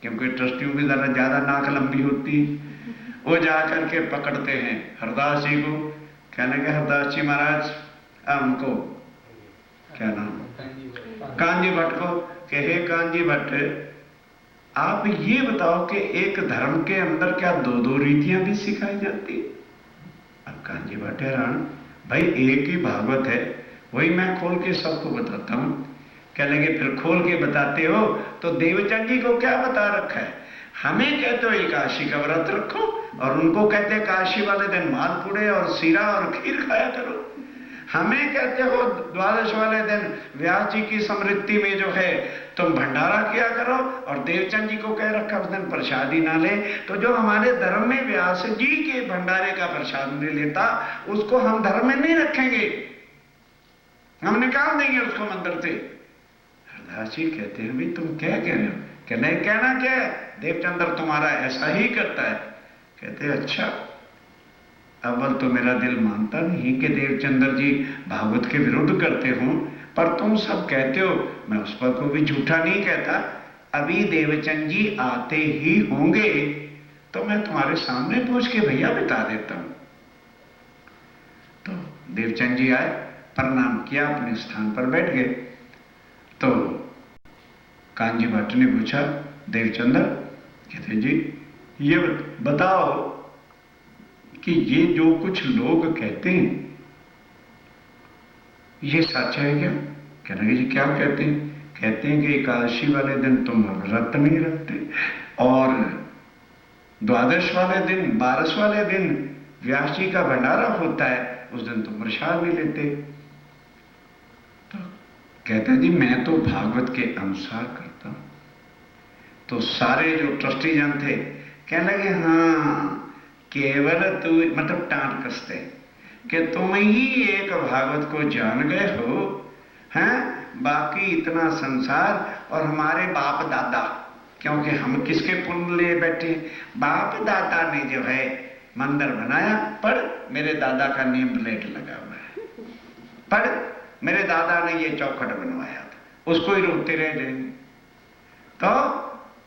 क्योंकि ट्रस्टियों की जरा ज्यादा नाक लंबी होती है, वो जाकर के पकड़ते हैं हरदास जी को। कहने के हरदास जी महाराज, हमको क्या नाम? कांजी भट्ट को। कहे कांजी भट्ट, आप ये बताओ कि एक धर्म के अंदर क्या 2-2 रीतियां भी सिखाई जाती? अब कांजी भट्ट हैरान, भाई एक ही भागवत है, वही मैं खोल के सबको बताता हूं। कह लेंगे फिर खोल के बताते हो तो देवचंद जी को क्या बता रखा है? हमें कहते हो एकादशी का व्रत रखो और उनको कहते हैं काशी वाले दिन मालपुड़े और सीरा और खीर खाया करो। हमें कहते हो द्वादश वाले दिन व्यास जी की स्मृति में जो है तुम भंडारा किया करो, और देवचंद जी को कह रखा उस दिन प्रसादी ना ले। तो जो हमारे धर्म में व्यास जी के भंडारे का प्रसाद नहीं लेता उसको हम धर्म में नहीं रखेंगे, हम निकाल देंगे उसको मंदिर से। हरदास जी कहते हैं भाई तुम क्या कह रहे हो? कि नहीं कहना क्या है, देवचंद्र तुम्हारा ऐसा ही करता है। कहते अच्छा, अव्वल तो मेरा दिल मानता नहीं कि देवचंद्र जी भागवत के विरुद्ध करते हों, पर तुम सब कहते हो, मैं उस पर को भी झूठा नहीं कहता। अभी देवचंद जी आते ही होंगे तो मैं तुम्हारे सामने पूछ के भैया बता देता हूं। तो देवचंद जी आए, प्रणाम किया, अपने स्थान पर बैठ गए। तो कांजी भट्ट ने पूछा, देवचंद, कहते जी ये बताओ कि ये जो कुछ लोग कहते हैं ये सच है क्या? कहने लगे जी क्या कहते हैं? कहते हैं कि एकादशी वाले दिन तुम व्रत नहीं रखते और द्वादश वाले दिन, 12 वाले दिन व्यास जी का भंडारा होता है, उस दिन तुम प्रसाद नहीं लेते। तो कहते हैं जी मैं तो भागवत के अनुसार करता हूं। तो सारे जो ट्रस्टी जन थे कहने लगे, हाँ केवल तू, मतलब टांट कसते कि तुम ही एक भागवत को जान गए हो, हैं? बाकी इतना संसार और हमारे बाप दादा, क्योंकि हम किसके पुण्य ले बैठे, बाप दादा ने जो है मंदिर बनाया, पर मेरे दादा का नेम प्लेट लगा हुआ है, पर मेरे दादा ने ये चौखट बनवाया था, उसको ही रोकते रह जाएंगे। तो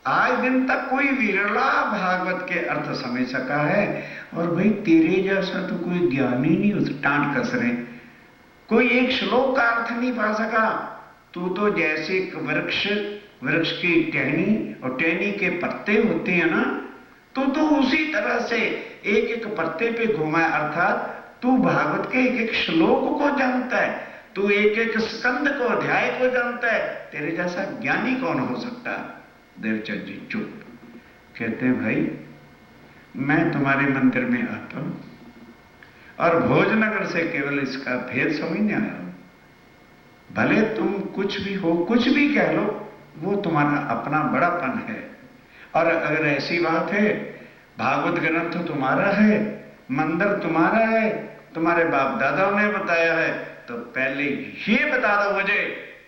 आज दिन तक कोई विरला भागवत के अर्थ समझ सका है, और भाई तेरे जैसा तो कोई ज्ञानी नहीं उस टांट कस रहे, कोई एक श्लोक का अर्थ नहीं पा सका। तू तो जैसे एक वृक्ष की टहनी और टहनी के पत्ते होते हैं ना, तो उसी तरह से एक एक पत्ते पे घुमा, अर्थात तू भागवत के एक एक श्लोक को जानता है, तू एक एक स्कंद को, अध्याय को जानता है, तेरे जैसा ज्ञानी कौन हो सकता? देवचंद जी चुप। कहते हैं भाई मैं तुम्हारे मंदिर में आता हूं और भोजनगर से केवल इसका भेद समझने आया हूं। भले तुम कुछ भी हो, कुछ भी कह लो, वो तुम्हारा अपना बड़ापन है। और अगर ऐसी बात है, भागवत ग्रंथ तुम्हारा है, मंदिर तुम्हारा है, तुम्हारे बाप दादाओं ने बताया है, तो पहले ये बता दो मुझे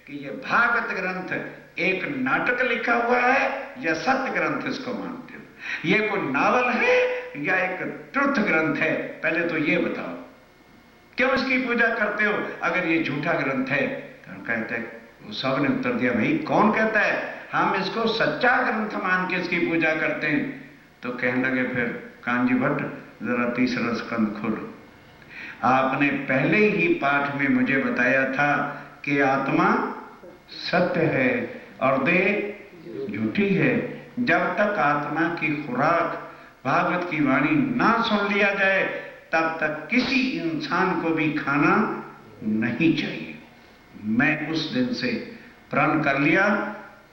कि ये भागवत ग्रंथ एक नाटक लिखा हुआ है या सत्य ग्रंथ इसको मानते हो? ये कोई नावल है या एक ट्रुथ ग्रंथ है? पहले तो ये बताओ, क्यों इसकी पूजा करते हो अगर ये झूठा ग्रंथ है? तो कहते हैं, वो सब ने उत्तर दिया, भाई कौन कहता है, हम इसको सच्चा ग्रंथ मान के इसकी पूजा करते हैं। तो कहने लगे फिर कांजी भट्ट जरा तीसरा स्कंद खोलो। आपने पहले ही पाठ में मुझे बताया था कि आत्मा सत्य है और देह झूठी है। जब तक आत्मा की खुराक भागवत की वाणी ना सुन लिया जाए, तब तक किसी इंसान को भी खाना नहीं चाहिए। मैं उस दिन से प्रण कर लिया,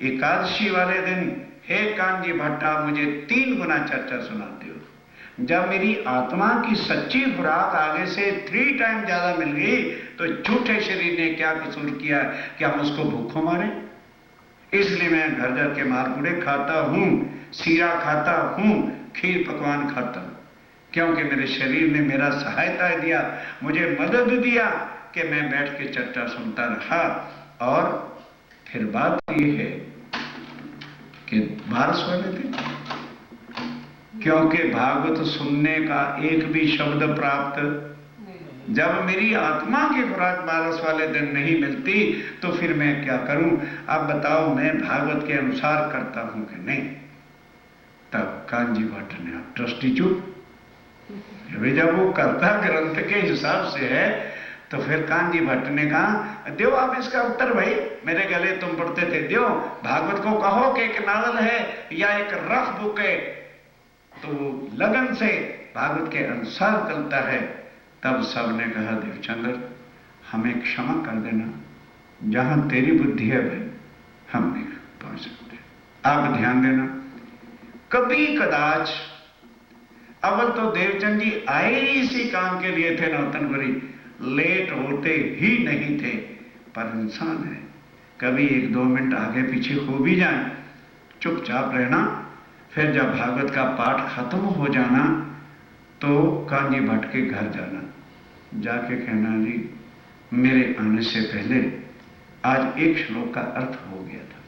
एकादशी वाले दिन हे कांजी भट्टा मुझे 3 गुना चर्चा सुनाते हो। जब मेरी आत्मा की सच्ची खुराक आगे से 3 टाइम ज्यादा मिल गई, तो झूठे शरीर ने क्या कसूर किया कि हम उसको भूखों मारे? इसलिए मैं घर जाके मालपुड़े खाता हूं, सीरा खाता हूं, खीर पकवान खाता हूं, क्योंकि मेरे शरीर ने मेरा सहायता दिया, मुझे मदद दिया कि मैं बैठ के चर्चा सुनता रहा। और फिर बात यह है कि 12 वाले दिन, क्योंकि भागवत सुनने का एक भी शब्द प्राप्त, जब मेरी आत्मा की खुराक 12 वाले दिन नहीं मिलती तो फिर मैं क्या करूं? अब बताओ मैं भागवत के अनुसार करता हूं कि नहीं? तब कांजी भट्ट ने, आप ट्रस्टी चुप, जब वो करता ग्रंथ के हिसाब से है तो फिर कांजी भट्ट ने कहा, दो आप इसका उत्तर भाई, मेरे गले तुम पढ़ते थे, दो भागवत को कहो कि एक नावल है या एक रफ बुक है, तो लगन से भागवत के अनुसार चलता है। तब सबने कहा, देवचंद्र हमें क्षमा कर देना, जहां तेरी बुद्धि है भाई हम नहीं पहुंच सकते। आप ध्यान देना, कभी कदाच, अव्वल तो देवचंद जी आए ही इसी काम के लिए थे नौतनपुरी, लेट होते ही नहीं थे, पर इंसान है, कभी 1-2 मिनट आगे पीछे हो भी जाए, चुपचाप रहना। फिर जब भागवत का पाठ खत्म हो जाना तो कांजी भट्ट के घर जाना, जाके कहना, जी मेरे आने से पहले आज एक श्लोक का अर्थ हो गया था,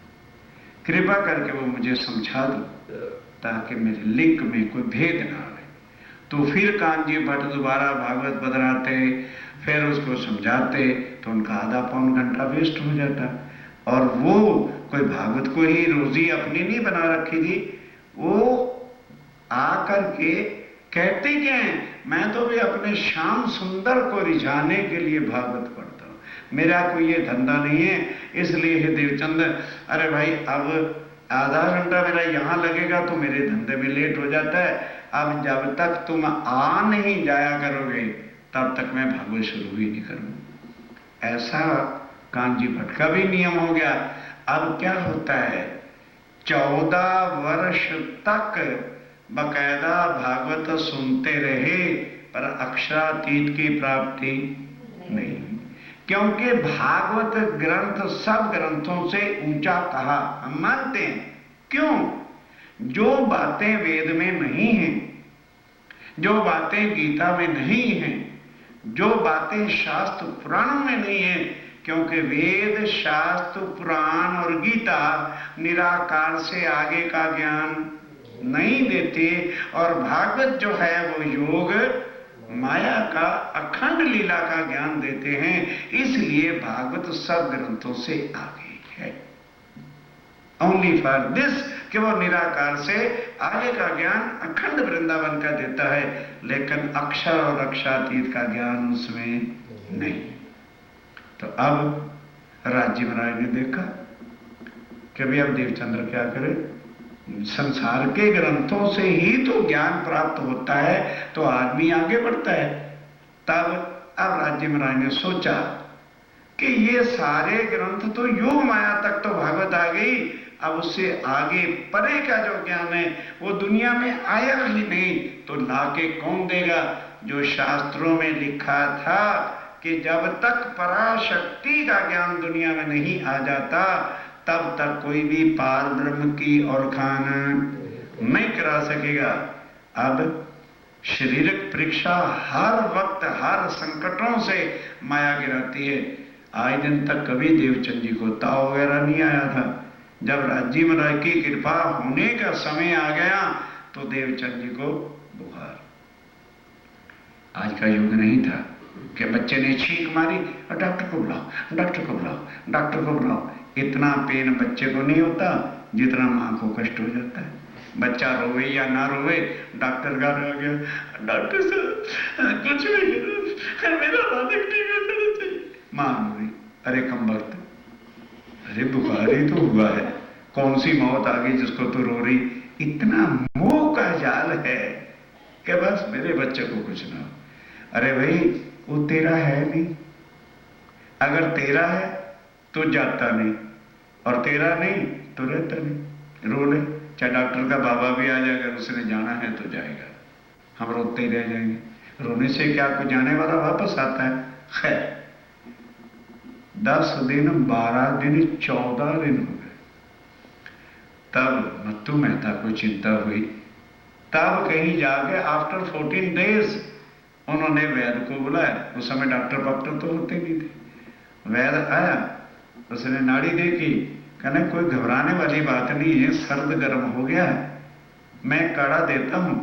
कृपा करके वो मुझे समझा दो ताकि मेरे लिंक में कोई भेद ना आए। तो फिर कांजी भट्ट दोबारा भागवत बदलाते, फिर उसको समझाते तो उनका आधा पौन घंटा वेस्ट हो जाता। और वो कोई भागवत को ही रोजी अपनी नहीं बना रखी थी, वो आकर के कहते क्या है, मैं तो भी अपने श्याम सुंदर को रिझाने के लिए भागवत पढ़ता हूं, मेरा कोई ये धंधा नहीं है। इसलिए हे देवचंद, अरे भाई अब आधा घंटा मेरा यहां लगेगा तो मेरे धंधे में लेट हो जाता है, अब जब तक तुम आ नहीं जाया करोगे तब तक मैं भागवत शुरू ही नहीं करूंगा। ऐसा कांजी भट्ट का भी नियम हो गया। अब क्या होता है, 14 वर्ष तक बकायदा भागवत सुनते रहे पर अक्षरातीत की प्राप्ति नहीं, क्योंकि भागवत ग्रंथ सब ग्रंथों से ऊंचा कहा हम मानते हैं। क्यों? जो बातें वेद में नहीं हैं, जो बातें गीता में नहीं हैं, जो बातें शास्त्र पुराणों में नहीं है, क्योंकि वेद शास्त्र पुराण और गीता निराकार से आगे का ज्ञान नहीं देते, और भागवत जो है वो योग माया का अखंड लीला का ज्ञान देते हैं। इसलिए भागवत सब ग्रंथों से आगे है, ओनली फॉर दिस, कि वो निराकार से आगे का ज्ञान अखंड वृंदावन का देता है, लेकिन अक्षर और अक्षरातीत का ज्ञान उसमें नहीं। तो अब राजी महाराज ने देखा कि भाई अब देवचंद्र क्या करे, संसार के ग्रंथों से ही तो ज्ञान प्राप्त होता है तो आदमी आगे बढ़ता है। तब अब राज्य महाराज ने सोचा कि ये सारे ग्रंथ तो योग माया तक तो भागवत आ गई, अब उससे आगे परे का जो ज्ञान है वो दुनिया में आया ही नहीं, तो लाके कौन देगा? जो शास्त्रों में लिखा था कि जब तक पराशक्ति का ज्ञान दुनिया में नहीं आ जाता तब तक कोई भी पार ब्रह्म की औरखान नहीं करा सकेगा। अब शारीरिक परीक्षा हर वक्त हर संकटों से माया गिराती है। आज दिन तक कभी देवचंद जी को ताव वगैरह नहीं आया था। जब राज्य महाराज की कृपा होने का समय आ गया तो देवचंद जी को बुखार। आज का युग नहीं था कि बच्चे ने छींक मारी और डॉक्टर को बुलाओ, डॉक्टर को बुलाओ, डॉक्टर को बुलाओ। इतना पेन बच्चे को नहीं होता जितना मां को कष्ट हो जाता है। बच्चा रोवे या ना रोवे, डॉक्टर घर आ गया, डॉक्टर साहब कुछ नहीं, मेरा बालक ठीक हो जाना चाहिए। मां रो रही, अरे कम वक्त, अरे बुखार ही तो हुआ है, कौन सी मौत आ गई जिसको तो रो रही। इतना मोह का जाल है कि बस मेरे बच्चे को कुछ ना हो। अरे भाई वो तेरा है नहीं, अगर तेरा है तो जाता नहीं और तेरा नहीं तो रहता नहीं। रो ले, चाहे डॉक्टर का बाबा भी आ जाएगा, उसने जाना है तो जाएगा, हम रोते ही रह जाएंगे। रोने से क्या कुछ जाने वाला वापस आता है? खैर 10 दिन 12 दिन 14 दिन हो गए। तब मत्तू मेहता को चिंता हुई। तब कहीं जाके आफ्टर 14 डेज उन्होंने वैद्य को बुलाया। उस समय डॉक्टर वॉक्टर तो होते नहीं थे। वैद्य आया, उसने नाड़ी देखी, कहने कोई घबराने वाली बात नहीं है, सर्द गर्म हो गया है, मैं काढ़ा देता हूं,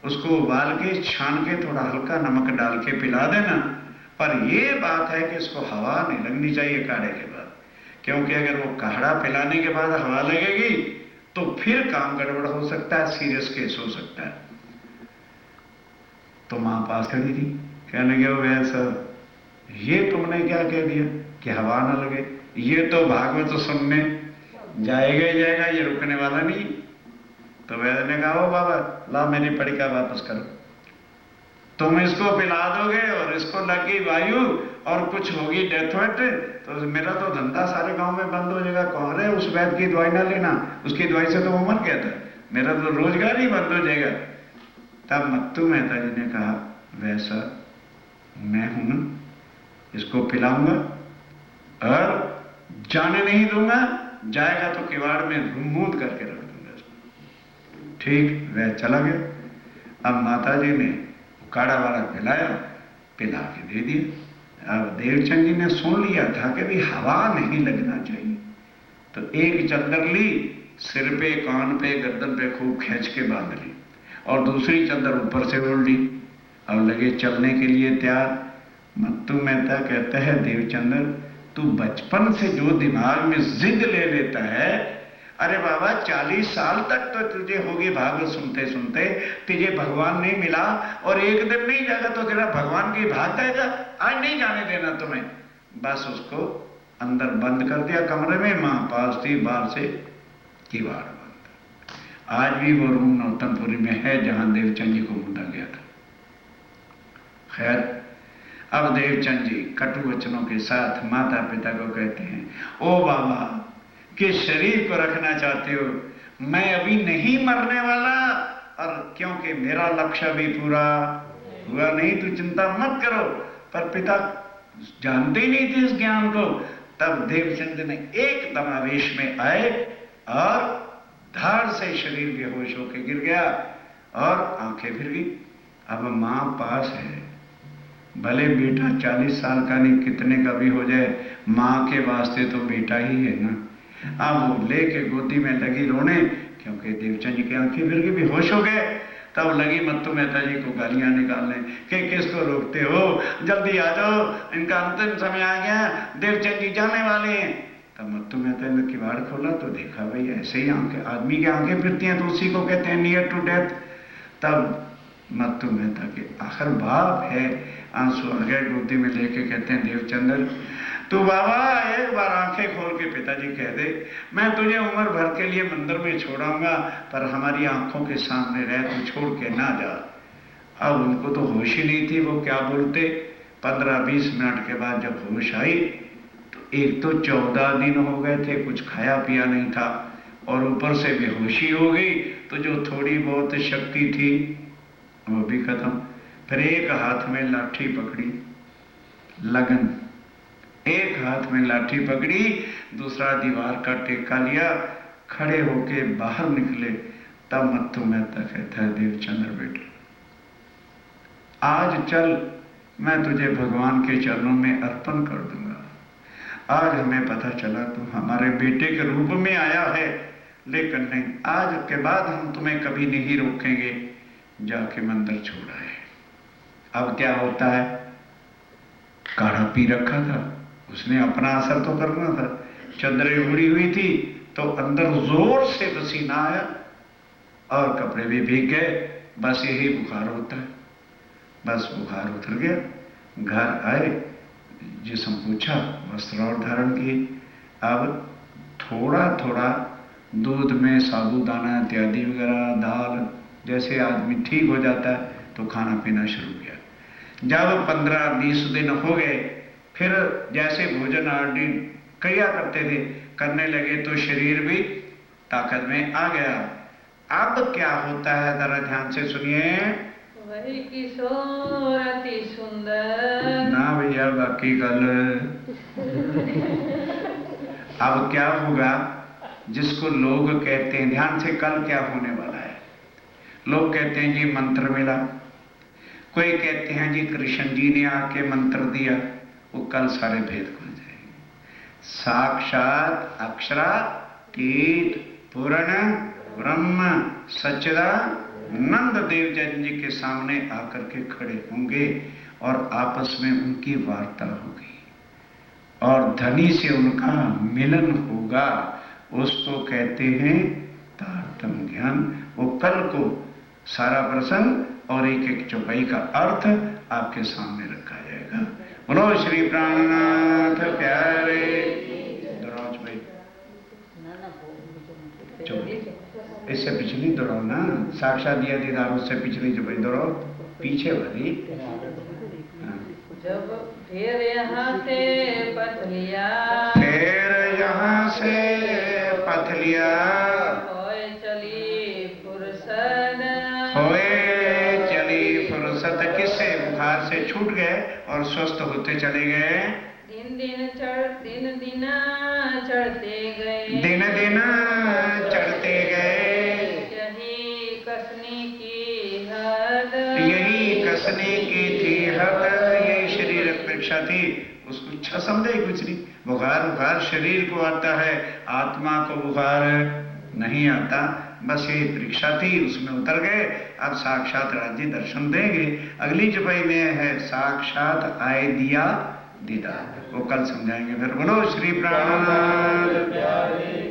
उसको उबाल के छान के थोड़ा हल्का नमक डाल के पिला देना, पर यह बात है कि इसको हवा नहीं लगनी चाहिए काढ़े के बाद, क्योंकि अगर वो काढ़ा पिलाने के बाद हवा लगेगी तो फिर काम गड़बड़ हो सकता है, सीरियस केस हो सकता है। तो मां पास खड़ी थी, कहने लगे वैद्य साहब ये तुमने क्या कह दिया कि हवा ना लगे? ये तो भागवत तो सुनने जाएगा ही जाएगा, ये रुकने वाला नहीं। तो वैद्य ने कहा ओ बाबा ला मेरी पड़िका वापस करो, तुम इसको पिला दोगे और इसको लगी वायु और कुछ होगी डेथ वेट तो मेरा तो धंधा सारे गांव में बंद हो जाएगा। कौन है उस वैद्य की दवाई ना लेना, उसकी दवाई से तो वो मर गया था, मेरा तो रोजगार ही बंद हो जाएगा। तब मत्तू मेहता जी ने कहा वैसा मैं हूं ना, इसको पिलाऊंगा और जाने नहीं दूंगा, जाएगा तो किवाड़ में रूमूद करके रख दूंगा। ठीक वह चला गया। अब माता जी ने काढ़ा वाला पिलाया, पिला के दे दिया। अब देवचंद जी ने सुन लिया था कि भी हवा नहीं लगना चाहिए, तो एक चद्दर ली, सिर पे कान पे गर्दन पे खूब खींच के बांध ली और दूसरी चद्दर ऊपर से ओढ़ ली। अब लगे चलने के लिए तैयार। मत्तू मेहता कहता है, देवचंद्र तू बचपन से जो दिमाग में जिद ले लेता है, अरे बाबा 40 साल तक तो तुझे होगी भागवत सुनते सुनते, तुझे भगवान नहीं मिला और एक दिन नहीं जाएगा तो तेरा भगवान की भाग जाएगा, आज नहीं जाने देना तुम्हें। बस उसको अंदर बंद कर दिया कमरे में, मां पास थी, बाहर से किवाड़ बंद। आज भी वो रूम नौतनपुरी में है जहां देवचंद जी को मुंडा गया था। खैर, अब देवचंद जी कटु वचनों के साथ माता पिता को कहते हैं, ओ बाबा, किस शरीर को रखना चाहते हो, मैं अभी नहीं मरने वाला, और क्योंकि मेरा लक्ष्य भी पूरा हुआ नहीं, तो चिंता मत करो। पर पिता जानते ही नहीं थे इस ज्ञान को। तब देवचंद ने एकदम आवेश में आए और धार से शरीर बेहोश होकर गिर गया और आंखें फिर गई। अब मां पास है, भले बेटा 40 साल का नहीं कितने का भी हो जाए, मां के वास्ते तो बेटा ही है ना। अब वो लेके गोदी में लगी रोने, क्योंकि देवचंद जी की आंखें फिर गई, बेहोश हो गए। तब लगी मत्तू मेहता जी को गालियां निकालने कि किसको रोकते हो, जल्दी आ जाओ, इनका अंतिम समय आ गया, देवचंद जी जाने वाले हैं। तब मत्तू मेहता ने किवाड़ खोला तो देखा भाई ऐसे ही आंखें, आदमी की आंखें फिरती हैं तो उसी को कहते हैं नियर टू डेथ। तब मत्तू मेहता के आखिर बाप है, आंसू आ गए, गोदी में लेके कहते हैं, देवचंद्र तू बाबा एक बार आंखें खोल के पिताजी कह दे, मैं तुझे उम्र भर के लिए मंदिर में छोड़ाऊंगा, पर हमारी आंखों के सामने रह, तू छोड़ के ना जा। अब उनको तो होश ही नहीं थी वो क्या बोलते। 15-20 मिनट के बाद जब होश आई तो एक तो 14 दिन हो गए थे, कुछ खाया पिया नहीं था, और ऊपर से बेहोशी हो गई, तो जो थोड़ी बहुत शक्ति थी वो भी खत्म। फिर एक हाथ में लाठी पकड़ी, लगन, एक हाथ में लाठी पकड़ी, दूसरा दीवार का टेका लिया, खड़े होके बाहर निकले। तब मत्तू मेहता कहता है, देवचंद्र बेटे आज चल, मैं तुझे भगवान के चरणों में अर्पण कर दूंगा। आज हमें पता चला तू हमारे बेटे के रूप में आया है, लेकिन नहीं, आज के बाद हम तुम्हें कभी नहीं रोकेंगे, जाके मंदिर छोड़ आए। अब क्या होता है, काढ़ा पी रखा था उसने, अपना असर तो करना था, चद्दरें उड़ी हुई थी तो अंदर जोर से पसीना आया और कपड़े भी भीग गए। बस यही बुखार होता है। बस बुखार उतर गया, घर आए, जिस्म पूछा, वस्त्र और धारण किए। अब थोड़ा थोड़ा दूध में साबूदाना इत्यादि वगैरह, दाल, जैसे आदमी ठीक हो जाता है तो खाना पीना शुरू किया। जब 15-20 दिन हो गए, फिर जैसे भोजन आदि क्रिया करते थे करने लगे तो शरीर भी ताकत में आ गया। अब क्या होता है जरा ध्यान से सुनिए। वही किशोर अति सुंदर, ना भैया बाकी कल। अब क्या होगा, जिसको लोग कहते हैं, ध्यान से, कल क्या होने वाला है। लोग कहते हैं जी मंत्र मिला, कोई कहते हैं जी कृष्ण जी ने आके मंत्र दिया, वो कल सारे भेद खुल जाएंगे। साक्षात अक्षरातीत पूर्ण ब्रह्म सच्चिदानंद देवचंद जी के सामने आकर के खड़े होंगे और आपस में उनकी वार्ता होगी और धनी से उनका मिलन होगा। उसको कहते हैं तारतम्य ज्ञान। वो कल को सारा प्रसंग और एक एक चौपाई का अर्थ आपके सामने रखा जाएगा। बोलो श्री प्राणनाथ प्यारे। दोहराओ भाई, इससे पिछली दोहराओ ना, साक्षात दिया दीदार, उससे पिछली जो भाई दोहराओ, पीछे वाली। जब फिर यहाँ से पथलिया, फिर यहाँ से पथलिया, होए चली फुर्सत, होए चली फुर्सत। किससे? बुखार से छूट गए और स्वस्थ होते चले गए। दिन दिन चढ़ते गए, दिन दिन चढ़ते गए। यही कसने की हद, यही कसने की थी हद, यही शरीर अपेक्षा थी। उसको अच्छा समझे कुछ नहीं। बुखार बुखार शरीर को आता है, आत्मा को बुखार नहीं आता। बस ये परीक्षा थी, उसमें उतर गए, अब साक्षात राज्य दर्शन देंगे। अगली चौपाई में है साक्षात आए दिया दीदार, वो कल समझाएंगे। फिर बोलो श्री प्राणनाथ।